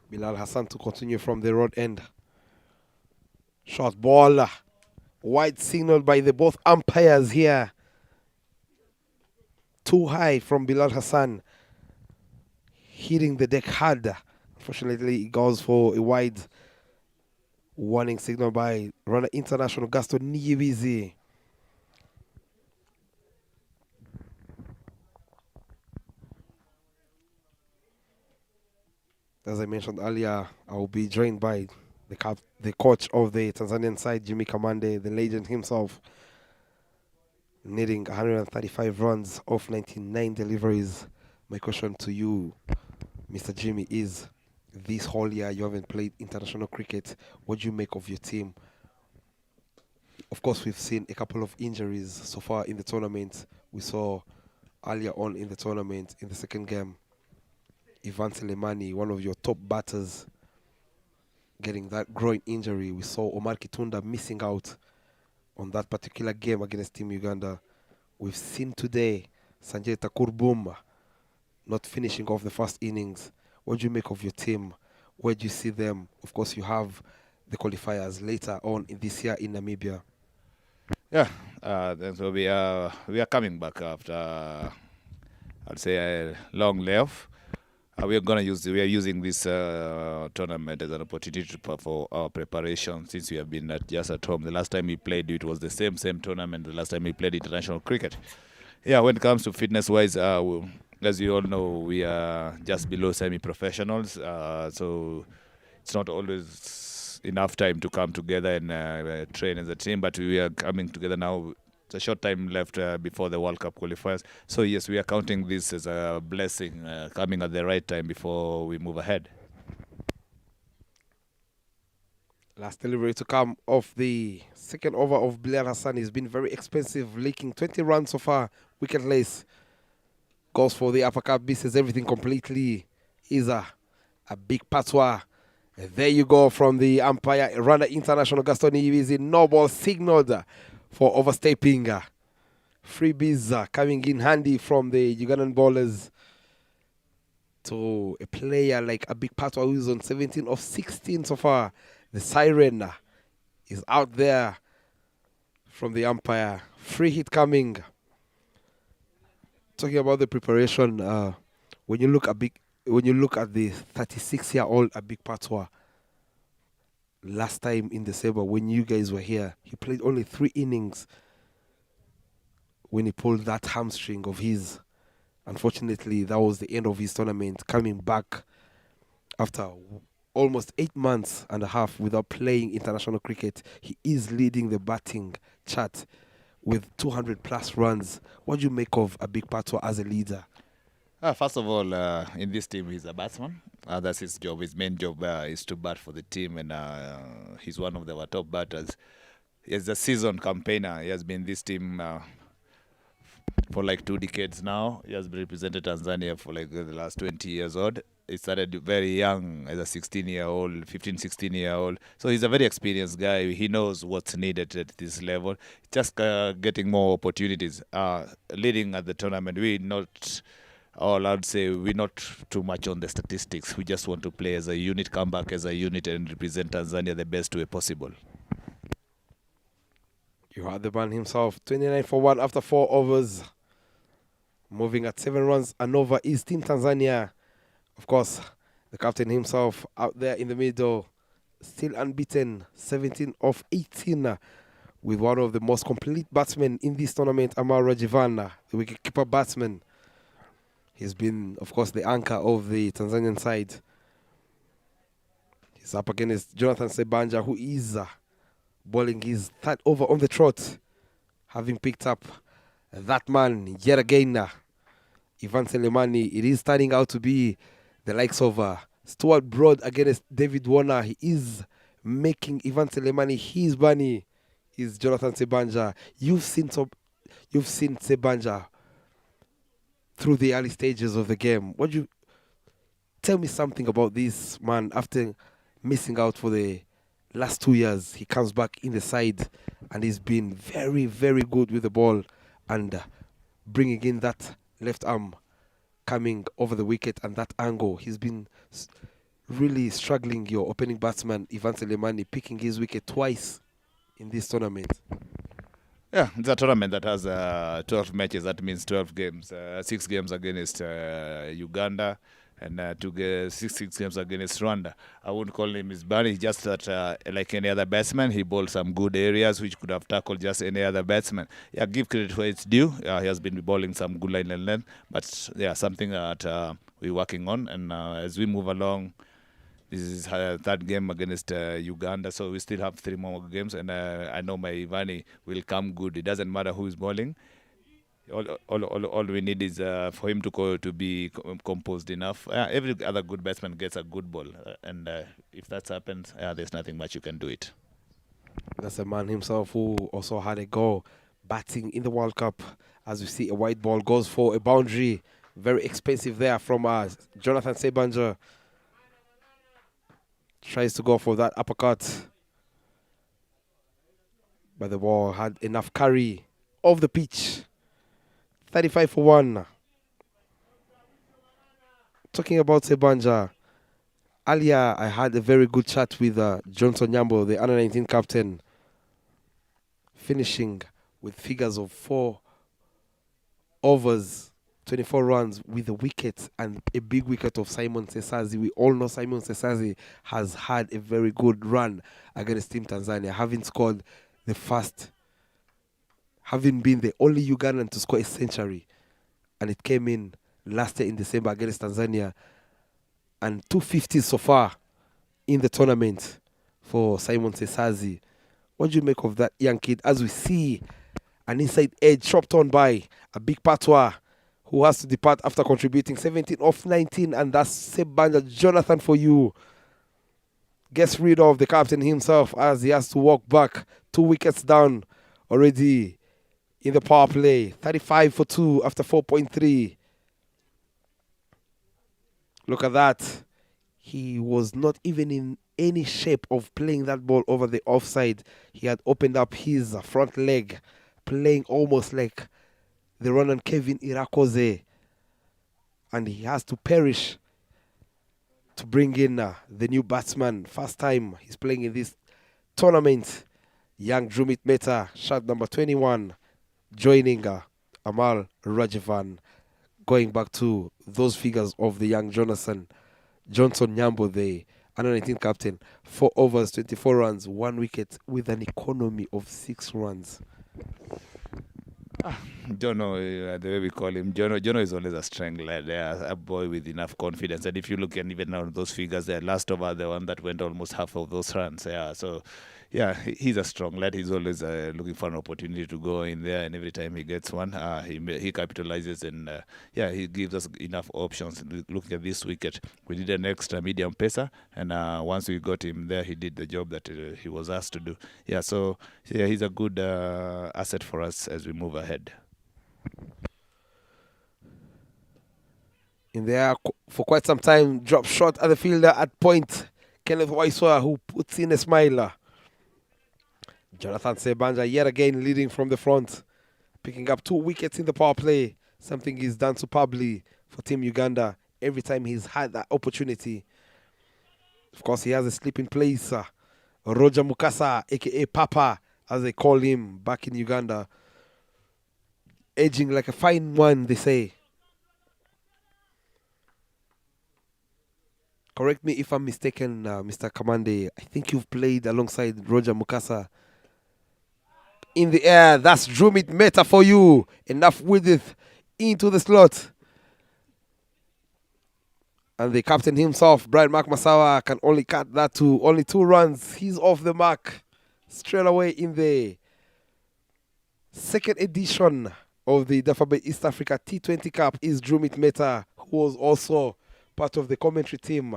Bilal Hassan to continue from the road end. Short ball. Wide signal by the both umpires here. Too high from Bilal Hassan. Hitting the deck hard. Unfortunately, it goes for a wide warning signal by runner international Gaston Niyibizi. As I mentioned earlier, I will be joined by the coach of the Tanzanian side, Jimmy Kamande, the legend himself, needing 135 runs off 99 deliveries. My question to you, Mr. Jimmy, is this whole year you haven't played international cricket. What do you make of your team? Of course, we've seen a couple of injuries so far in the tournament. We saw earlier on in the tournament, in the second game, Ivan Selemani, one of your top batters, getting that groin injury. We saw Omar Kitunda missing out on that particular game against Team Uganda. We've seen today Sanjay Thakur Boom not finishing off the first innings. What do you make of your team? Where do you see them? Of course, you have the qualifiers later on in this year in Namibia. Yeah, then so we are coming back after I'd say a long layoff. We are using this tournament as an opportunity for our preparation since we have been just at home. The last time we played, it was the same tournament. The last time we played international cricket. Yeah, when it comes to fitness wise, as you all know, we are just below semi-professionals, so it's not always enough time to come together and train as a team. But we are coming together now. It's a short time left before the World Cup qualifiers. So yes, we are counting this as a blessing, coming at the right time before we move ahead. Last delivery to come off the second over of Bilal Hassan has been very expensive, leaking 20 runs so far, wicketless. Goes for the uppercut, misses everything completely. Is a big patwa. And there you go from the umpire, Rwanda International Gaston Ibizi. No ball signaled for overstepping. Freebies coming in handy from the Ugandan bowlers to a player like a big patwa who is on 17 of 16 so far. The siren is out there from the umpire. Free hit coming. Talking about the preparation, when you look at the 36-year-old Abik Patwa, last time in December when you guys were here, he played only 3 innings when he pulled that hamstring of his. Unfortunately, that was the end of his tournament. Coming back after almost 8 months and a half without playing international cricket, he is leading the batting chart with 200 plus runs. What do you make of a big Patwa as a leader? First of all, in this team, he's a batsman. That's his job. His main job is to bat for the team, and he's one of our top batters. He's a seasoned campaigner. He has been in this team for like 2 decades now. He has represented Tanzania for like the last 20 years old. He started very young as a 16-year-old. So he's a very experienced guy. He knows what's needed at this level. Just getting more opportunities. Leading at the tournament, we're not too much on the statistics. We just want to play as a unit, come back as a unit, and represent Tanzania the best way possible. You heard the man himself, 29 for 1 after 4 overs. Moving at 7 runs and over is Team Tanzania. Of course, the captain himself out there in the middle, still unbeaten, 17 of 18, with one of the most complete batsmen in this tournament, Amar Rajivana, the wicketkeeper batsman. He's been, of course, the anchor of the Tanzanian side. He's up against Jonathan Sebanja, who is bowling his 3rd over on the trot, having picked up that man yet again, Ivan Selemani. It is turning out to be the likes of Stuart Broad against David Warner. He is making Ivan Selemani his bunny. Is Jonathan Sebanja. You've seen Sebanja through the early stages of the game. Would you tell me something about this man after missing out for the last 2 years? He comes back in the side and he's been very, very good with the ball and bringing in that left arm coming over the wicket and that angle. He's been really struggling, your opening batsman, Ivan Selemani, picking his wicket twice in this tournament. Yeah, it's a tournament that has 12 matches. That means 12 games. 6 games against Uganda and 6 games against Rwanda. I wouldn't call him his bunny. He's just that, like any other batsman, he bowled some good areas which could have tackled just any other batsman. Yeah, give credit where it's due. He has been bowling some good line and length. But yeah, something that we're working on. And as we move along, This is his third game against Uganda, so we still have 3 more games, and I know my Ivani will come good. It doesn't matter who is bowling. All we need is for him to be composed enough. Every other good batsman gets a good ball, and if that happens, there's nothing much you can do it. That's a man himself who also had a go batting in the World Cup. As we see, a white ball goes for a boundary. Very expensive there from Jonathan Sebanja. Tries to go for that uppercut. But the ball had enough carry off the pitch. 35 for 1. Talking about Sebanja, earlier I had a very good chat with Johnson Nyambo, the under 19 captain, finishing with figures of 4 overs, 24 runs with a wicket and a big wicket of Simon Sesazi. We all know Simon Sesazi has had a very good run against Team Tanzania, having scored the first, having been the only Ugandan to score a century. And it came in last year in December against Tanzania. And 250 so far in the tournament for Simon Sesazi. What do you make of that young kid as we see an inside edge chopped on by a big patois who has to depart after contributing 17 off 19, and that's Sebanja. Jonathan, for you, gets rid of the captain himself as he has to walk back 2 wickets down already in the power play. 35 for 2 after 4.3. Look at that. He was not even in any shape of playing that ball over the offside. He had opened up his front leg, playing almost like the Ronan Kevin Irakoze. And he has to perish to bring in the new batsman. First time he's playing in this tournament. Young Drumit Mehta, shot number 21, joining Amal Rajavan. Going back to those figures of the young Johnson Nyambo, the under 19 captain. 4 overs, 24 runs, 1 wicket with an economy of 6 runs. Jono, the way we call him, Jono is always a strength lad. A boy with enough confidence. And if you look at even now those figures, the last over, the one that went almost half of those runs. Yeah, so yeah, he's a strong lad. He's always looking for an opportunity to go in there, and every time he gets one, he capitalizes, and yeah, he gives us enough options. Looking at this wicket, we did an extra medium pacer, and once we got him there, he did the job that he was asked to do. Yeah, so yeah, he's a good asset for us as we move ahead. In there for quite some time, drop shot at the fielder at point. Kenneth Waiswa, who puts in a smiler. Jonathan Sebanja yet again leading from the front, picking up 2 wickets in the power play. Something he's done superbly for Team Uganda every time he's had that opportunity. Of course, he has a sleeping place. Roger Mukasa, a.k.a. Papa, as they call him back in Uganda. Edging like a fine one, they say. Correct me if I'm mistaken, Mr. Kamande. I think you've played alongside Roger Mukasa. In the air, that's Drumit Mehta for you. Enough width into the slot. And the captain himself, Brian Makmasawa, can only cut that to only 2 runs. He's off the mark straight away in the second edition of the Dafa East Africa T20 Cup is Drumit Mehta, who was also part of the commentary team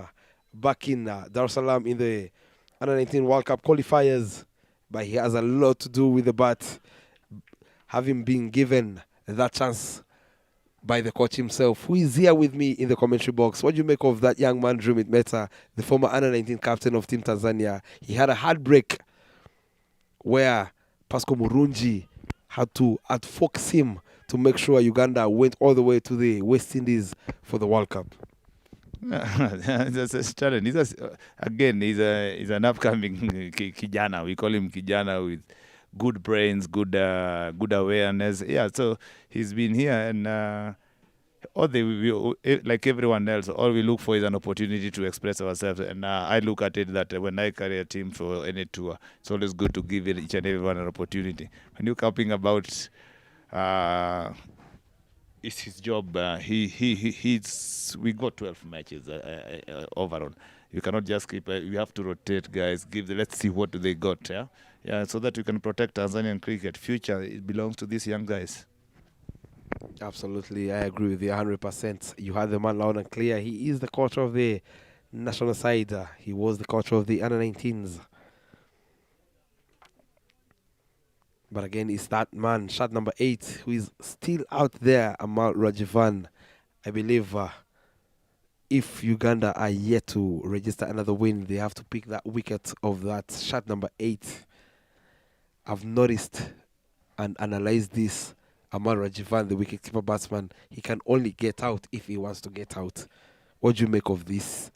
back in Dar es Salaam in the Under 19 World Cup qualifiers. But he has a lot to do with the bat, having been given that chance by the coach himself, who is here with me in the commentary box. What do you make of that young man, Drumit Mehta, the former Under 19 captain of Team Tanzania? He had a heartbreak where Pascal Murungi had to outfox him to make sure Uganda went all the way to the West Indies for the World Cup. That's a challenge. He's an upcoming Kijana. We call him Kijana with good brains, good awareness. Yeah, so he's been here, and like everyone else, all we look for is an opportunity to express ourselves. And I look at it that when I carry a team for any tour, it's always good to give each and everyone an opportunity. When you're talking about it's his job. We got 12 matches overall. You cannot just keep. You have to rotate guys. Let's see what do they got. Yeah, so that you can protect Tanzanian cricket future. It belongs to these young guys. Absolutely, I agree with you 100%. You had the man loud and clear. He is the coach of the national side. He was the coach of the under 19s. But again, it's that man, shot number 8, who is still out there, Amal Rajivan. I believe if Uganda are yet to register another win, they have to pick that wicket of that shot number 8. I've noticed and analyzed this. Amal Rajivan, the wicketkeeper batsman, he can only get out if he wants to get out. What do you make of this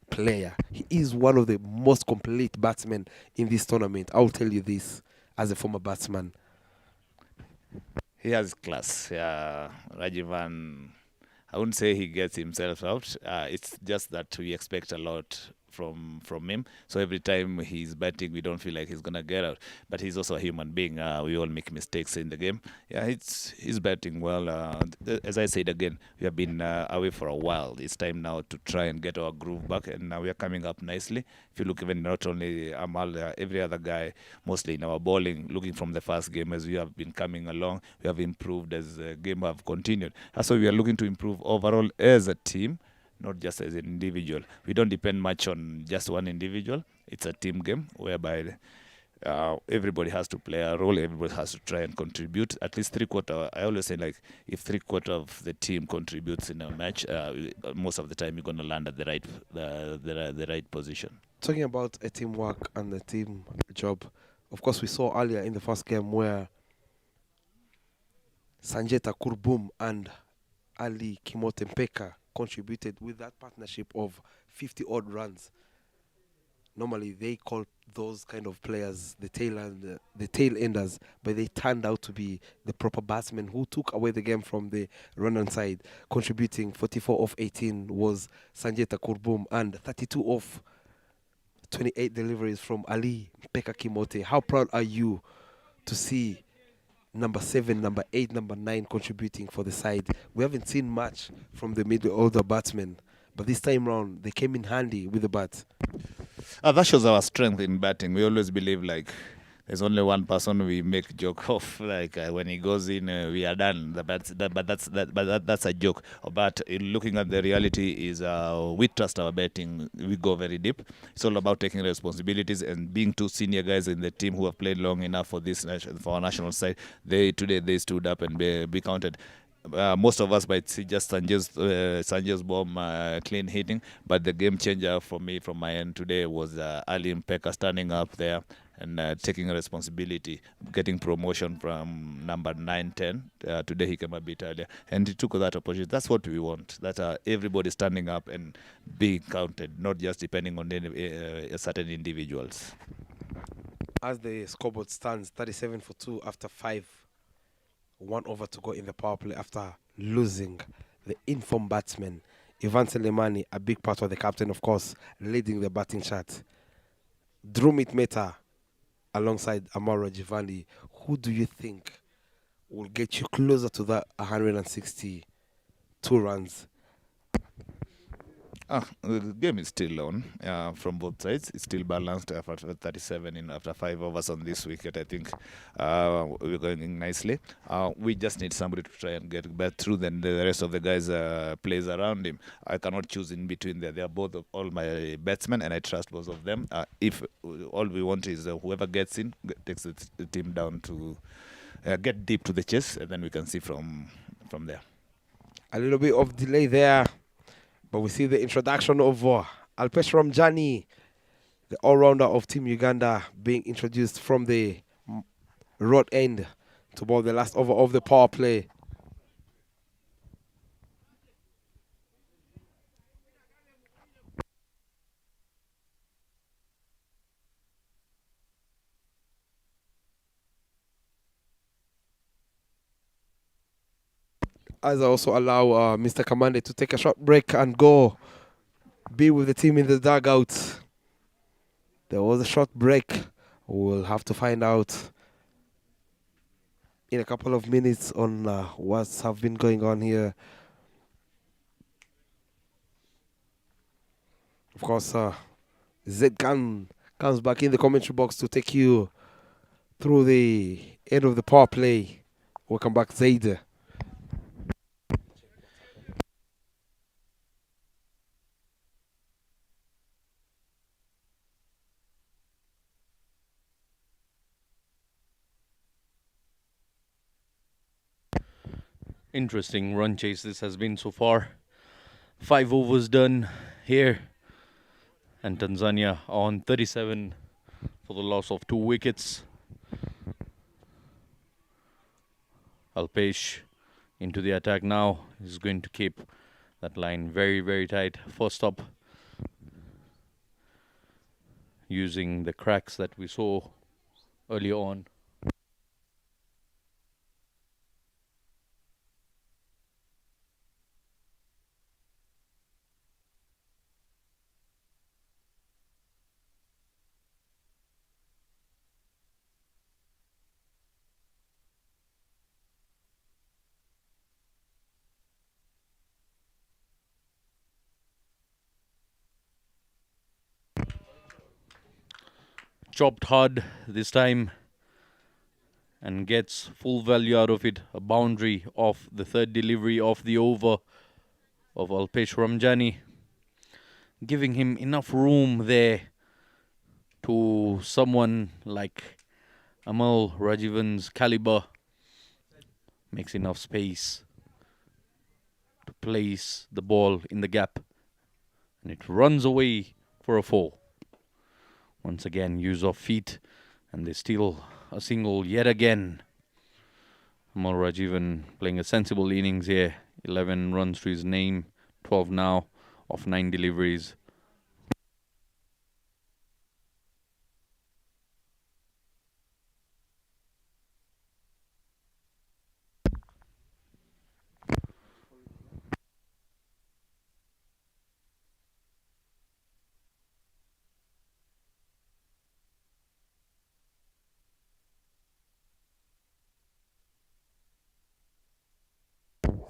player? He is one of the most complete batsmen in this tournament. I'll tell you this as a former batsman. He has class. Yeah, Rajivan. I wouldn't say he gets himself out. It's just that we expect a lot from him. So every time he's batting, we don't feel like he's gonna get out. But he's also a human being. We all make mistakes in the game. Yeah, he's batting well. As I said again, we have been away for a while. It's time now to try and get our groove back, and now we are coming up nicely. If you look, even not only Amal, every other guy, mostly in our bowling, looking from the first game as we have been coming along, we have improved as the game have continued. So we are looking to improve overall as a team, not just as an individual. We don't depend much on just one individual. It's a team game whereby everybody has to play a role. Everybody has to try and contribute. At least 3/4. I always say, like, if 3/4 of the team contributes in a match, most of the time you're going to land at the right position. Talking about a teamwork and a team job, of course, we saw earlier in the first game where Sanjeta Kurbum and Ali Kimotempeka contributed with that partnership of 50 odd runs. Normally they call those kind of players the tail enders, but they turned out to be the proper batsmen who took away the game from the run-on side. Contributing 44 of 18 was Sanjeta Kurbum and 32 of 28 deliveries from Ali Mpeka Kimote. How proud are you to see number 7, number 8, number 9 contributing for the side? We haven't seen much from the middle order batsmen, but this time round they came in handy with the bat. That shows our strength in batting. We always believe, like, there's only one person we make joke of. Like, when he goes in, we are done. That's a joke. But looking at the reality is, we trust our batting. We go very deep. It's all about taking responsibilities and being two senior guys in the team who have played long enough for for our national side. Today they stood up and be counted. Most of us might see just Sanjay's bomb clean hitting, but the game changer for me from my end today was Ali Mpeka standing up there and taking a responsibility, getting promotion from number 9-10. Today he came a bit earlier, and he took that opportunity. That's what we want, that everybody standing up and being counted, not just depending on certain individuals. As the scoreboard stands, 37 for 2 after 5. 1 over to go in the power play after losing the informed batsman Ivan Selemani, a big part of the captain, of course, leading the batting chart. Drumit Mehta alongside Amara Jivani. Who do you think will get you closer to that 162 runs? The game is still on from both sides. It's still balanced after 37 after 5 overs on this wicket. I think we're going nicely. We just need somebody to try and get back through. Then the rest of the guys plays around him. I cannot choose in between there. They are both all my batsmen, and I trust both of them. If all we want is whoever gets in takes the team down to get deep to the chase, and then we can see from there. A little bit of delay there, but we see the introduction of Alpesh Ramjani, the all-rounder of Team Uganda, being introduced from the road end to bowl the last over of the power play. As I also allow Mr. Kamande to take a short break and go be with the team in the dugout. There was a short break. We'll have to find out in a couple of minutes on what's have been going on here. Of course, Zed comes back in the commentary box to take you through the end of the power play. Welcome back, Zaid. Interesting run chase this has been so far. 5 overs done here, and Tanzania on 37 for the loss of 2 wickets. Alpesh into the attack now. He's going to keep that line very, very tight. First up, using the cracks that we saw earlier on. Chopped hard this time and gets full value out of it. A boundary off the third delivery of the over of Alpesh Ramjani, giving him enough room there to someone like Amal Rajivan's caliber. Makes enough space to place the ball in the gap, and it runs away for a 4. Once again, use of feet, and they steal a single yet again. Amal Rajivan playing a sensible innings here. 11 runs to his name, 12 now of 9 deliveries.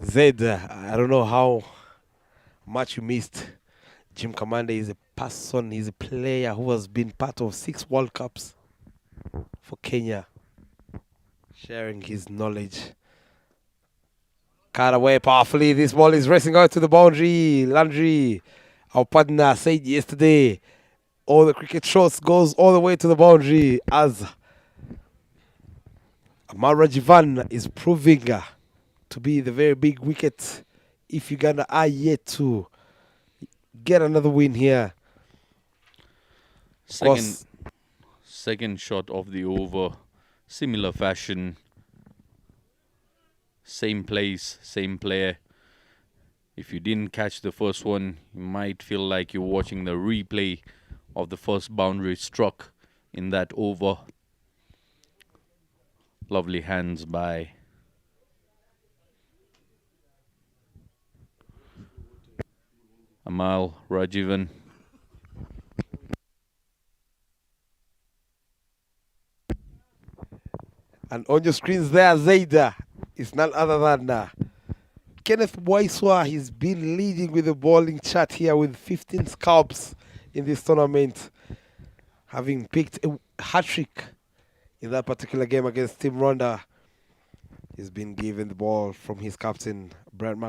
Zed, I don't know how much you missed. Jim Commander is a person, he's a player who has been part of 6 World Cups for Kenya, sharing his knowledge. Cut away powerfully. This ball is racing out to the boundary. Landry, our partner, said yesterday, all the cricket shots goes all the way to the boundary as Amara Jivan is proving to be the very big wicket if Uganda are yet to get another win here. Second shot of the over, similar fashion, same place, same player. If you didn't catch the first one, you might feel like you're watching the replay of the first boundary struck in that over. Lovely hands by Amal Rajivan. And on your screens there, Zaida is none other than Kenneth Waiswa. He's been leading with the bowling chart here with 15 scalps in this tournament, having picked a hat-trick in that particular game against Team Rwanda. He's been given the ball from his captain, Brad